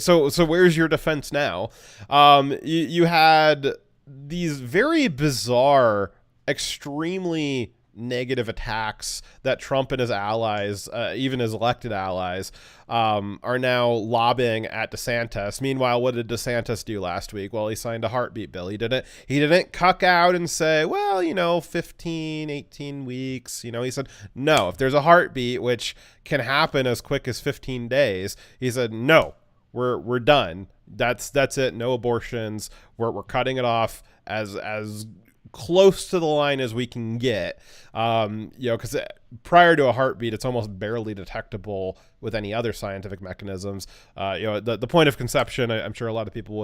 So where's your defense now? You had these very bizarre, extremely negative attacks that Trump and his allies, even his elected allies, are now lobbying at DeSantis. Meanwhile, what did DeSantis do last week? Well, he signed a heartbeat bill. He didn't cuck out and say, well, 15, 18 weeks. He said, no, if there's a heartbeat, which can happen as quick as 15 days, he said, no, we're done. That's it. No abortions. We're cutting it off as close to the line as we can get, because prior to a heartbeat, it's almost barely detectable with any other scientific mechanisms. The point of conception, I'm sure a lot of people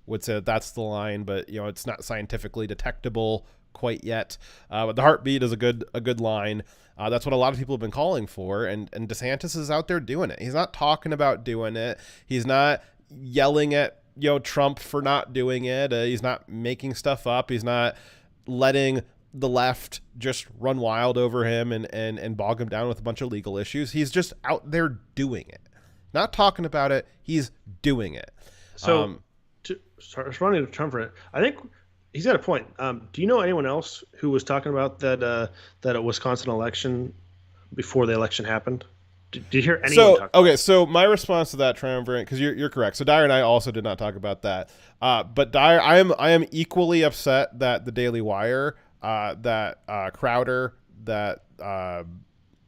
would say that's the line, but it's not scientifically detectable quite yet. But the heartbeat is a good line. That's what a lot of people have been calling for, and DeSantis is out there doing it. He's not talking about doing it. He's not yelling at Trump for not doing it. He's not making stuff up. He's not letting the left just run wild over him and bog him down with a bunch of legal issues. He's just out there doing it, not talking about it. He's doing it. So, responding to Trump for it, I think he's got a point. Do you know anyone else who was talking about that Wisconsin election before the election happened? Did you hear anyone talk about it? So my response to that, Triumvirate, because you're correct. So Dyer and I also did not talk about that. But Dyer, I am equally upset that the Daily Wire, that Crowder, that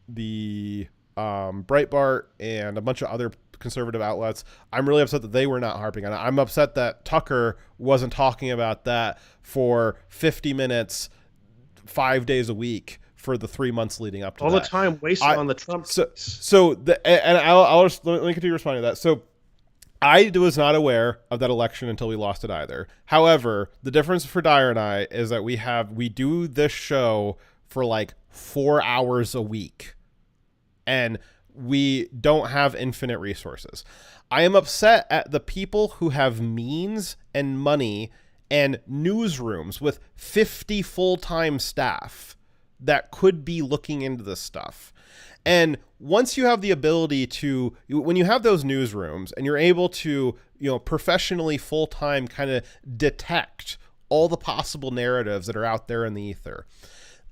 the Breitbart, and a bunch of other conservative outlets, I'm really upset that they were not harping on it. I'm upset that Tucker wasn't talking about that for 50 minutes, 5 days a week for the 3 months leading up to all that. the time wasted on the Trump. I'll just, let me continue responding to that. So I was not aware of that election until we lost it either. However, the difference for Dyer and I is that we do this show for like 4 hours a week, and we don't have infinite resources. I am upset at the people who have means and money and newsrooms with 50 full-time staff that could be looking into this stuff. And once you have the ability to, when you have those newsrooms and you're able to, professionally full-time kind of detect all the possible narratives that are out there in the ether,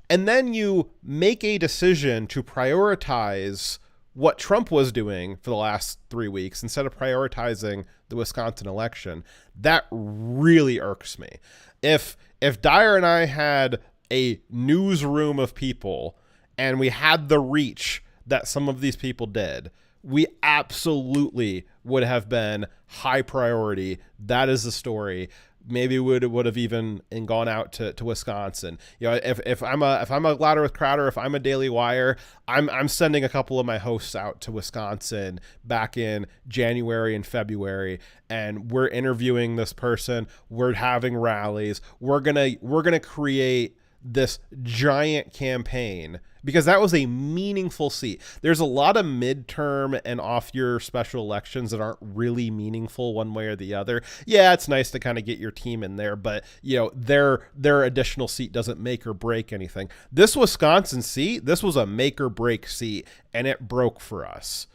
and then you make a decision to prioritize what Trump was doing for the last 3 weeks instead of prioritizing the Wisconsin election, that really irks me. If Dyer and I had a newsroom of people and we had the reach that some of these people did, we absolutely would have been high priority. That is the story. Maybe would have even gone out to Wisconsin. If I'm a Louder with Crowder, if I'm a Daily Wire, I'm sending a couple of my hosts out to Wisconsin back in January and February, and we're interviewing this person. We're having rallies. We're gonna create this giant campaign, because that was a meaningful seat. There's a lot of midterm and off-year special elections that aren't really meaningful one way or the other. Yeah, it's nice to kind of get your team in there, but their additional seat doesn't make or break anything. This Wisconsin seat, this was a make or break seat, and it broke for us.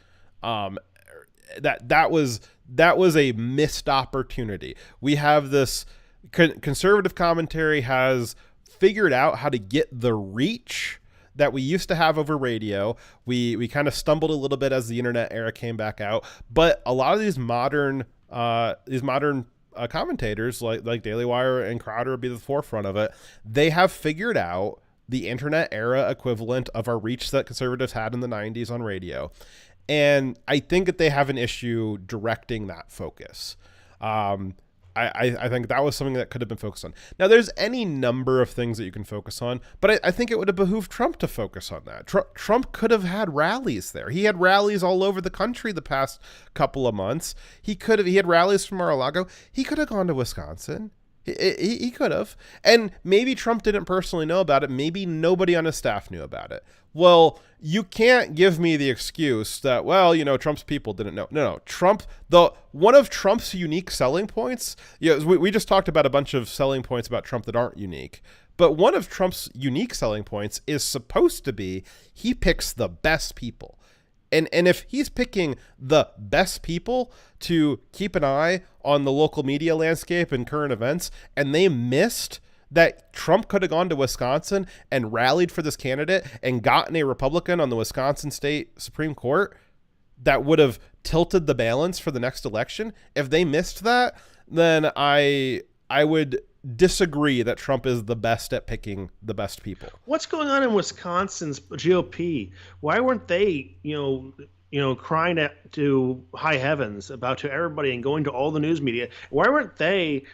That was a missed opportunity. We have this conservative commentary has figured out how to get the reach that we used to have over radio. We kind of stumbled a little bit as the internet era came back out, but a lot of these modern commentators like Daily Wire and Crowder would be the forefront of it. They have figured out the internet era equivalent of our reach that conservatives had in the 90s on radio. And I think that they have an issue directing that focus. I think that was something that could have been focused on. Now, there's any number of things that you can focus on, but I think it would have behooved Trump to focus on that. Trump could have had rallies there. He had rallies all over the country the past couple of months. He had rallies from Mar-a-Lago. He could have gone to Wisconsin. He could have. And maybe Trump didn't personally know about it. Maybe nobody on his staff knew about it. Well, you can't give me the excuse that, Trump's people didn't know. No, one of Trump's unique selling points, we just talked about a bunch of selling points about Trump that aren't unique. But one of Trump's unique selling points is supposed to be he picks the best people. And if he's picking the best people to keep an eye on the local media landscape and current events, and they missed that Trump could have gone to Wisconsin and rallied for this candidate and gotten a Republican on the Wisconsin State Supreme Court that would have tilted the balance for the next election, if they missed that, then I would disagree that Trump is the best at picking the best people. What's going on in Wisconsin's GOP? Why weren't they, crying to high heavens to everybody and going to all the news media? Why weren't they,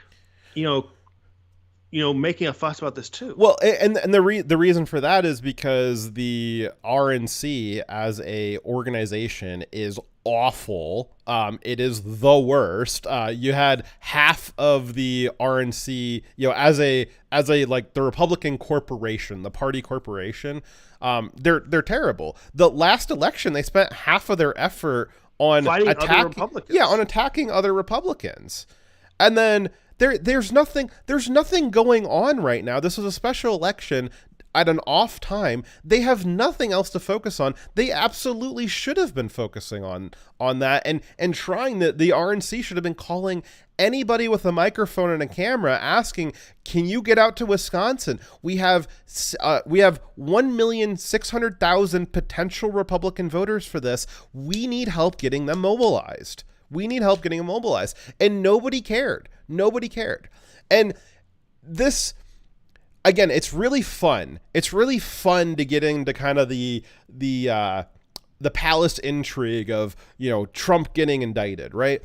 making a fuss about this too? Well, and the reason for that is because the RNC as a organization is awful. It is the worst. You had half of the RNC, as a like the Republican corporation, the party corporation. They're terrible. The last election, they spent half of their effort on fighting other Republicans. Yeah, on attacking other Republicans. And then there's nothing going on right now. This was a special election at an off time. They have nothing else to focus on. They absolutely should have been focusing on that and trying that. The RNC should have been calling anybody with a microphone and a camera asking, can you get out to Wisconsin? We have 1,600,000 potential Republican voters for this. We need help getting them mobilized. And nobody cared. And this, again, it's really fun. It's really fun to get into kind of the palace intrigue of, Trump getting indicted, right?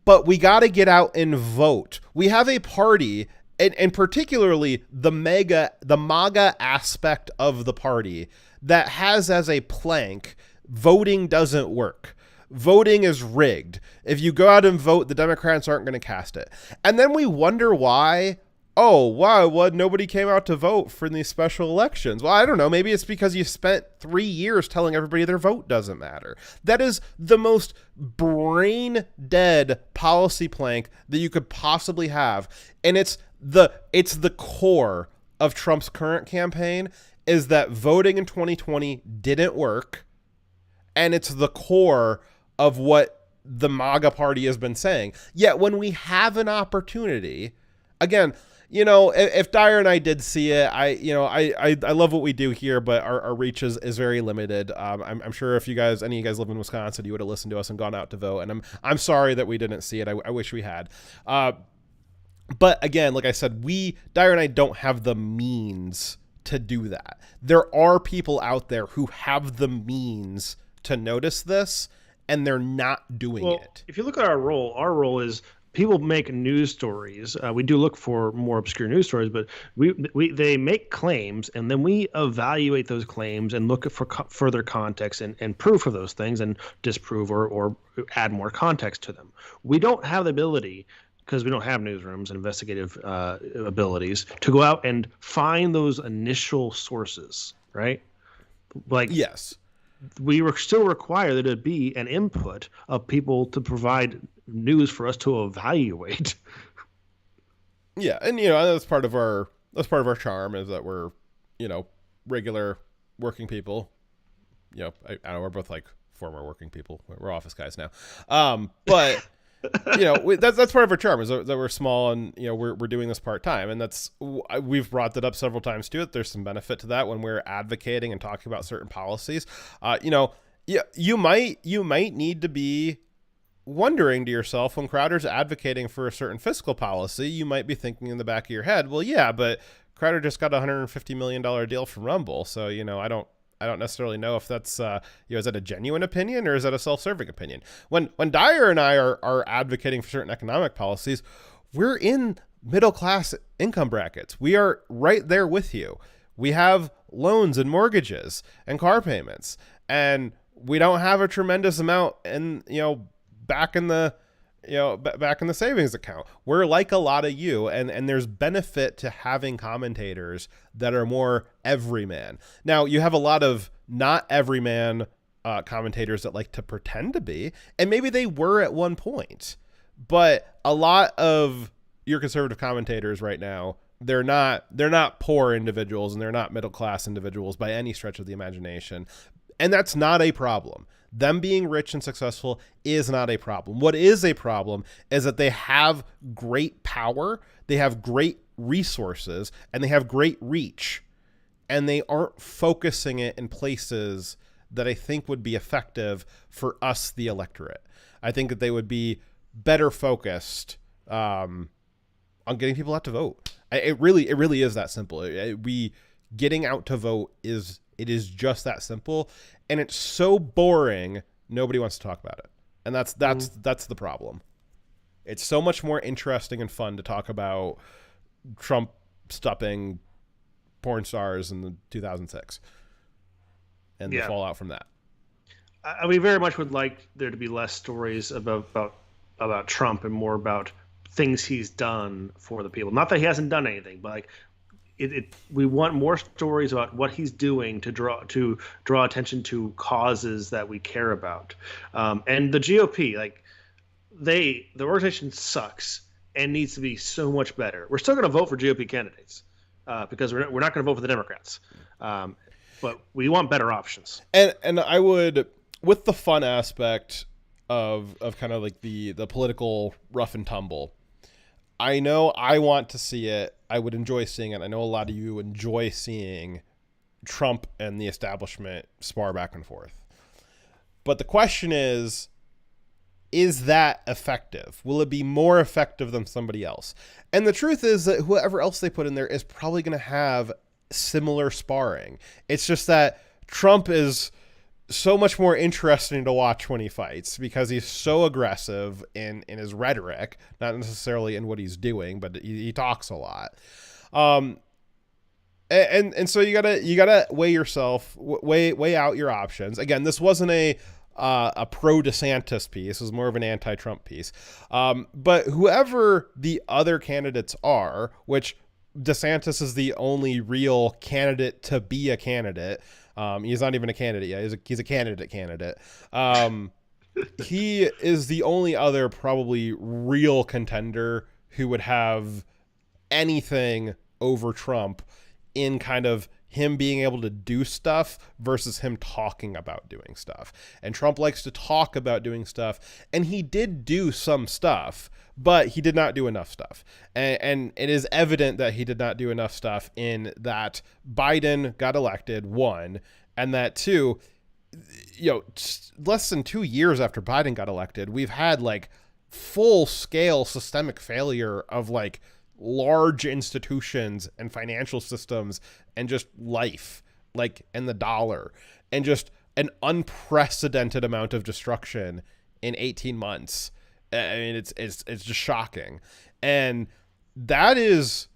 But we got to get out and vote. We have a party, and particularly the MAGA aspect of the party that has as a plank, voting doesn't work. Voting is rigged. If you go out and vote, the Democrats aren't going to cast it. And then we wonder why. Oh, wow, nobody came out to vote for these special elections. Well, I don't know. Maybe it's because you spent 3 years telling everybody their vote doesn't matter. That is the most brain-dead policy plank that you could possibly have. And it's the core of Trump's current campaign, is that voting in 2020 didn't work. And it's the core of what the MAGA party has been saying. Yet when we have an opportunity, again, if Dyer and I did see it, I love what we do here, but our reach is very limited. I'm sure if any of you guys live in Wisconsin, you would have listened to us and gone out to vote. And I'm sorry that we didn't see it. I wish we had. But again, like I said, Dyer and I don't have the means to do that. There are people out there who have the means to notice this, and they're not doing it. If you look at our role is people make news stories. We do look for more obscure news stories, but they make claims, and then we evaluate those claims and look for further context and proof of those things and disprove or add more context to them. We don't have the ability, because we don't have newsrooms and investigative abilities, to go out and find those initial sources, right? Yes. We still require there to be an input of people to provide news for us to evaluate. Yeah, and that's part of our charm, is that we're regular working people. I don't know, we're both like former working people. We're office guys now, but that's part of our charm, is that we're small and we're doing this part time, and we've brought that up several times too. There's some benefit to that when we're advocating and talking about certain policies. You might need to be wondering to yourself, when Crowder's advocating for a certain fiscal policy, you might be thinking in the back of your head, well, yeah, but Crowder just got a $150 million deal from Rumble, so I don't necessarily know if that's is that a genuine opinion or is that a self-serving opinion. When Dyer and I are advocating for certain economic policies, we're in middle class income brackets. We are right there with you. We have loans and mortgages and car payments, and we don't have a tremendous amount back in the savings account. We're like a lot of you, and there's benefit to having commentators that are more everyman. Now, you have a lot of not everyman commentators that like to pretend to be, and maybe they were at one point, but a lot of your conservative commentators right now, they're not poor individuals, and they're not middle class individuals by any stretch of the imagination, and that's not a problem. Them being rich and successful is not a problem. What is a problem is that they have great power, they have great resources, and they have great reach, and they aren't focusing it in places that I think would be effective for us, the electorate. I think that they would be better focused on getting people out to vote. It really is that simple. Getting out to vote is just that simple, and it's so boring nobody wants to talk about it, and that's the problem. It's so much more interesting and fun to talk about Trump stopping porn stars in the 2006 and the fallout from that. We very much would like there to be less stories about Trump and more about things he's done for the people. Not that he hasn't done anything, but we want more stories about what he's doing to draw attention to causes that we care about. And the GOP, the organization sucks, and needs to be so much better. We're still going to vote for GOP candidates because we're not going to vote for the Democrats. But we want better options. And I would, with the fun aspect of kind of like the political rough and tumble, I know I want to see it. I would enjoy seeing it. I know a lot of you enjoy seeing Trump and the establishment spar back and forth. But the question is that effective? Will it be more effective than somebody else? And the truth is that whoever else they put in there is probably going to have similar sparring. It's just that Trump is so much more interesting to watch when he fights because he's so aggressive in his rhetoric, not necessarily in what he's doing, but he talks a lot. And so you gotta weigh out your options. Again, this wasn't a pro DeSantis piece. It was more of an anti-Trump piece. But whoever the other candidates are, which DeSantis is the only real candidate to be a candidate. He's not even a candidate yet. He's a candidate. He is the only other probably real contender who would have anything over Trump in kind of him being able to do stuff versus him talking about doing stuff. And Trump likes to talk about doing stuff, and he did do some stuff, but he did not do enough stuff. And it is evident that he did not do enough stuff in that Biden got elected, one, and that two, less than 2 years after Biden got elected, we've had like full scale systemic failure of like large institutions and financial systems and just life, like, and the dollar, and just an unprecedented amount of destruction in 18 months. I mean, it's just shocking. And that is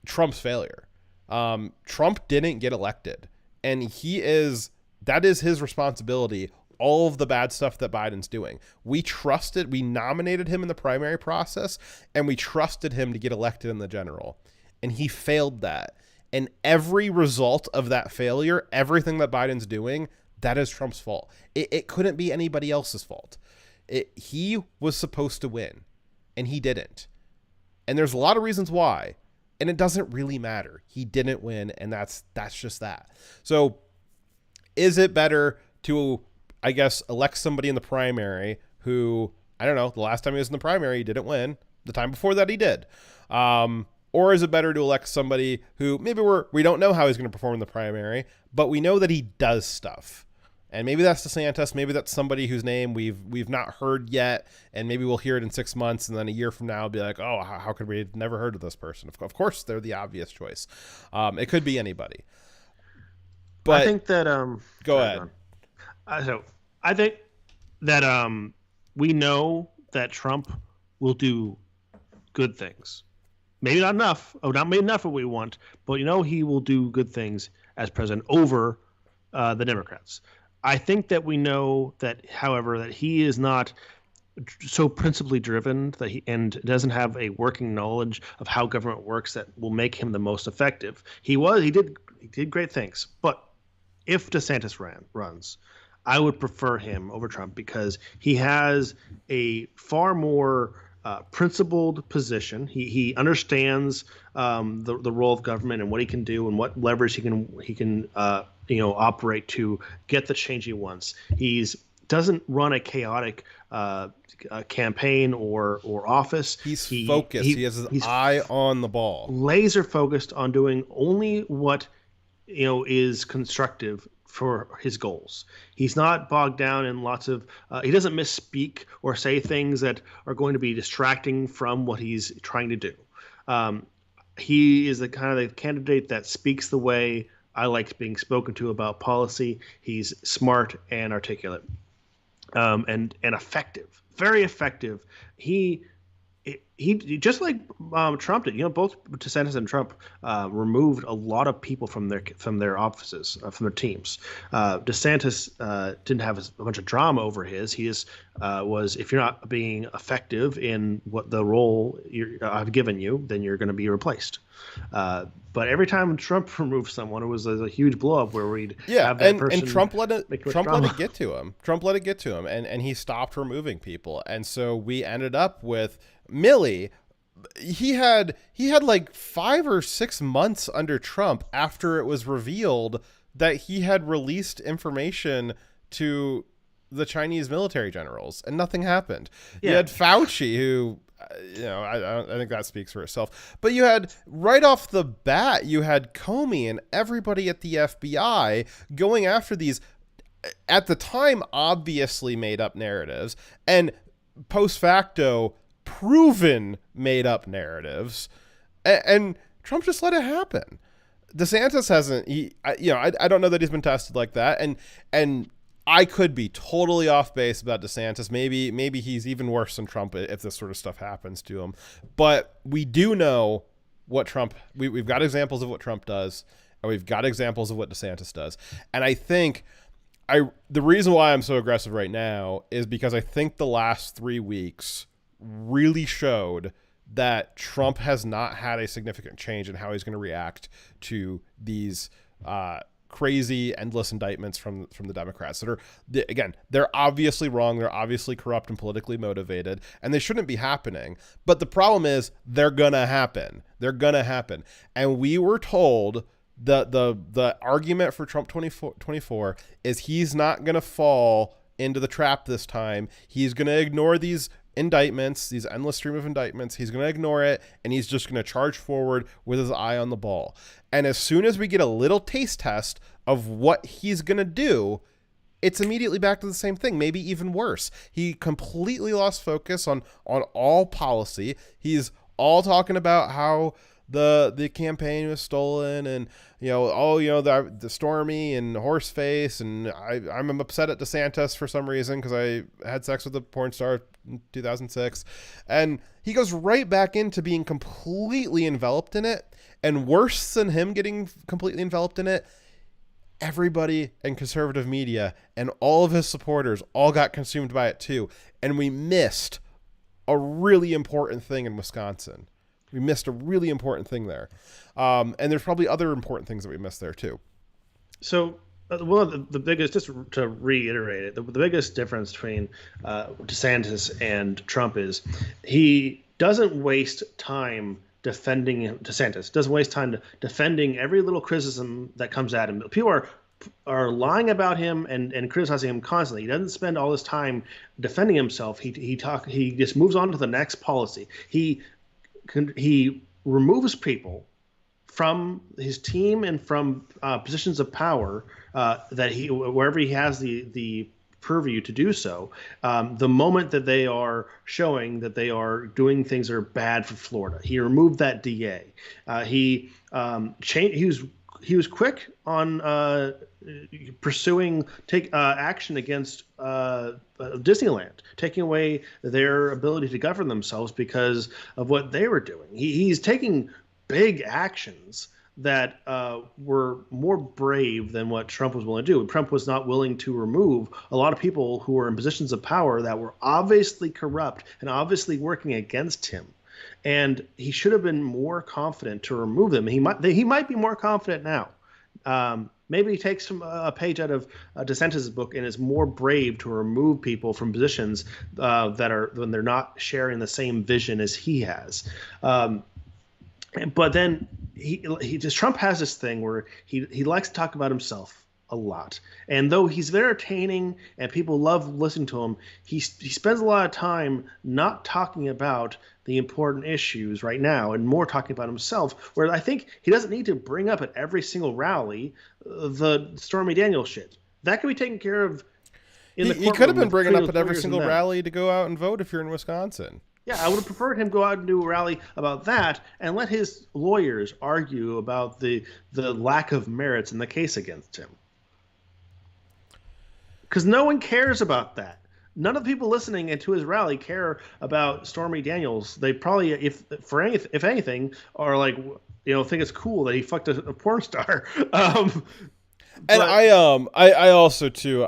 Trump's failure. Trump didn't get elected, and that is his responsibility. All of the bad stuff that Biden's doing. We nominated him in the primary process, and we trusted him to get elected in the general, and he failed that. And every result of that failure, everything that Biden's doing, that is Trump's fault. It couldn't be anybody else's fault. He was supposed to win, and he didn't. And there's a lot of reasons why, and it doesn't really matter. He didn't win, and that's just that. So is it better to, I guess, elect somebody in the primary who, I don't know, the last time he was in the primary, he didn't win. The time before that, he did. Or is it better to elect somebody who maybe we don't know how he's going to perform in the primary, but we know that he does stuff. And maybe that's DeSantis. Maybe that's somebody whose name we've not heard yet, and maybe we'll hear it in 6 months, and then a year from now, be like, oh, how could we have never heard of this person? Of course, they're the obvious choice. It could be anybody. But I think that go ahead. So I think that we know that Trump will do good things. Maybe not enough. Not maybe enough of what we want, but he will do good things as president over the Democrats. I think that we know that, however, that he is not so principally driven that he doesn't have a working knowledge of how government works that will make him the most effective. He did great things, but if DeSantis runs, I would prefer him over Trump because he has a far more principled position. He understands the role of government and what he can do and what leverage he can operate to get the change he wants. Doesn't run a chaotic campaign or office. He's focused. He has his eye on the ball. Laser focused on doing only what is constructive for his goals. He's not bogged down in lots of he doesn't misspeak or say things that are going to be distracting from what he's trying to do. He is the kind of the candidate that speaks the way I like being spoken to about policy. He's smart and articulate, and effective, very effective. He just like Trump did. Both DeSantis and Trump removed a lot of people from their offices, from their teams. DeSantis didn't have a bunch of drama over his. He just was, if you're not being effective in what the role I've given you, then you're going to be replaced. But every time Trump removed someone, it was a huge blow up where we'd have that person. And Trump let it get to him. Trump let it get to him, and he stopped removing people. And so we ended up with Milley, he had like 5 or 6 months under Trump after it was revealed that he had released information to the Chinese military generals, and nothing happened. Yeah. You had Fauci, who, I think that speaks for itself. But you had, right off the bat, you had Comey and everybody at the FBI going after these, at the time, obviously made up narratives, and post facto, proven made up narratives. And Trump just let it happen. DeSantis hasn't, I don't know that he's been tested like that. And I could be totally off base about DeSantis. Maybe he's even worse than Trump if this sort of stuff happens to him. But we do know what Trump, we've got examples of what Trump does, and we've got examples of what DeSantis does. And I think the reason why I'm so aggressive right now is because I think the last 3 weeks really showed that Trump has not had a significant change in how he's going to react to these crazy, endless indictments from the Democrats that are, again, they're obviously wrong, they're obviously corrupt and politically motivated, and they shouldn't be happening. But the problem is they're gonna happen. They're gonna happen. And we were told the argument for Trump 2024 is he's not gonna fall into the trap this time. He's gonna ignore these indictments, these endless stream of indictments. He's going to ignore it, and he's just going to charge forward with his eye on the ball. And as soon as we get a little taste test of what he's going to do, it's immediately back to the same thing, maybe even worse. He completely lost focus on all policy. He's all talking about how the campaign was stolen, and the Stormy and Horseface, and I'm upset at DeSantis for some reason because I had sex with a porn star in 2006, and he goes right back into being completely enveloped in it. And worse than him getting completely enveloped in it, everybody in conservative media and all of his supporters all got consumed by it too, and we missed a really important thing in Wisconsin. We missed a really important thing there. And there's probably other important things that we missed there too. So one of the biggest, just to reiterate it, the biggest difference between DeSantis and Trump is he doesn't waste time defending him. DeSantis doesn't waste time defending every little criticism that comes at him. People are lying about him and criticizing him constantly. He doesn't spend all his time defending himself. He just moves on to the next policy. He removes people from his team and from positions of power wherever he has the purview to do so. The moment that they are showing that they are doing things that are bad for Florida, he removed that DA. He was quick on pursuing action against Disneyland, taking away their ability to govern themselves because of what they were doing. He's taking big actions that were more brave than what Trump was willing to do. Trump was not willing to remove a lot of people who were in positions of power that were obviously corrupt and obviously working against him. And he should have been more confident to remove them. He might be more confident now. Maybe he takes a page out of DeSantis' book and is more brave to remove people from positions that are when they're not sharing the same vision as he has. But then Trump has this thing where he likes to talk about himself a lot. And though he's very entertaining and people love listening to him, he spends a lot of time not talking about the important issues right now and more talking about himself, where I think he doesn't need to bring up at every single rally the Stormy Daniels shit. That can be taken care of in the courtroom. He could have been bringing up at every single rally to go out and vote if you're in Wisconsin. Yeah, I would have preferred him go out and do a rally about that and let his lawyers argue about the lack of merits in the case against him. Because no one cares about that. None of the people listening to his rally care about Stormy Daniels. They probably, if anything, are like, think it's cool that he fucked a porn star. And I also too,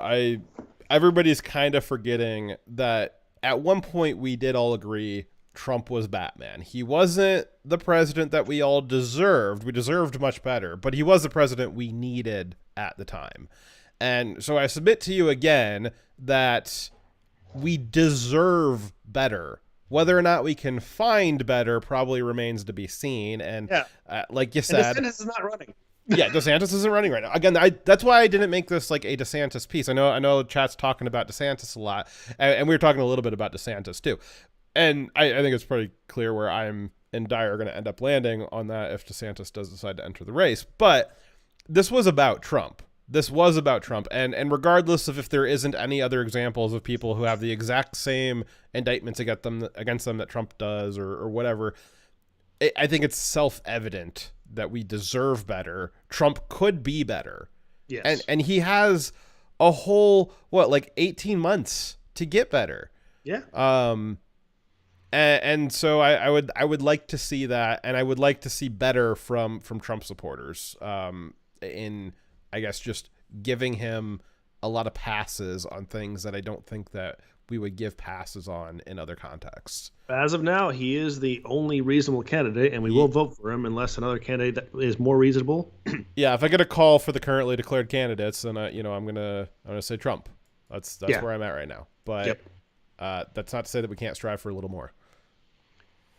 everybody's kind of forgetting that at one point we did all agree Trump was Batman. He wasn't the president that we all deserved. We deserved much better, but he was the president we needed at the time. And so I submit to you again that we deserve better Whether or not we can find better probably remains to be seen. And like you said, DeSantis is not running. Yeah, DeSantis isn't running right now. Again, that's why I didn't make this like a DeSantis piece. I know chat's talking about DeSantis a lot, and we were talking a little bit about DeSantis too. And I think it's pretty clear where I'm and Dyer are going to end up landing on that if DeSantis does decide to enter the race. But this was about Trump. And regardless of if there isn't any other examples of people who have the exact same indictments against them that Trump does or whatever, I think it's self-evident that we deserve better. Trump could be better. Yes. And he has a whole, 18 months to get better. Yeah. And so I would like to see that, and I would like to see better from Trump supporters in, I guess, just giving him a lot of passes on things that I don't think that we would give passes on in other contexts. As of now, he is the only reasonable candidate, and we will vote for him unless another candidate that is more reasonable. Yeah, if I get a call for the currently declared candidates, then I'm gonna say Trump. That's where I'm at right now. But that's not to say that we can't strive for a little more.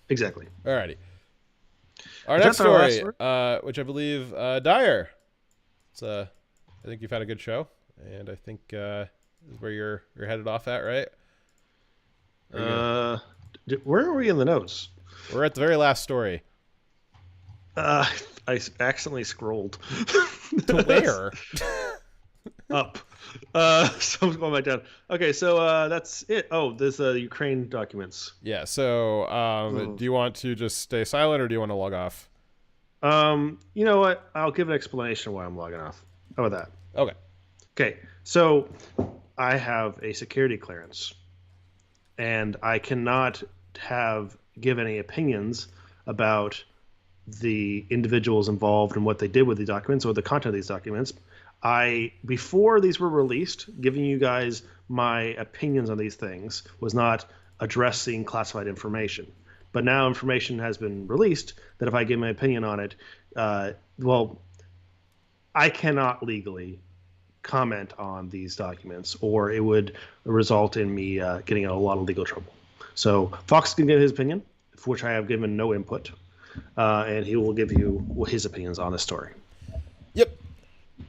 Exactly. Alrighty. Our next story, which I believe Dyer. I think you've had a good show, and I think this is where you're headed off at, right? Where are we in the notes? We're at the very last story. I accidentally scrolled. To where? Up. So I'm going back down. Okay, so that's it. Oh, there's Ukraine documents. Yeah. So, do you want to just stay silent, or do you want to log off? You know what? I'll give an explanation why I'm logging off. How about that? Okay. Okay. So I have a security clearance, and I cannot give any opinions about the individuals involved and what they did with the documents or the content of these documents. Before these were released, giving you guys my opinions on these things was not addressing classified information. But now information has been released that if I give my opinion on it, I cannot legally comment on these documents, or it would result in me getting in a lot of legal trouble. So Fox can give his opinion, for which I have given no input, and he will give you his opinions on this story. Yep.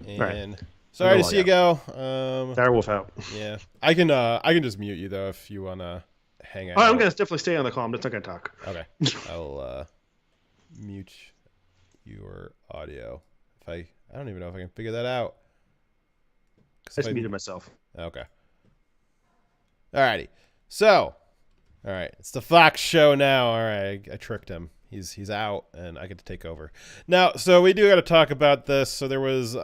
And sorry to see you go. Direwolf out. Yeah, I can just mute you though if you wanna hang out. Oh, I'm gonna definitely stay on the call. I'm just not gonna talk. Okay, I'll mute your audio. I don't even know if I can figure that out. I just muted myself. Okay. Alrighty. So, all right, it's the Fox show now. All right, I tricked him. He's out, and I get to take over now. So we do got to talk about this. So there was,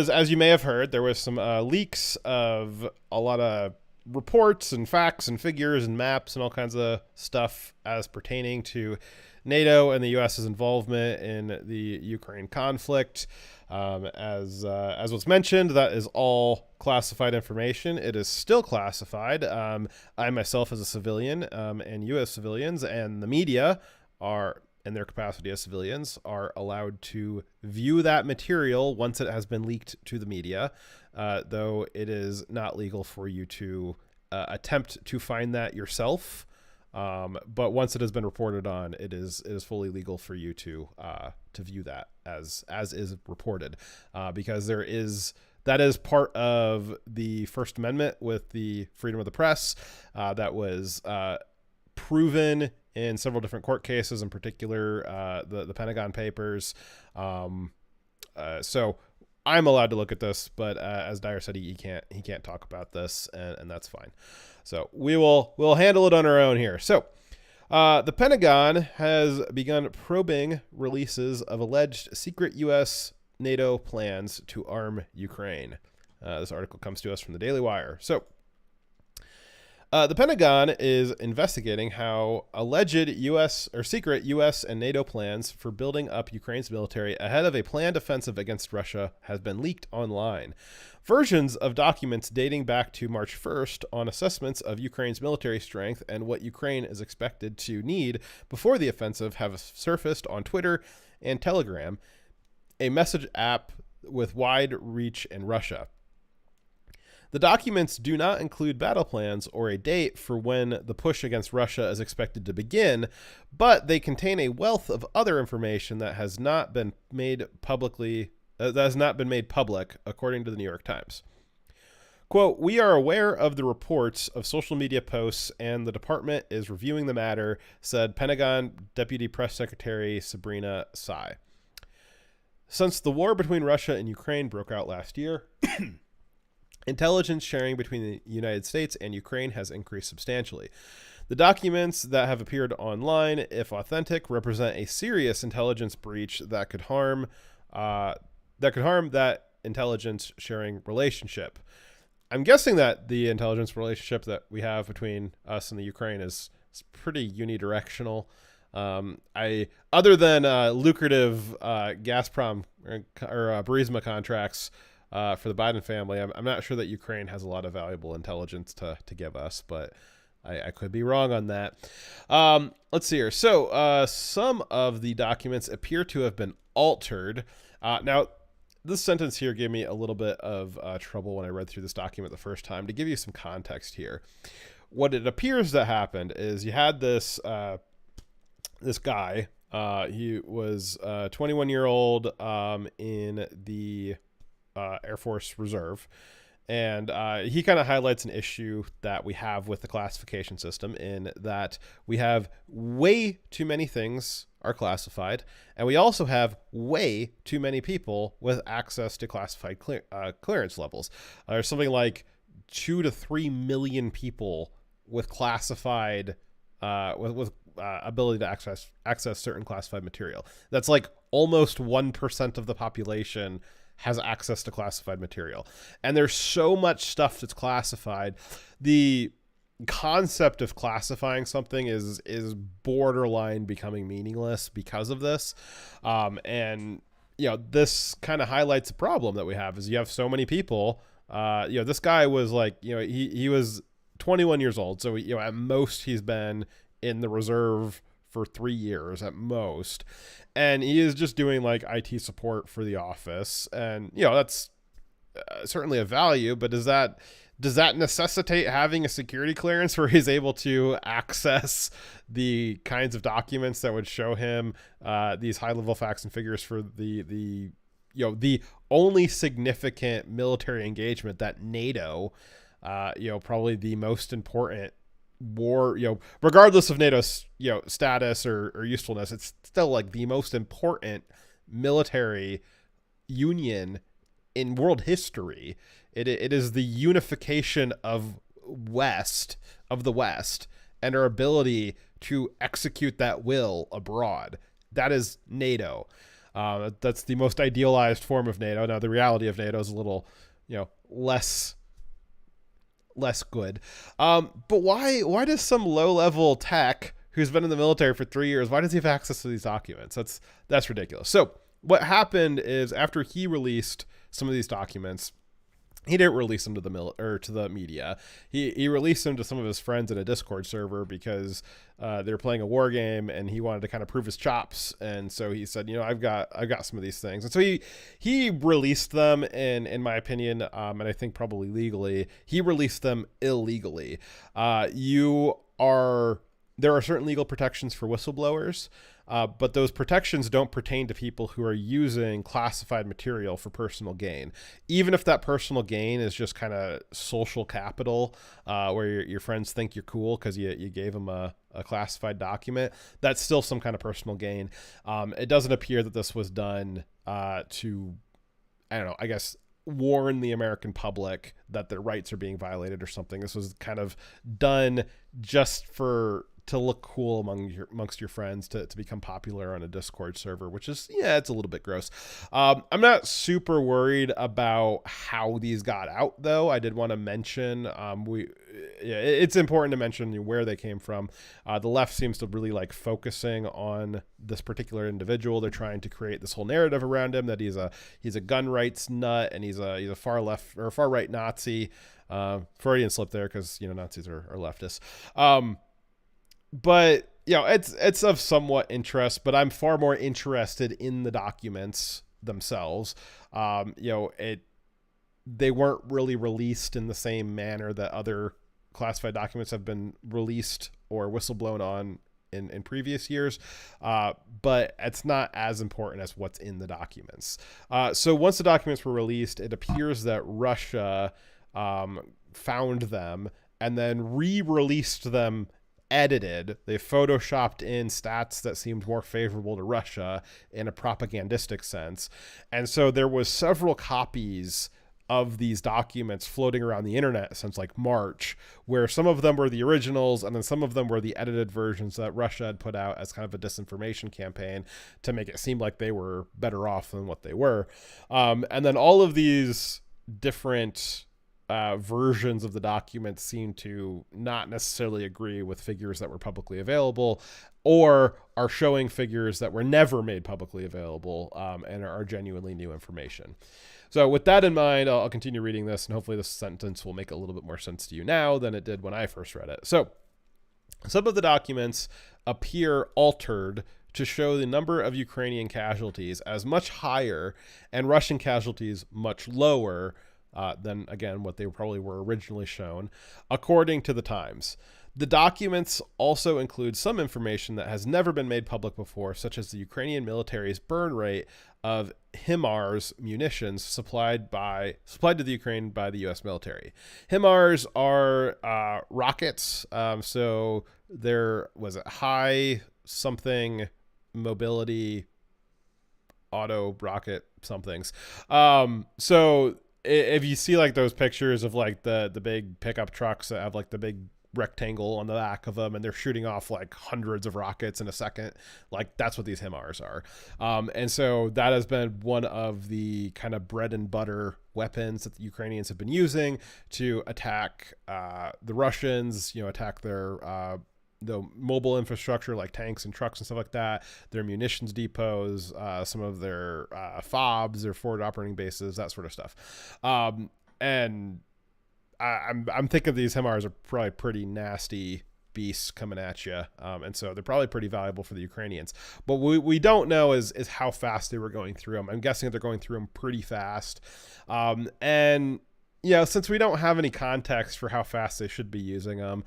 as you may have heard, there was some leaks of a lot of reports and facts and figures and maps and all kinds of stuff as pertaining to NATO and the U.S.'s involvement in the Ukraine conflict. As was mentioned, that is all classified information. It is still classified. I myself as a civilian and you as civilians and the media are, in their capacity as civilians, are allowed to view that material once it has been leaked to the media, though it is not legal for you to attempt to find that yourself. But once it has been reported on, it is fully legal for you to view that as is reported, because that is part of the First Amendment with the freedom of the press, that was proven in several different court cases, in particular the Pentagon Papers. So I'm allowed to look at this, but as Dyer said, he can't talk about this, and that's fine. So we'll handle it on our own here. So the Pentagon has begun probing releases of alleged secret U.S. NATO plans to arm Ukraine. This article comes to us from the Daily Wire. So the Pentagon is investigating how alleged secret U.S. and NATO plans for building up Ukraine's military ahead of a planned offensive against Russia has been leaked online. Versions of documents dating back to March 1st on assessments of Ukraine's military strength and what Ukraine is expected to need before the offensive have surfaced on Twitter and Telegram, a message app with wide reach in Russia. The documents do not include battle plans or a date for when the push against Russia is expected to begin, but they contain a wealth of other information that has not been made public, according to the New York Times. Quote, "We are aware of the reports of social media posts and the department is reviewing the matter," said Pentagon Deputy Press Secretary Sabrina Tsai. Since the war between Russia and Ukraine broke out last year, intelligence sharing between the United States and Ukraine has increased substantially. The documents that have appeared online, if authentic, represent a serious intelligence breach that could harm that intelligence sharing relationship. I'm guessing that the intelligence relationship that we have between us and the Ukraine is pretty unidirectional. Other than lucrative Gazprom or Burisma contracts for the Biden family, I'm not sure that Ukraine has a lot of valuable intelligence to give us, but I could be wrong on that. Let's see here. So some of the documents appear to have been altered. Now, this sentence here gave me a little bit of trouble when I read through this document the first time. To give you some context here, what it appears that happened is you had this this guy. He was 21-year-old in the Air Force Reserve. And he kind of highlights an issue that we have with the classification system in that we have way too many things are classified, and we also have way too many people with access to classified clearance levels. There's something like 2 to 3 million people with classified with ability to access certain classified material. That's like almost 1% of the population has access to classified material. And there's so much stuff that's classified. The concept of classifying something is borderline becoming meaningless because of this. And, you know, this kind of highlights the problem that we have is you have so many people. You know, this guy was like, you know, he was 21 years old. So, you know, at most he's been in the reserve for 3 years at most. And he is just doing like IT support for the office. And, you know, that's certainly a value, but does that necessitate having a security clearance where he's able to access the kinds of documents that would show him these high level facts and figures for the only significant military engagement that NATO, probably the most important war, regardless of NATO's, status or usefulness, it's still like the most important military union in world history. It is the unification of the West and our ability to execute that will abroad. That is NATO. That's the most idealized form of NATO. Now, the reality of NATO is a little, less good. But why does some low-level tech who's been in the military for 3 years, why does he have access to these documents? That's ridiculous. So what happened is after he released some of these documents, he didn't release them to the media. He released them to some of his friends in a Discord server because they were playing a war game and he wanted to kind of prove his chops. And so he said, I've got some of these things. And so he released them in my opinion, and I think probably legally, he released them illegally. There are certain legal protections for whistleblowers, but those protections don't pertain to people who are using classified material for personal gain. Even if that personal gain is just kind of social capital, where your friends think you're cool because you gave them a classified document, that's still some kind of personal gain. It doesn't appear that this was done to, I guess, warn the American public that their rights are being violated or something. This was kind of done just to look cool amongst your friends, to become popular on a Discord server, which is, it's a little bit gross. I'm not super worried about how these got out, though. I did want to mention, it's important to mention where they came from. The left seems to really like focusing on this particular individual. They're trying to create this whole narrative around him that he's a gun rights nut and he's a far left or far right Nazi. Freudian slip there because Nazis are leftists. But it's of somewhat interest, but I'm far more interested in the documents themselves. they weren't really released in the same manner that other classified documents have been released or whistleblown on in previous years, but it's not as important as what's in the documents. So once the documents were released, it appears that Russia found them and then re-released them edited. They photoshopped in stats that seemed more favorable to Russia in a propagandistic sense. And so there was several copies of these documents floating around the internet since like March, where some of them were the originals and then some of them were the edited versions that Russia had put out as kind of a disinformation campaign to make it seem like they were better off than what they were. And then all of these different versions of the documents seem to not necessarily agree with figures that were publicly available, or are showing figures that were never made publicly available and are genuinely new information. So with that in mind, I'll continue reading this, and hopefully this sentence will make a little bit more sense to you now than it did when I first read it. So some of the documents appear altered to show the number of Ukrainian casualties as much higher and Russian casualties much lower than, again, what they probably were originally shown, according to the Times. The documents also include some information that has never been made public before, such as the Ukrainian military's burn rate of HIMARS munitions supplied to the Ukraine by the U.S. military. HIMARS are rockets, so there was a high something mobility auto rocket somethings. So if you see like those pictures of like the big pickup trucks that have like the big rectangle on the back of them and they're shooting off like hundreds of rockets in a second, like that's what these HIMARS are. And so that has been one of the kind of bread and butter weapons that the Ukrainians have been using to attack the Russians, attack their the mobile infrastructure like tanks and trucks and stuff like that, their munitions depots, some of their FOBs, their forward operating bases, that sort of stuff. And I'm thinking these HIMARS are probably pretty nasty beasts coming at you. And so they're probably pretty valuable for the Ukrainians. But what we don't know is how fast they were going through them. I'm guessing that they're going through them pretty fast. And, since we don't have any context for how fast they should be using them,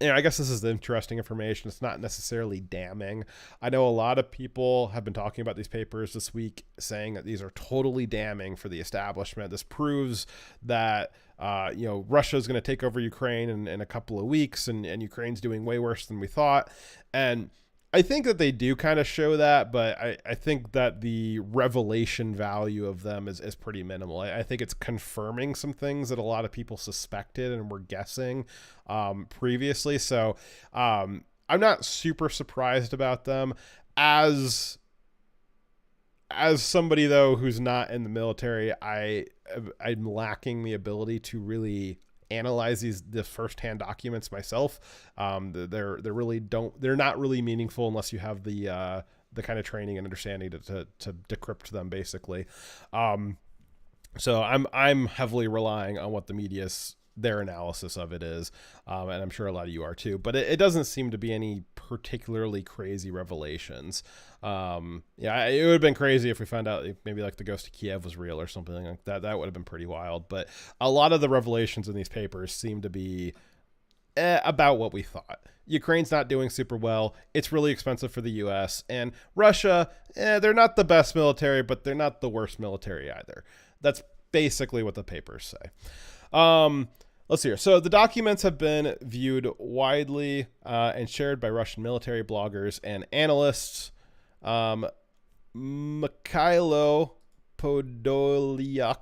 I guess this is the interesting information. It's not necessarily damning. I know a lot of people have been talking about these papers this week, saying that these are totally damning for the establishment. This proves that, Russia is going to take over Ukraine in a couple of weeks, and Ukraine's doing way worse than we thought. And I think that they do kind of show that, but I think that the revelation value of them is pretty minimal. I think it's confirming some things that a lot of people suspected and were guessing previously. So I'm not super surprised about them. As somebody, though, who's not in the military, I'm lacking the ability to really analyze the firsthand documents myself. They're not really meaningful unless you have the kind of training and understanding to decrypt them, basically. So I'm heavily relying on what the media's their analysis of it is, and I'm sure a lot of you are too, but it doesn't seem to be any particularly crazy revelations. It would have been crazy if we found out maybe like the ghost of Kiev was real or something like that. That would have been pretty wild, but a lot of the revelations in these papers seem to be about what we thought. Ukraine's not doing super well. It's really expensive for the U.S. And Russia, they're not the best military, but they're not the worst military either. That's basically what the papers say. Let's see here. So the documents have been viewed widely and shared by Russian military bloggers and analysts. Mikhailo Podolyak,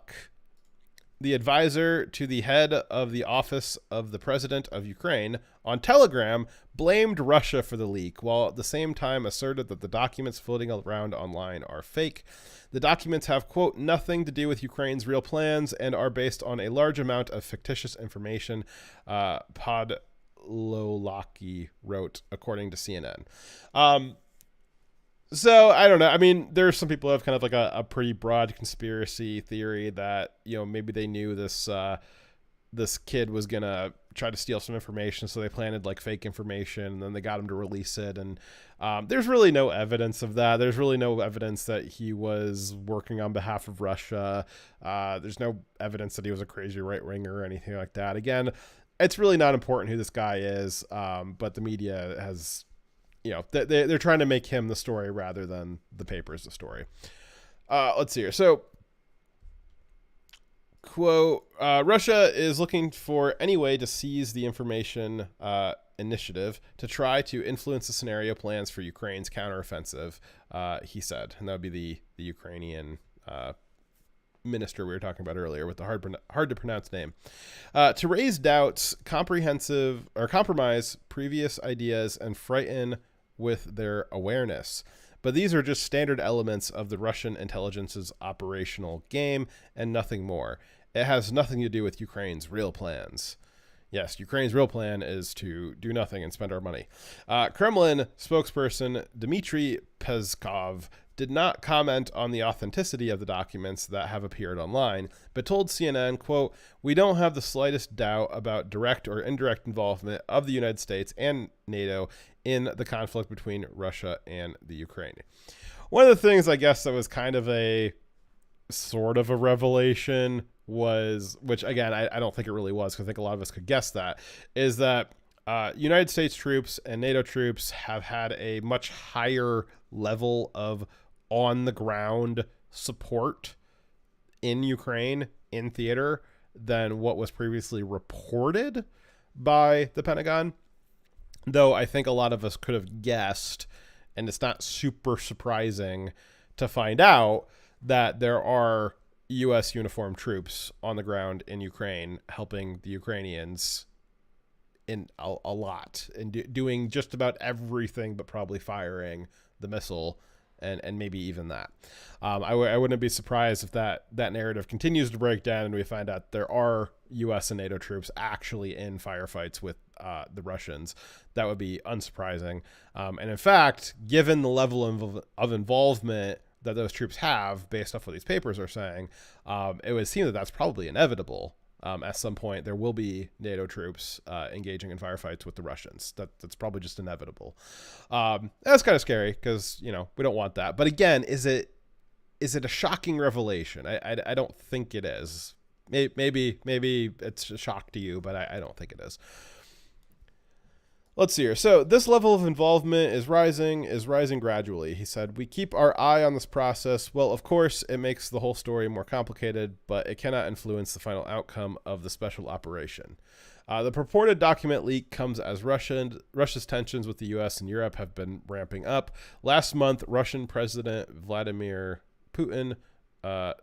the advisor to the head of the office of the president of Ukraine, on Telegram blamed Russia for the leak, while at the same time asserted that the documents floating around online are fake. The documents have, quote, nothing to do with Ukraine's real plans and are based on a large amount of fictitious information, Podolaki wrote, according to CNN. So I don't know. I mean, there are some people who have kind of like a pretty broad conspiracy theory that, maybe they knew this this kid was gonna try to steal some information, so they planted like fake information, and then they got him to release it. And there's really no evidence of that. There's really no evidence that he was working on behalf of Russia. There's no evidence that he was a crazy right winger or anything like that. Again, it's really not important who this guy is, but the media has, they're trying to make him the story rather than the papers the story. Let's see here. So, quote, Russia is looking for any way to seize the information initiative to try to influence the scenario plans for Ukraine's counteroffensive, he said. And that would be the Ukrainian minister we were talking about earlier with the hard to pronounce name. To raise doubts, compromise previous ideas, and frighten with their awareness. But these are just standard elements of the Russian intelligence's operational game and nothing more. It has nothing to do with Ukraine's real plans. Yes, Ukraine's real plan is to do nothing and spend our money. Kremlin spokesperson Dmitry Peskov did not comment on the authenticity of the documents that have appeared online, but told CNN, quote, "We don't have the slightest doubt about direct or indirect involvement of the United States and NATO in the conflict between Russia and the Ukraine." One of the things I guess that was kind of a sort of a revelation was, which again, I don't think it really was, because I think a lot of us could guess that, is that United States troops and NATO troops have had a much higher level of on-the-ground support in Ukraine, in theater, than what was previously reported by the Pentagon. Though I think a lot of us could have guessed, and it's not super surprising to find out, that there are U.S. uniformed troops on the ground in Ukraine helping the Ukrainians in a lot, and doing just about everything but probably firing the missile, and maybe even that. I wouldn't be surprised if that narrative continues to break down and we find out there are U.S. and NATO troops actually in firefights with the Russians. That would be unsurprising. And in fact, given the level of involvement that those troops have, based off what these papers are saying, it would seem that that's probably inevitable. At some point, there will be NATO troops engaging in firefights with the Russians. That's probably just inevitable. That's kind of scary because, we don't want that. But again, is it a shocking revelation? I don't think it is. Maybe it's a shock to you, but I don't think it is. Let's see here. So this level of involvement is rising gradually, he said. We keep our eye on this process. Well, of course, it makes the whole story more complicated, but it cannot influence the final outcome of the special operation. The purported document leak comes as Russia's tensions with the U.S. and Europe have been ramping up. Last month, Russian President Vladimir Putin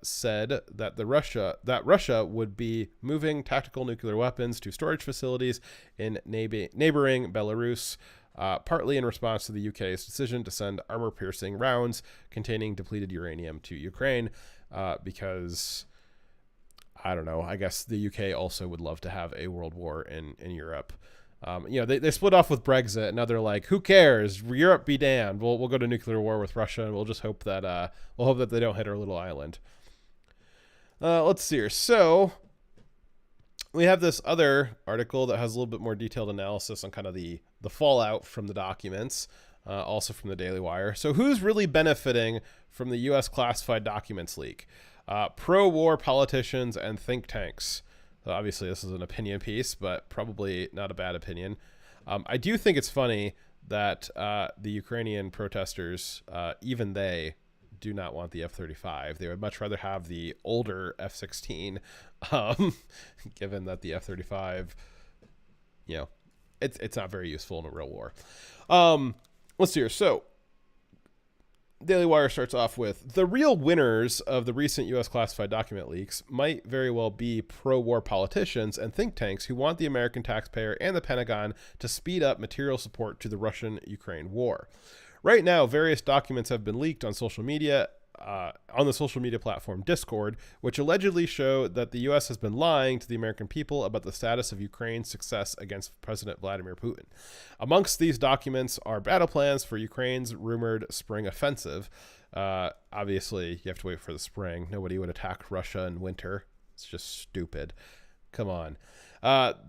said that Russia would be moving tactical nuclear weapons to storage facilities in neighboring Belarus, partly in response to the UK's decision to send armor-piercing rounds containing depleted uranium to Ukraine, because, I don't know, I guess the UK also would love to have a world war in Europe. They split off with Brexit, and now they're like, who cares? Europe be damned. We'll go to nuclear war with Russia, and we'll just hope that they don't hit our little island. Let's see here. So we have this other article that has a little bit more detailed analysis on kind of the fallout from the documents, also from the Daily Wire. So who's really benefiting from the U.S. classified documents leak? Pro-war politicians and think tanks. So obviously, this is an opinion piece, but probably not a bad opinion. I do think it's funny that the Ukrainian protesters, even they, do not want the F-35. They would much rather have the older F-16, given that the F-35, it's not very useful in a real war. Let's see here. So, Daily Wire starts off with, the real winners of the recent U.S. classified document leaks might very well be pro-war politicians and think tanks who want the American taxpayer and the Pentagon to speed up material support to the Russian-Ukraine war. Right now, various documents have been leaked on social media, on the social media platform Discord, which allegedly show that the U.S. has been lying to the American people about the status of Ukraine's success against President Vladimir Putin. Amongst these documents are battle plans for Ukraine's rumored spring offensive. Obviously, you have to wait for the spring. Nobody would attack Russia in winter. It's just stupid. Come on.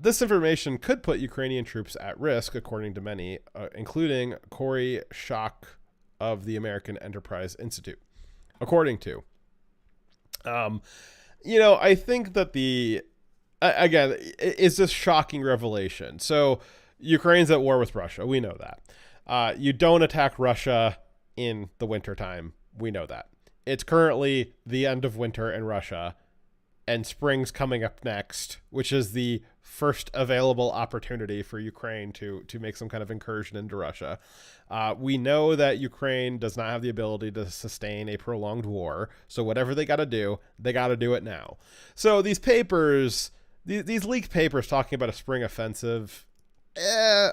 This information could put Ukrainian troops at risk, according to many, including Corey Schock of the American Enterprise Institute. According to, I think that again, it's this shocking revelation. So Ukraine's at war with Russia. We know that. You don't attack Russia in the wintertime. We know that. It's currently the end of winter in Russia, and spring's coming up next, which is the first available opportunity for Ukraine to make some kind of incursion into Russia. We know that Ukraine does not have the ability to sustain a prolonged war, so whatever they got to do it now. So these papers, these leaked papers talking about a spring offensive, I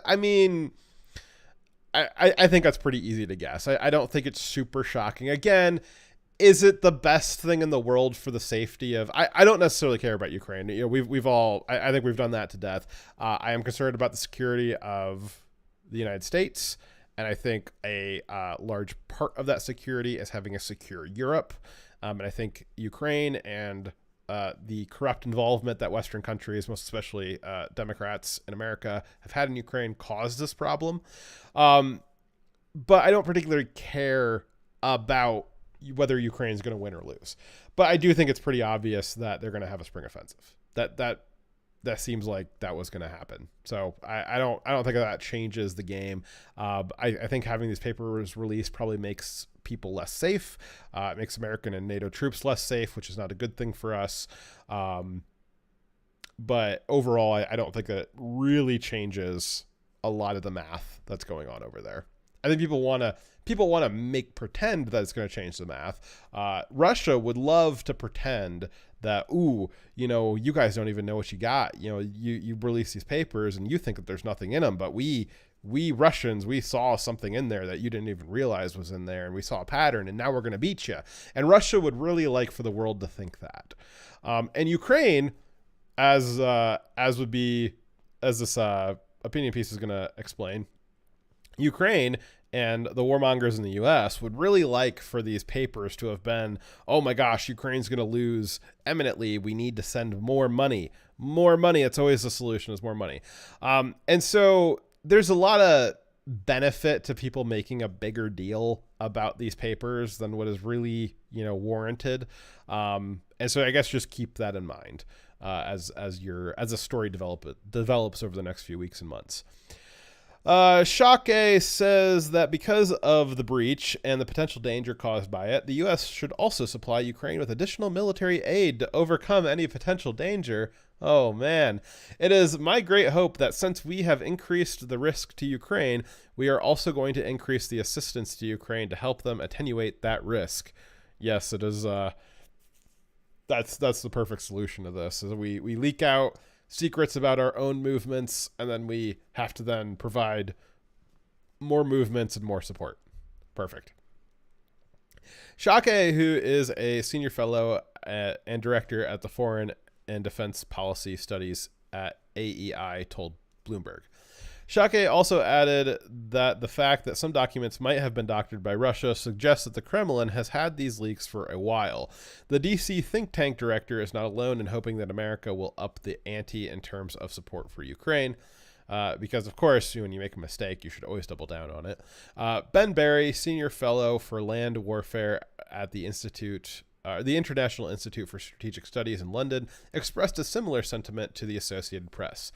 think that's pretty easy to guess. I don't think it's super shocking. Again, is it the best thing in the world for the safety of? I don't necessarily care about Ukraine. We've all. I think we've done that to death. I am concerned about the security of the United States, and I think a large part of that security is having a secure Europe. And I think Ukraine and the corrupt involvement that Western countries, most especially Democrats in America, have had in Ukraine caused this problem. But I don't particularly care about whether Ukraine's going to win or lose. But I do think it's pretty obvious that they're going to have a spring offensive. That seems like that was going to happen. So I don't think that changes the game. I think having these papers released probably makes people less safe. It makes American and NATO troops less safe, which is not a good thing for us. But overall, I don't think that it really changes a lot of the math that's going on over there. I think people want to pretend that it's going to change the math. Russia would love to pretend that, you guys don't even know what you got. You release these papers and you think that there's nothing in them, but we Russians, we saw something in there that you didn't even realize was in there, and we saw a pattern, and now we're going to beat you. And Russia would really like for the world to think that. And Ukraine, as this opinion piece is going to explain, Ukraine and the warmongers in the U.S. would really like for these papers to have been, oh my gosh, Ukraine's going to lose eminently. We need to send more money. More money. It's always the solution is more money. And so there's a lot of benefit to people making a bigger deal about these papers than what is really, warranted. And so I guess just keep that in mind as a story develops over the next few weeks and months. Shake says that because of the breach and the potential danger caused by it, the U.S. should also supply Ukraine with additional military aid to overcome any potential danger. Oh, man. It is my great hope that since we have increased the risk to Ukraine, we are also going to increase the assistance to Ukraine to help them attenuate that risk. Yes, it is. That's the perfect solution to this. Is we leak out secrets about our own movements, and then we have to then provide more movements and more support. Perfect. Shake, who is a senior fellow and director at the Foreign and Defense Policy Studies at AEI, told Bloomberg. Shake also added that the fact that some documents might have been doctored by Russia suggests that the Kremlin has had these leaks for a while. The DC think tank director is not alone in hoping that America will up the ante in terms of support for Ukraine. Because, of course, when you make a mistake, you should always double down on it. Ben Barry, senior fellow for land warfare at the International Institute for Strategic Studies in London, expressed a similar sentiment to the Associated Press.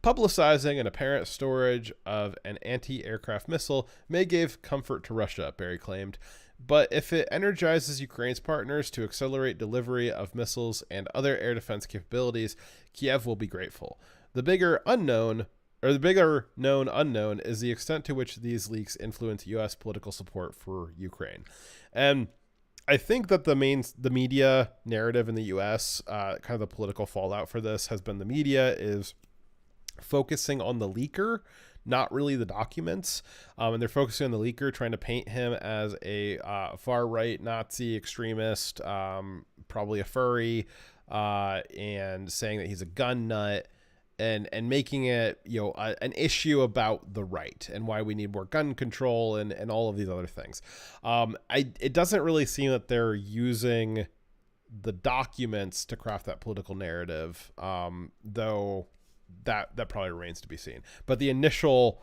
Publicizing an apparent storage of an anti-aircraft missile may give comfort to Russia, Barry claimed, but if it energizes Ukraine's partners to accelerate delivery of missiles and other air defense capabilities, Kiev will be grateful. The bigger known unknown is the extent to which these leaks influence U.S. political support for Ukraine. And I think that the media narrative in the U.S., kind of the political fallout for this, has been the media is focusing on the leaker, not really the documents. And they're focusing on the leaker, trying to paint him as a far-right Nazi extremist, probably a furry, and saying that he's a gun nut, and making it, an issue about the right and why we need more gun control and all of these other things. It doesn't really seem that they're using the documents to craft that political narrative, though that probably remains to be seen. But the initial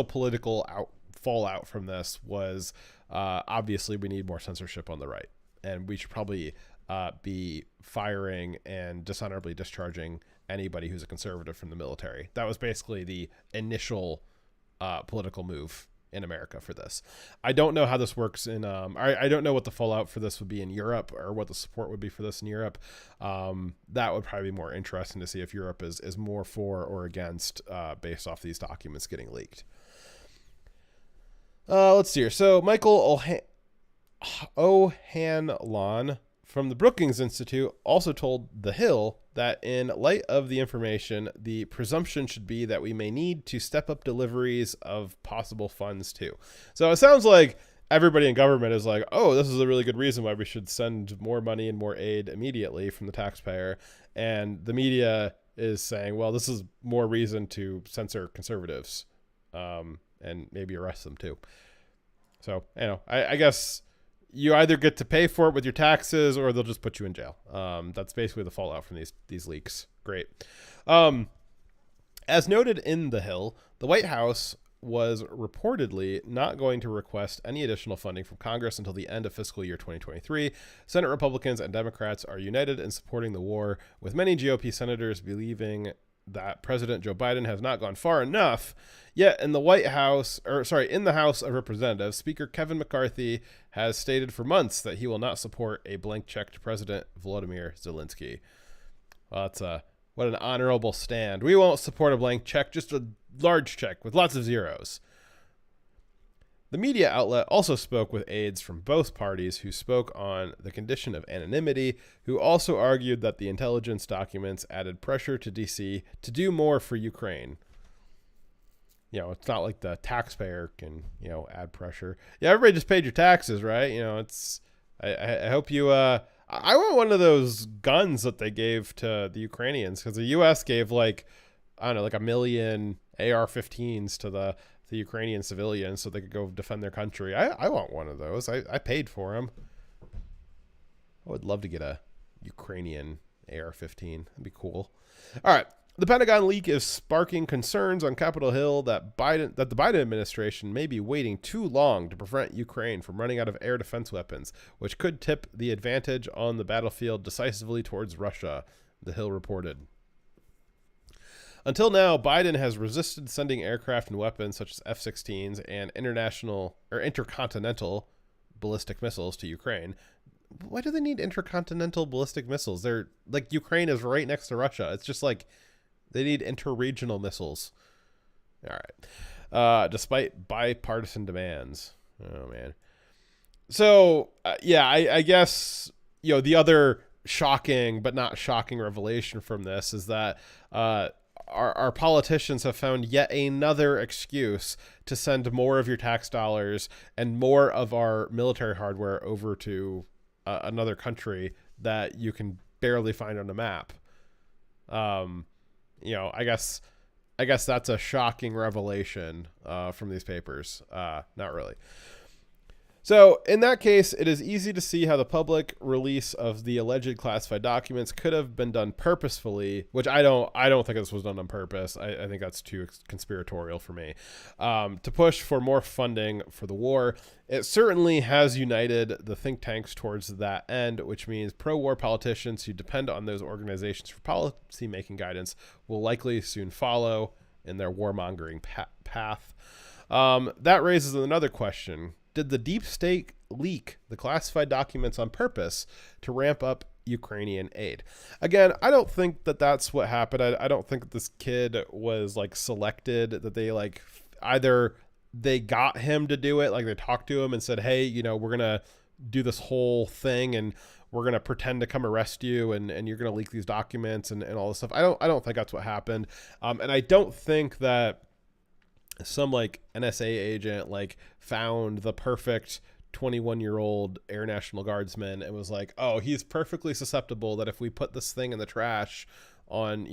political fallout from this was obviously we need more censorship on the right, and we should probably be firing and dishonorably discharging anybody who's a conservative from the military. That was basically the initial political move in America for this. I don't know how this works in I don't know what the fallout for this would be in Europe, or what the support would be for this in Europe. That would probably be more interesting to see if Europe is more for or against based off these documents getting leaked. Let's see here. So Michael O'Hanlon from the Brookings Institute also told The Hill that in light of the information, the presumption should be that we may need to step up deliveries of possible funds too. So it sounds like everybody in government is like, oh, this is a really good reason why we should send more money and more aid immediately from the taxpayer. And the media is saying, well, this is more reason to censor conservatives and maybe arrest them too. So, I guess you either get to pay for it with your taxes, or they'll just put you in jail. That's basically the fallout from these leaks. Great. As noted in The Hill, the White House was reportedly not going to request any additional funding from Congress until the end of fiscal year 2023. Senate Republicans and Democrats are united in supporting the war, with many GOP senators believing that President Joe Biden has not gone far enough. Yet in the in the House of Representatives, Speaker Kevin McCarthy has stated for months that he will not support a blank check to President Volodymyr Zelensky. Well, that's what an honorable stand. We won't support a blank check, just a large check with lots of zeros. The media outlet also spoke with aides from both parties who spoke on the condition of anonymity, who also argued that the intelligence documents added pressure to D.C. to do more for Ukraine. It's not like the taxpayer can, add pressure. Yeah, everybody just paid your taxes, right? I hope you, I want one of those guns that they gave to the Ukrainians, because the U.S. gave like 1 million AR-15s to the Ukrainian civilians so they could go defend their country. I want one of those. I paid for them. I would love to get a Ukrainian AR-15. That'd be cool. All right. The Pentagon leak is sparking concerns on Capitol Hill that the Biden administration may be waiting too long to prevent Ukraine from running out of air defense weapons, which could tip the advantage on the battlefield decisively towards Russia, the Hill reported. Until now, Biden has resisted sending aircraft and weapons such as F-16s and intercontinental ballistic missiles to Ukraine. Why do they need intercontinental ballistic missiles? They're like, Ukraine is right next to Russia. It's just like they need interregional missiles. All right. Despite bipartisan demands. Oh, man. So, I guess, the other shocking but not shocking revelation from this is that our politicians have found yet another excuse to send more of your tax dollars and more of our military hardware over to another country that you can barely find on a map. I guess that's a shocking revelation from these papers. Not really. So in that case, it is easy to see how the public release of the alleged classified documents could have been done purposefully, which I don't think this was done on purpose. I think that's too conspiratorial for me. To push for more funding for the war. It certainly has united the think tanks towards that end, which means pro-war politicians who depend on those organizations for policy-making guidance will likely soon follow in their warmongering path. That raises another question. Did the deep state leak the classified documents on purpose to ramp up Ukrainian aid? Again, I don't think that that's what happened. I don't think that this kid was like selected, that they like either they got him to do it, like they talked to him and said, hey, we're going to do this whole thing and we're going to pretend to come arrest you and you're going to leak these documents and all this stuff. I don't think that's what happened. And I don't think that some like NSA agent like found the perfect 21-year-old Air National Guardsman and was like, oh, he's perfectly susceptible that if we put this thing in the trash on,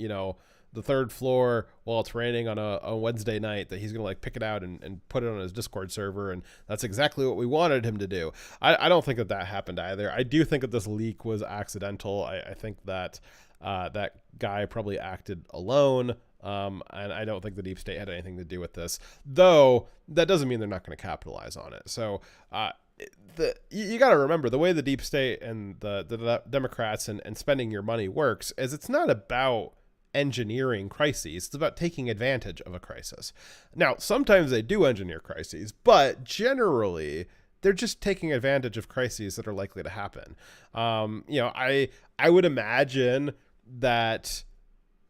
the third floor while it's raining on a Wednesday night, that he's going to like pick it out and put it on his Discord server. And that's exactly what we wanted him to do. I don't think that happened either. I do think that this leak was accidental. I think that that guy probably acted alone. And I don't think the deep state had anything to do with this, though that doesn't mean they're not going to capitalize on it. So, you got to remember the way the deep state and the Democrats and spending your money works is it's not about engineering crises. It's about taking advantage of a crisis. Now, sometimes they do engineer crises, but generally they're just taking advantage of crises that are likely to happen. I would imagine that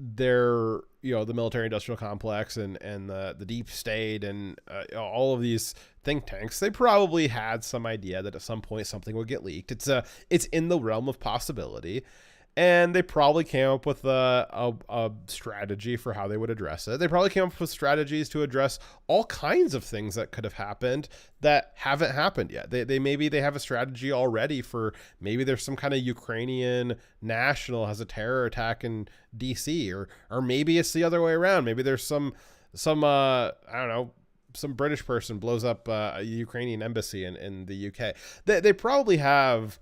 the military industrial complex and the deep state and all of these think tanks, they probably had some idea that at some point something would get leaked. It's in the realm of possibility, and they probably came up with a strategy for how they would address it. They probably came up with strategies to address all kinds of things that could have happened that haven't happened yet. Maybe they have a strategy already for, maybe there's some kind of Ukrainian national has a terror attack in DC, or maybe it's the other way around. Maybe there's some I don't know, some British person blows up a Ukrainian embassy in the UK. They probably have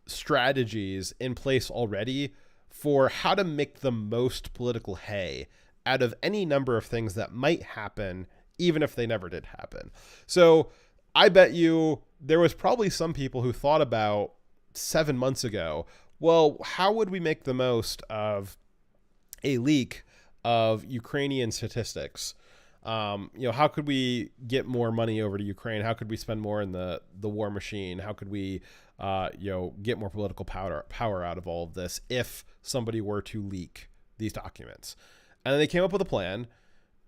strategies in place already for how to make the most political hay out of any number of things that might happen, even if they never did happen. So I bet you there was probably some people who thought about 7 months ago, well, how would we make the most of a leak of Ukrainian statistics? How could we get more money over to Ukraine? How could we spend more in the war machine? How could we get more political power out of all of this if somebody were to leak these documents? And then they came up with a plan,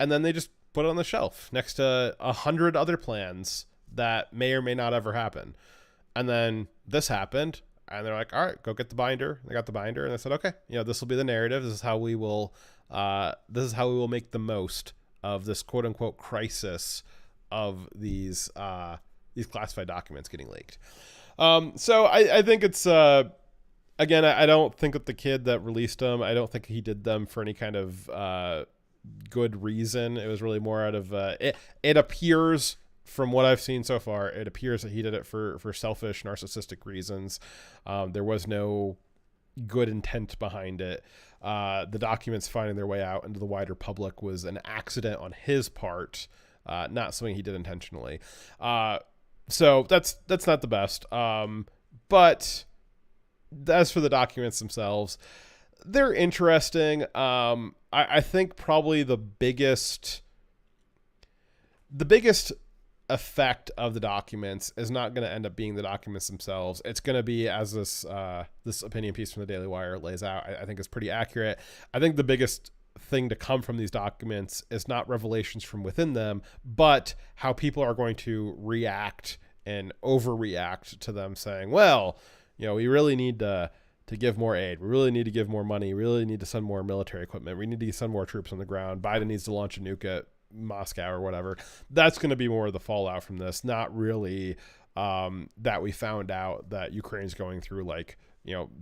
and then they just put it on the shelf next to 100 other plans that may or may not ever happen. And then this happened, and they're like, all right, go get the binder. They got the binder, and they said, okay, this will be the narrative. This is how we will make the most of this quote unquote crisis of these classified documents getting leaked. So I think it's, again, I don't think that the kid that released them, I don't think he did them for any kind of good reason. It was really more out of, it appears from what I've seen so far, it appears that he did it for selfish, narcissistic reasons. There was no good intent behind it. The documents finding their way out into the wider public was an accident on his part, not something he did intentionally. So that's not the best. But as for the documents themselves, they're interesting. I think probably the biggest effect of the documents is not going to end up being the documents themselves. It's going to be, as this opinion piece from the Daily Wire lays out, I think is pretty accurate. I think the biggest thing to come from these documents is not revelations from within them, but how people are going to react and overreact to them saying, well, we really need to give more aid. We really need to give more money. We really need to send more military equipment. We need to send more troops on the ground. Biden needs to launch a nuke at Moscow or whatever. That's going to be more of the fallout from this, not really that we found out that Ukraine's going through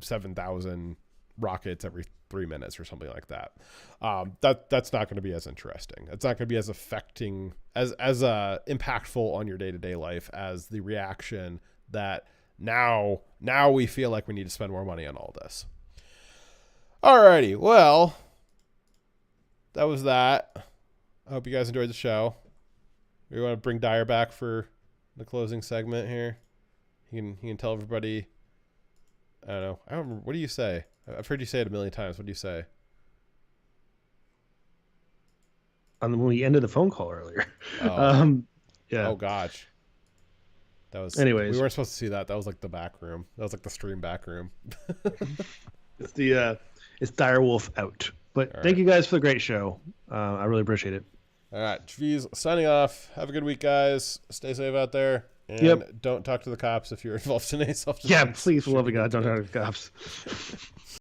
7,000 rockets every 3 minutes or something like that. That's not going to be as interesting. It's not going to be as affecting, as impactful on your day-to-day life as the reaction that now we feel like we need to spend more money on all this. Alrighty, well, that was that. I hope you guys enjoyed the show. We want to bring Dyer back for the closing segment here. He can tell everybody. I don't remember. What do you say? I've heard you say it a million times. What do you say? When we ended the phone call earlier. Oh. Yeah. Oh gosh. That was. Anyways, we weren't supposed to see that. That was like the back room. That was like the stream back room. It's Dire Wolf out. But thank you guys for the great show. I really appreciate it. All right, Trees signing off. Have a good week, guys. Stay safe out there, and don't talk to the cops if you're involved in any self-defense. Yeah, please, for the love of God, don't talk to the cops.